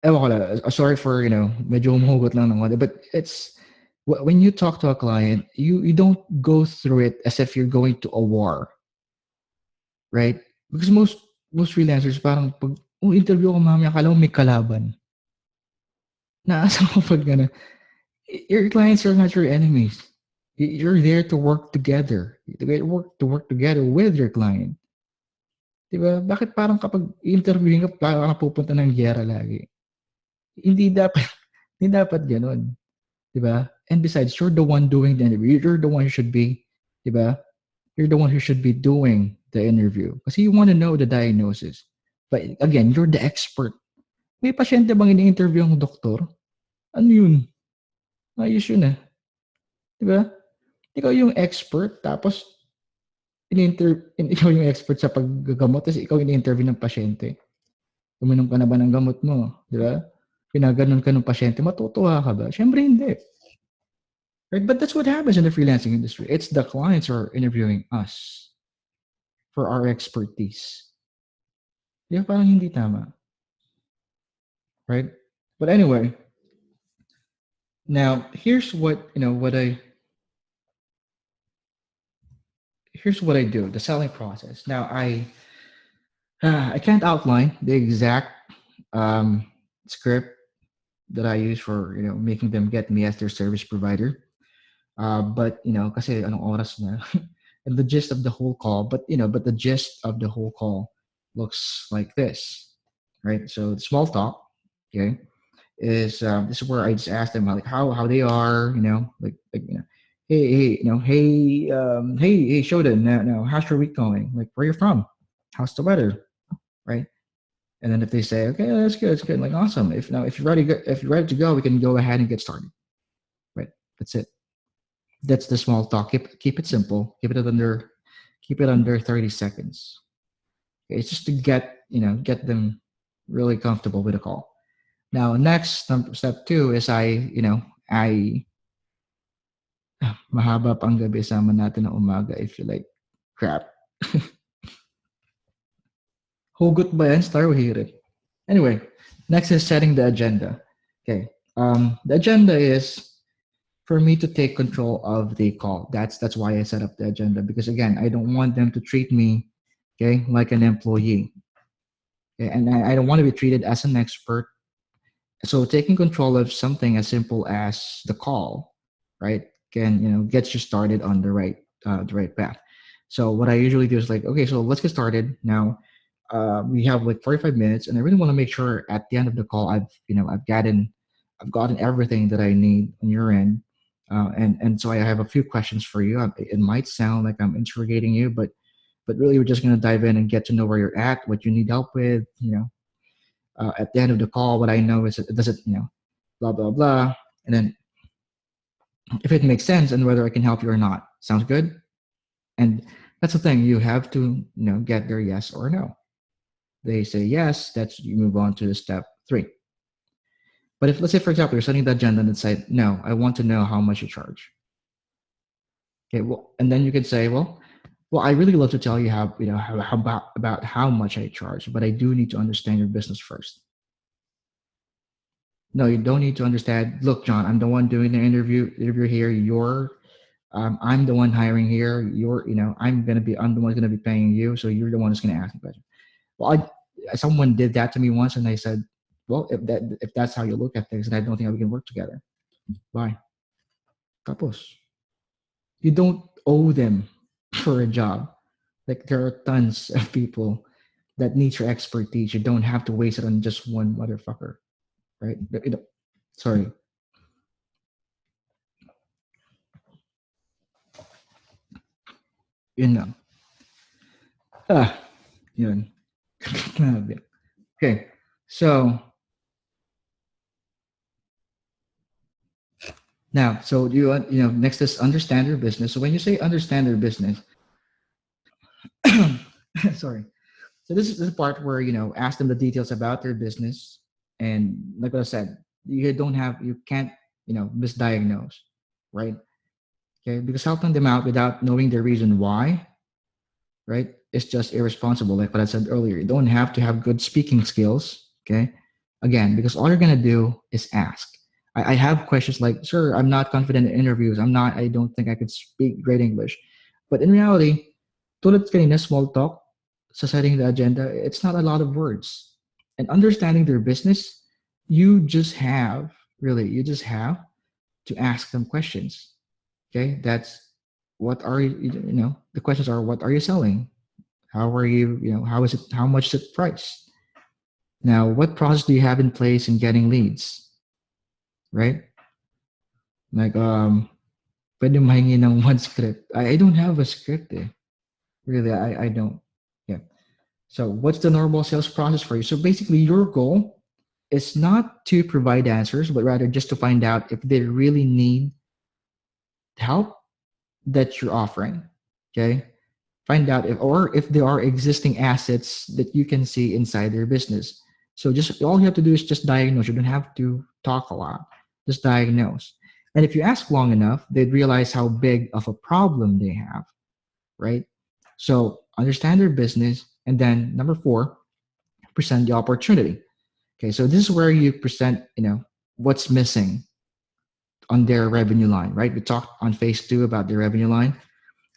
A: Ewan ko lang. Sorry for, medyo humuhugot lang ng konti. But it's, when you talk to a client, you don't go through it as if you're going to a war. Right? Because most freelancers, parang pag interview ko mamaya, akala mo may kalaban. Naasa ko pag gano'n. Your clients are not your enemies. You're there to work together. To work together with your client. Diba? Bakit parang kapag interviewing ka, parang pupunta ng giyera lagi? Hindi dapat, hindi dapat ganun. Diba? And besides, you're the one doing the interview. You're the one who should be, diba? You're the one who should be doing the interview. Kasi you want to know the diagnosis. But again, you're the expert. May pasyente bang ini-interview ang doktor? Ano yun? Ayos yun eh. Diba? Ikaw yung expert, tapos ikaw yung expert sa paggagamot, tapos ikaw ini-interview ng pasyente. Uminom ka na ba ng gamot mo? Diba? Pinaganon ka ng pasyente, matutuwa ka ba? Siyempre hindi. Right? But that's what happens in the freelancing industry. It's the clients who are interviewing us for our expertise. Di ba parang hindi tama? Right? But anyway, now here's what I do, the selling process. Now I can't outline the exact script that I use for making them get me as their service provider. But kasi anong oras na, and the gist of the whole call. But the gist of the whole call looks like this, right? So the small talk, okay, is this is where I just ask them like how they are, hey Shodan, now how's your week going? Like where you're from? How's the weather? Right? And then if they say, okay, that's good, it's good, like awesome. If you're ready, to go, we can go ahead and get started. Right? That's it. That's the small talk. Keep it simple. Keep it under 30 seconds. Okay, it's just to get them really comfortable with the call. Now, next step 2 is mahaba pang gabi, sama natin ng umaga if you like crap. Hugot ba yan? Star hirit. Anyway, next is setting the agenda. Okay. The agenda is for me to take control of the call. That's why I set up the agenda, because again, I don't want them to treat me, okay, like an employee. Okay? And I don't want to be treated as an expert. So taking control of something as simple as the call, right, can get you started on the right path. So what I usually do is like, okay, so let's get started now. We have like 45 minutes, and I really want to make sure at the end of the call I've gotten everything that I need on your end. And so I have a few questions for you. It might sound like I'm interrogating you, but really we're just going to dive in and get to know where you're at, what you need help with. At the end of the call, what I know is does it blah blah blah, and then if it makes sense and whether I can help you or not. Sounds good? And that's the thing. You have to get their yes or no. They say yes. You move on to step 3. But if, let's say, for example, you're setting the agenda and say, no, I want to know how much you charge. Okay, well, and then you could say, well, I really love to tell you how, how about how much I charge, but I do need to understand your business first. No, you don't need to understand. Look, John, I'm the one doing the interview here. I'm the one hiring here. I'm the one gonna be paying you. So you're the one who's gonna ask me questions. Well, someone did that to me once, and I said, well, if that's how you look at things, then I don't think we can work together. Bye. Tapos. You don't owe them for a job. Like there are tons of people that need your expertise. You don't have to waste it on just one motherfucker, right? Sorry. Yun lang. Ah, yun. Okay. So now, so next is understand your business. So when you say understand their business, sorry. So this is the part where ask them the details about their business, and like what I said, you can't misdiagnose, right? Okay, because helping them out without knowing the reason why, right, is just irresponsible. Like what I said earlier, you don't have to have good speaking skills. Okay, again, because all you're gonna do is ask. I have questions like, "Sir, I'm not confident in interviews. I don't think I could speak great English," but in reality, tulad kanina small talk, sa setting the agenda, it's not a lot of words. And understanding their business, you just have to ask them questions. Okay, that's what are the questions are, what are you selling? How are you, how is it, how much is it priced? Now, what process do you have in place in getting leads, right? Like, pwede mahingi ng one script. I don't have a script eh. Really, I don't. Yeah. So what's the normal sales process for you? So basically your goal is not to provide answers, but rather just to find out if they really need help that you're offering. Okay. Find out if there are existing assets that you can see inside their business. So just all you have to do is just diagnose. You don't have to talk a lot. Just diagnose. And if you ask long enough, they'd realize how big of a problem they have, right? So understand their business. And then number 4, present the opportunity. Okay, so this is where you present, what's missing on their revenue line, right? We talked on phase 2 about the revenue line.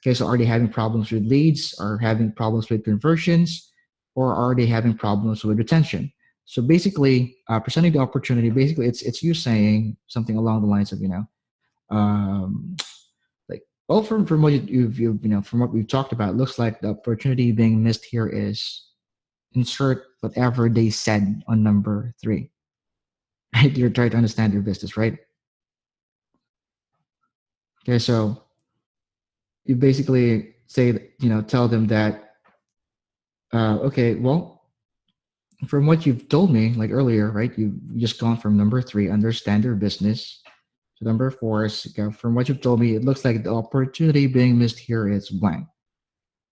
A: Okay, so are they having problems with leads, or having problems with conversions, or are they having problems with retention? So basically, presenting the opportunity, basically it's you saying something along the lines of, um, like, well, from what from what we've talked about, it looks like the opportunity being missed here is insert whatever they said on number 3. Right? You're trying to understand your business, right? Okay, so you basically say, tell them that, okay, well, from what you've told me, like earlier, right? You've just gone from number 3, understand your business, to number 4 is, from what you've told me, it looks like the opportunity being missed here is blank.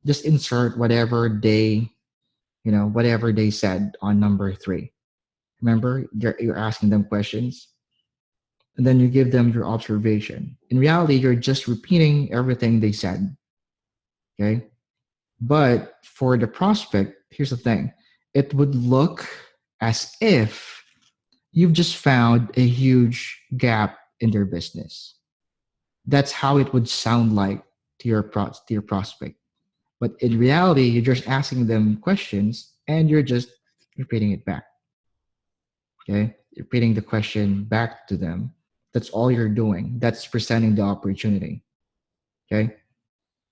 A: Just insert whatever they said on number 3. Remember, you're asking them questions, and then you give them your observation. In reality, you're just repeating everything they said. Okay. But for the prospect, here's the thing, it would look as if you've just found a huge gap in their business. That's how it would sound like to your prospect. But in reality, you're just asking them questions and you're just repeating it back. Okay? Repeating the question back to them. That's all you're doing. That's presenting the opportunity. Okay?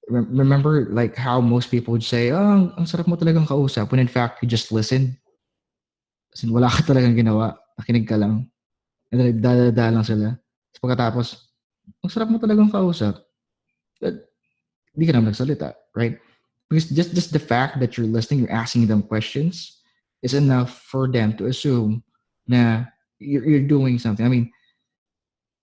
A: Remember, like, how most people would say, oh, ang sarap mo talagang kausap, when in fact you just listen. Kasi wala ka talagang ginawa. Nakinig ka lang. And then nagdadada lang sila. Tapos pagkatapos, ang sarap mo talagang kausap. But hindi ka naman nagsalita, right? Because just the fact that you're listening, you're asking them questions, is enough for them to assume na you're doing something. I mean,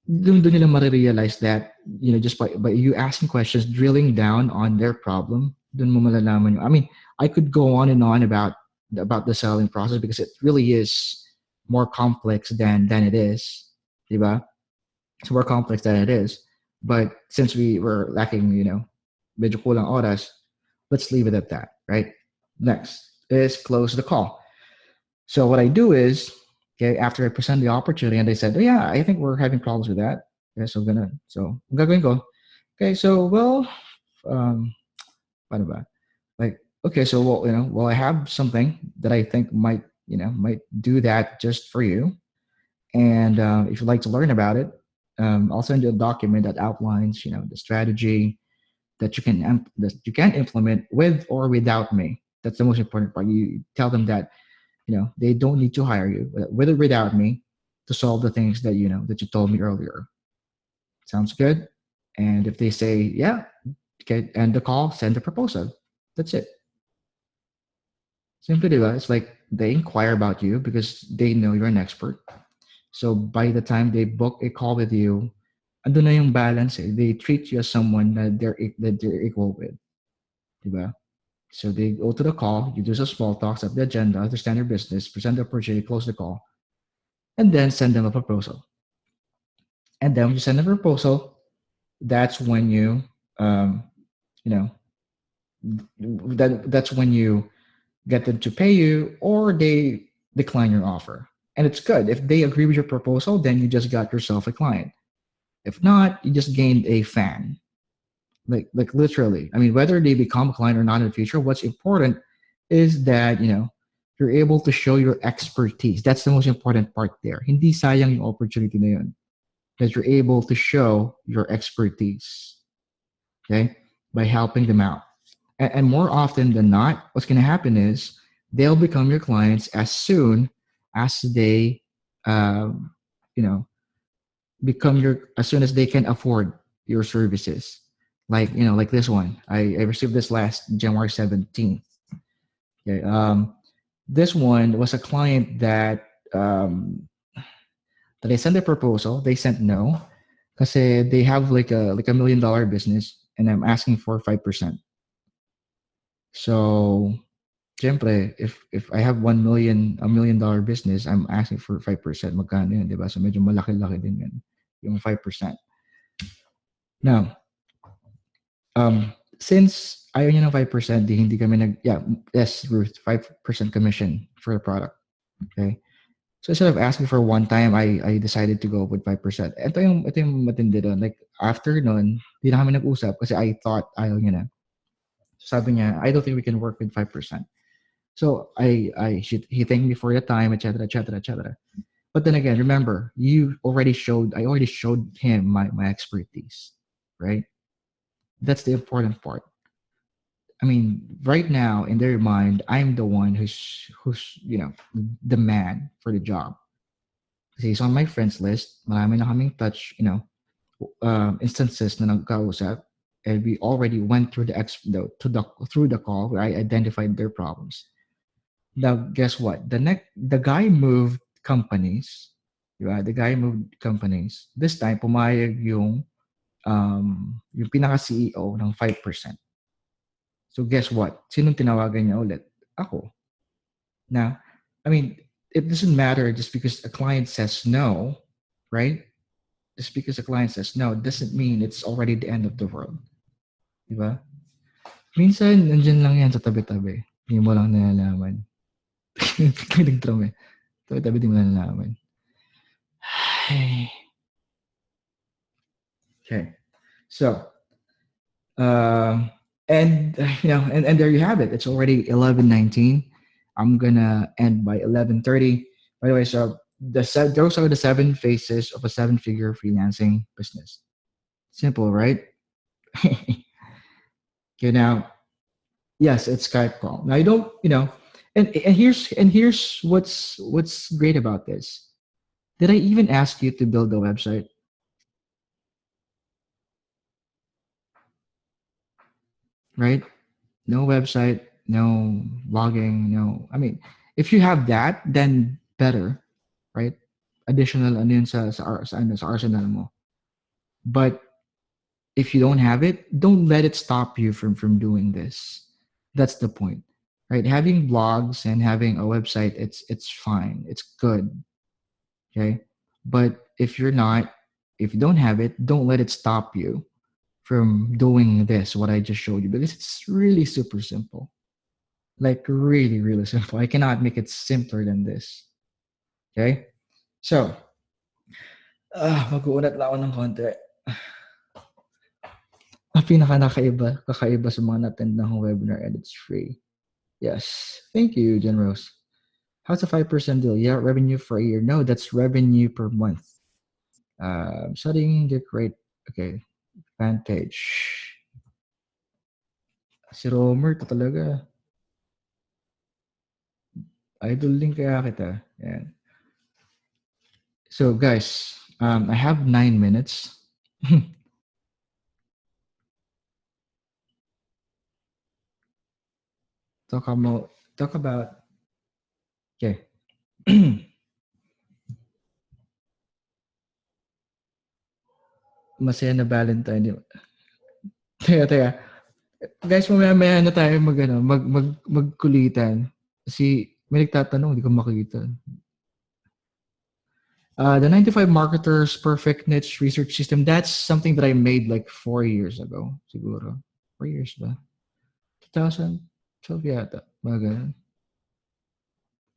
A: doon nila marirealize that, just by you asking questions, drilling down on their problem, doon mo malalaman. I mean, I could go on and on about the selling process, because it really is more complex than it is, diba? It's more complex than it is. But since we were lacking, medyo kulang oras, let's leave it at that, right? Next is close the call. So what I do is, okay, after I present the opportunity and they said, oh, yeah, I think we're having problems with that. Okay, I'm gagawin ko. Okay, so well, um, paano ba? Like, okay, so well, I have something that I think might do that just for you. And if you'd like to learn about it, I'll send you a document that outlines, the strategy that you can implement with or without me. That's the most important part. You tell them that they don't need to hire you with or without me to solve the things that you told me earlier. Sounds good? And if they say yeah, okay, end the call, send the proposal. That's it. Simply, diba? It's like they inquire about you because they know you're an expert. So by the time they book a call with you, andun na yung balance eh. They treat you as someone that they're equal with. Diba? So they go to the call, you do some small talks, up the agenda, understand your business, present the opportunity, close the call, and then send them a proposal. And then when you send them a proposal, that's when um, you know, that's when you get them to pay you or they decline your offer. And it's good. If they agree with your proposal, then you just got yourself a client. If not, you just gained a fan. Like literally. I mean, whether they become a client or not in the future, what's important is that, you're able to show your expertise. That's the most important part there. Hindi sayang yung opportunity na yun. That you're able to show your expertise, okay, by helping them out. And more often than not, what's going to happen is they'll become your clients as soon as they, um, you know, as soon as they can afford your services. Like this one. I received this last January 17th. Okay. This one was a client that I sent a proposal. They sent no because they have like a $1 million business and I'm asking for 5%. So, siyempre, if I have a $1 million business, I'm asking for 5%. Magkano yun, di ba? So medyo malaki-laki din yun, yung 5%. Now, since ayaw niya ng 5%, hindi kami yes, Ruth, 5% commission for the product. Okay? So instead of asking for one time, I decided to go with 5%. Ito yung matindi doon. Like, after nun, hindi na kami nag-usap kasi I thought ayaw niya na. Sabi niya, I don't think we can work with 5%. So he thanked me for the time, etc., etc., etc. But then again, remember, I already showed him my expertise, right? That's the important part. I mean, right now in their mind, I'm the one who's the man for the job. Kasi he's on my friends list. Marami na kaming touch, instances na nagkausap. And we already went through through the call where I identified their problems. Now, guess what? The guy moved companies. Diba? The guy moved companies. This time, pumayag yung pinaka-CEO ng 5%. So guess what? Sinong tinawagan niya ulit? Ako. Now, I mean, it doesn't matter just because a client says no, right? Just because a client says no doesn't mean it's already the end of the world. Diba? Minsan, nandiyan lang yan sa tabi-tabi. Hindi mo lang nalalaman. Nagtram eh. Tabi-tabi di mo nalalaman. Okay. So, and there you have it. It's already 11:19. I'm gonna end by 11:30. By the way, so those are the 7 phases of a 7-figure freelancing business. Simple, right? Okay, now, yes, it's Skype call. Now you don't, and here's what's great about this. Did I even ask you to build a website? Right? No website, no blogging, no. I mean, if you have that, then better, right? Additional ano yun sa arsenal mo. But if you don't have it, don't let it stop you from doing this. That's the point, right? Having blogs and having a website, it's fine, it's good. Okay. But if you're not, if you don't have it, don't let it stop you from doing this, what I just showed you, because it's really super simple. Like really, really simple. I cannot make it simpler than this. Okay. So, mag-uunat lang ako ng konti. Ang kakaiba sa mga na-attend ng webinar, and it's free. Yes. Thank you, Jen Rose. How's a 5% deal? Yeah, revenue for a year. No, that's revenue per month. Studying the great. Okay. Fan page. Si Romer to talaga. Idol din kaya kita. Yan. So guys, I have 9 minutes. Talk about okay. Masaya na Valentine. Teka. Guys, mamaya na tayo magkulitan. Kasi may nagtatanong, hindi ko makita. The 95 Marketers Perfect Niche Research System, that's something that I made like 4 years ago, siguro. 4 years ba? 2012 yata. Mga ganun.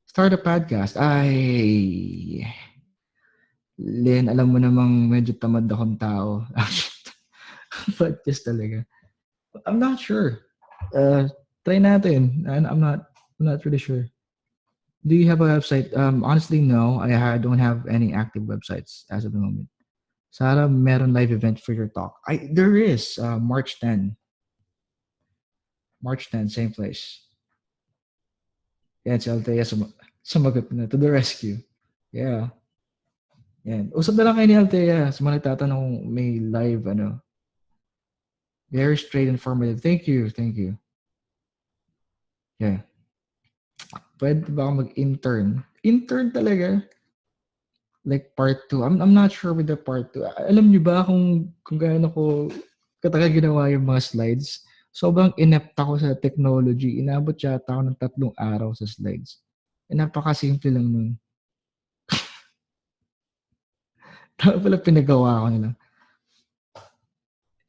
A: Start a podcast. Ay, Len, alam mo namang medyo tamad akong tao. Podcast talaga. I'm not sure. Try natin. I'm not really sure. Do you have a website? Honestly, no. I don't have any active websites as of the moment. Sana meron live event for your talk. There is March 10. March 10, same place. Yan, si Althea sumagot na to the rescue. Yeah. Yan. Usap na lang kayo ni Althea. Sa mga nagtatanong kung may live, very straight, informative. Thank you. Yeah. Pwede ba ako mag-intern? Intern talaga? Like part 2. I'm not sure with the part 2. Alam niyo ba kung gaano ko katagal ginawa yung mga slides? Sobrang inept ako sa technology. Inabot yata ako ng 3 araw sa slides. Napakasimple lang nun. Tama pala pinagawa ko nila.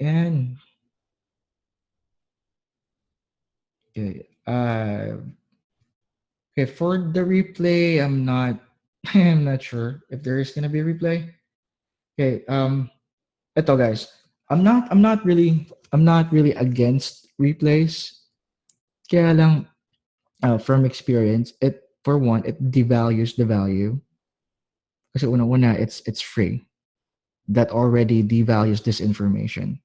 A: Yan. Okay. Okay, for the replay, I'm not sure if there is gonna be a replay. Okay, ito guys, I'm not really against replays. Kaya lang, from experience, it devalues the value. Kasi una, it's free. That already devalues this information.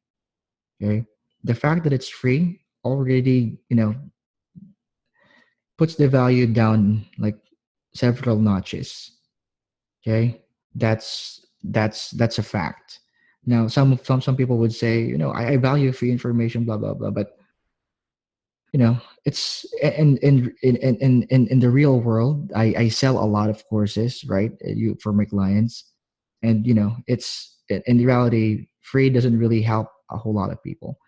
A: Okay, the fact that it's free already, puts the value down like several notches. Okay, that's a fact. Now, some people would say, I value free information, blah blah blah, but it's in the real world. I sell a lot of courses, right? For my clients, and it's in reality, free doesn't really help a whole lot of people,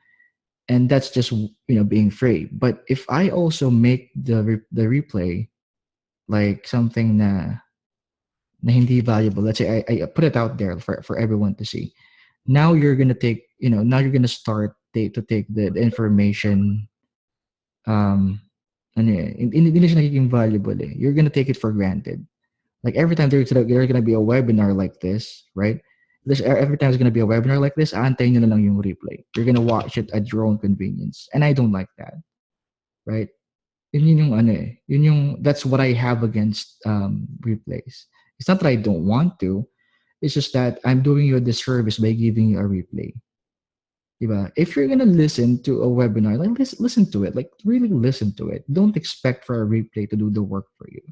A: and that's just being free. But if I also make the replay like something na hindi valuable, let's say I put it out there for everyone to see. Now you're gonna take, now you're gonna start to take the information, hindi na siya nagiging valuable eh. You're gonna take it for granted. Like every time there's gonna be a webinar like this, right? Every time there's gonna be a webinar like this, aantayin nyo na lang yung replay. You're gonna watch it at your own convenience. And I don't like that, right? That's what I have against replays. It's not that I don't want to. It's just that I'm doing you a disservice by giving you a replay. Diba? If you're gonna listen to a webinar, like listen to it. Like really listen to it. Don't expect for a replay to do the work for you,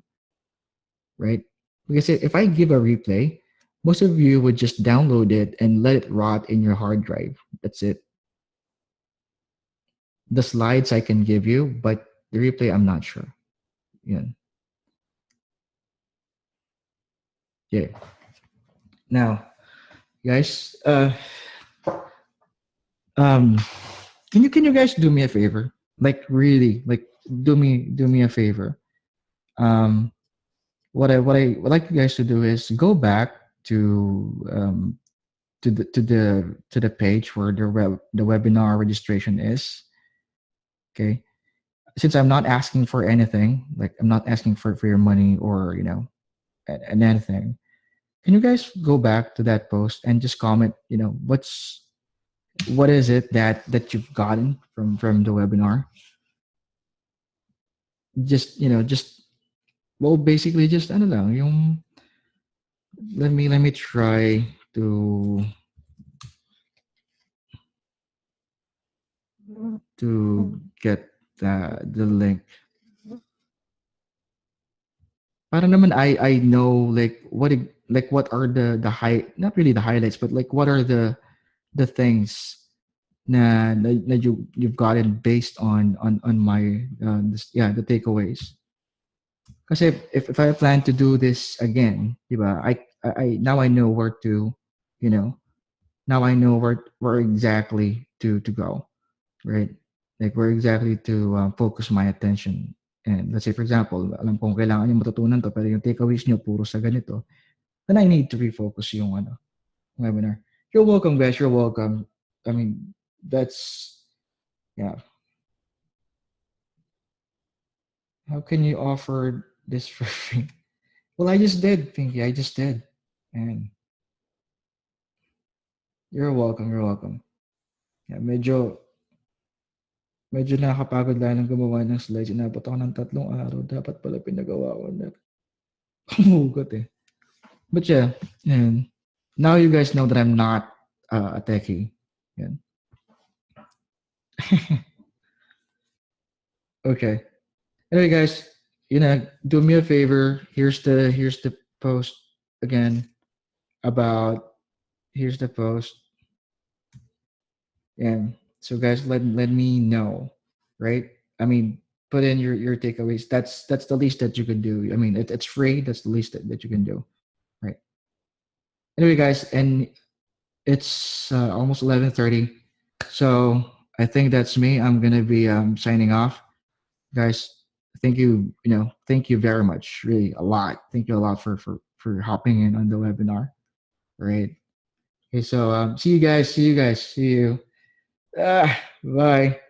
A: right? Because if I give a replay, most of you would just download it and let it rot in your hard drive. That's it. The slides I can give you, but the replay, I'm not sure. Yeah. Yeah. Now, guys, can you guys do me a favor? Like really, like do me a favor. what I would like you guys to do is go back to the page where the webinar registration is. Okay, since I'm not asking for anything, like I'm not asking for your money or and anything. Can you guys go back to that post and just comment? What is it that you've gotten from the webinar? Just well, basically just ano lang yung let me try to get the link. Para naman I know like what are the high, not really the highlights, but like what are the things na you've gotten based on my the takeaways. Because if I plan to do this again, diba, I now I know where to, you know, now I know where exactly to go, right? Like where exactly to focus my attention. And let's say for example, alam kong kailangan niyo matutunan to, pero yung takeaways niyo puro sa ganito, then I need to refocus yung webinar. You're welcome, guys. You're welcome. I mean, that's yeah. How can you offer this for free? Well, I just did, Pinky. I just did. And you're welcome. You're welcome. Yeah, medyo nakakapagod lang ng gumawa ng slides. Inabot ako ng 3 araw. Dapat pala pinagawa ko na. Humugot eh. But yeah, and now you guys know that I'm not a techie. Yeah. Okay. Anyway, guys, do me a favor. Here's the post again about here's the post. And so guys, let me know, right? I mean, put in your takeaways. That's the least that you can do. I mean, it's free. That's the least that you can do, right? Anyway, guys, and it's almost 11:30, so I think that's me. I'm gonna be signing off, guys. Thank you. Thank you very much. Really, a lot. Thank you a lot for hopping in on the webinar. Right. Okay. So see you guys. See you. Bye.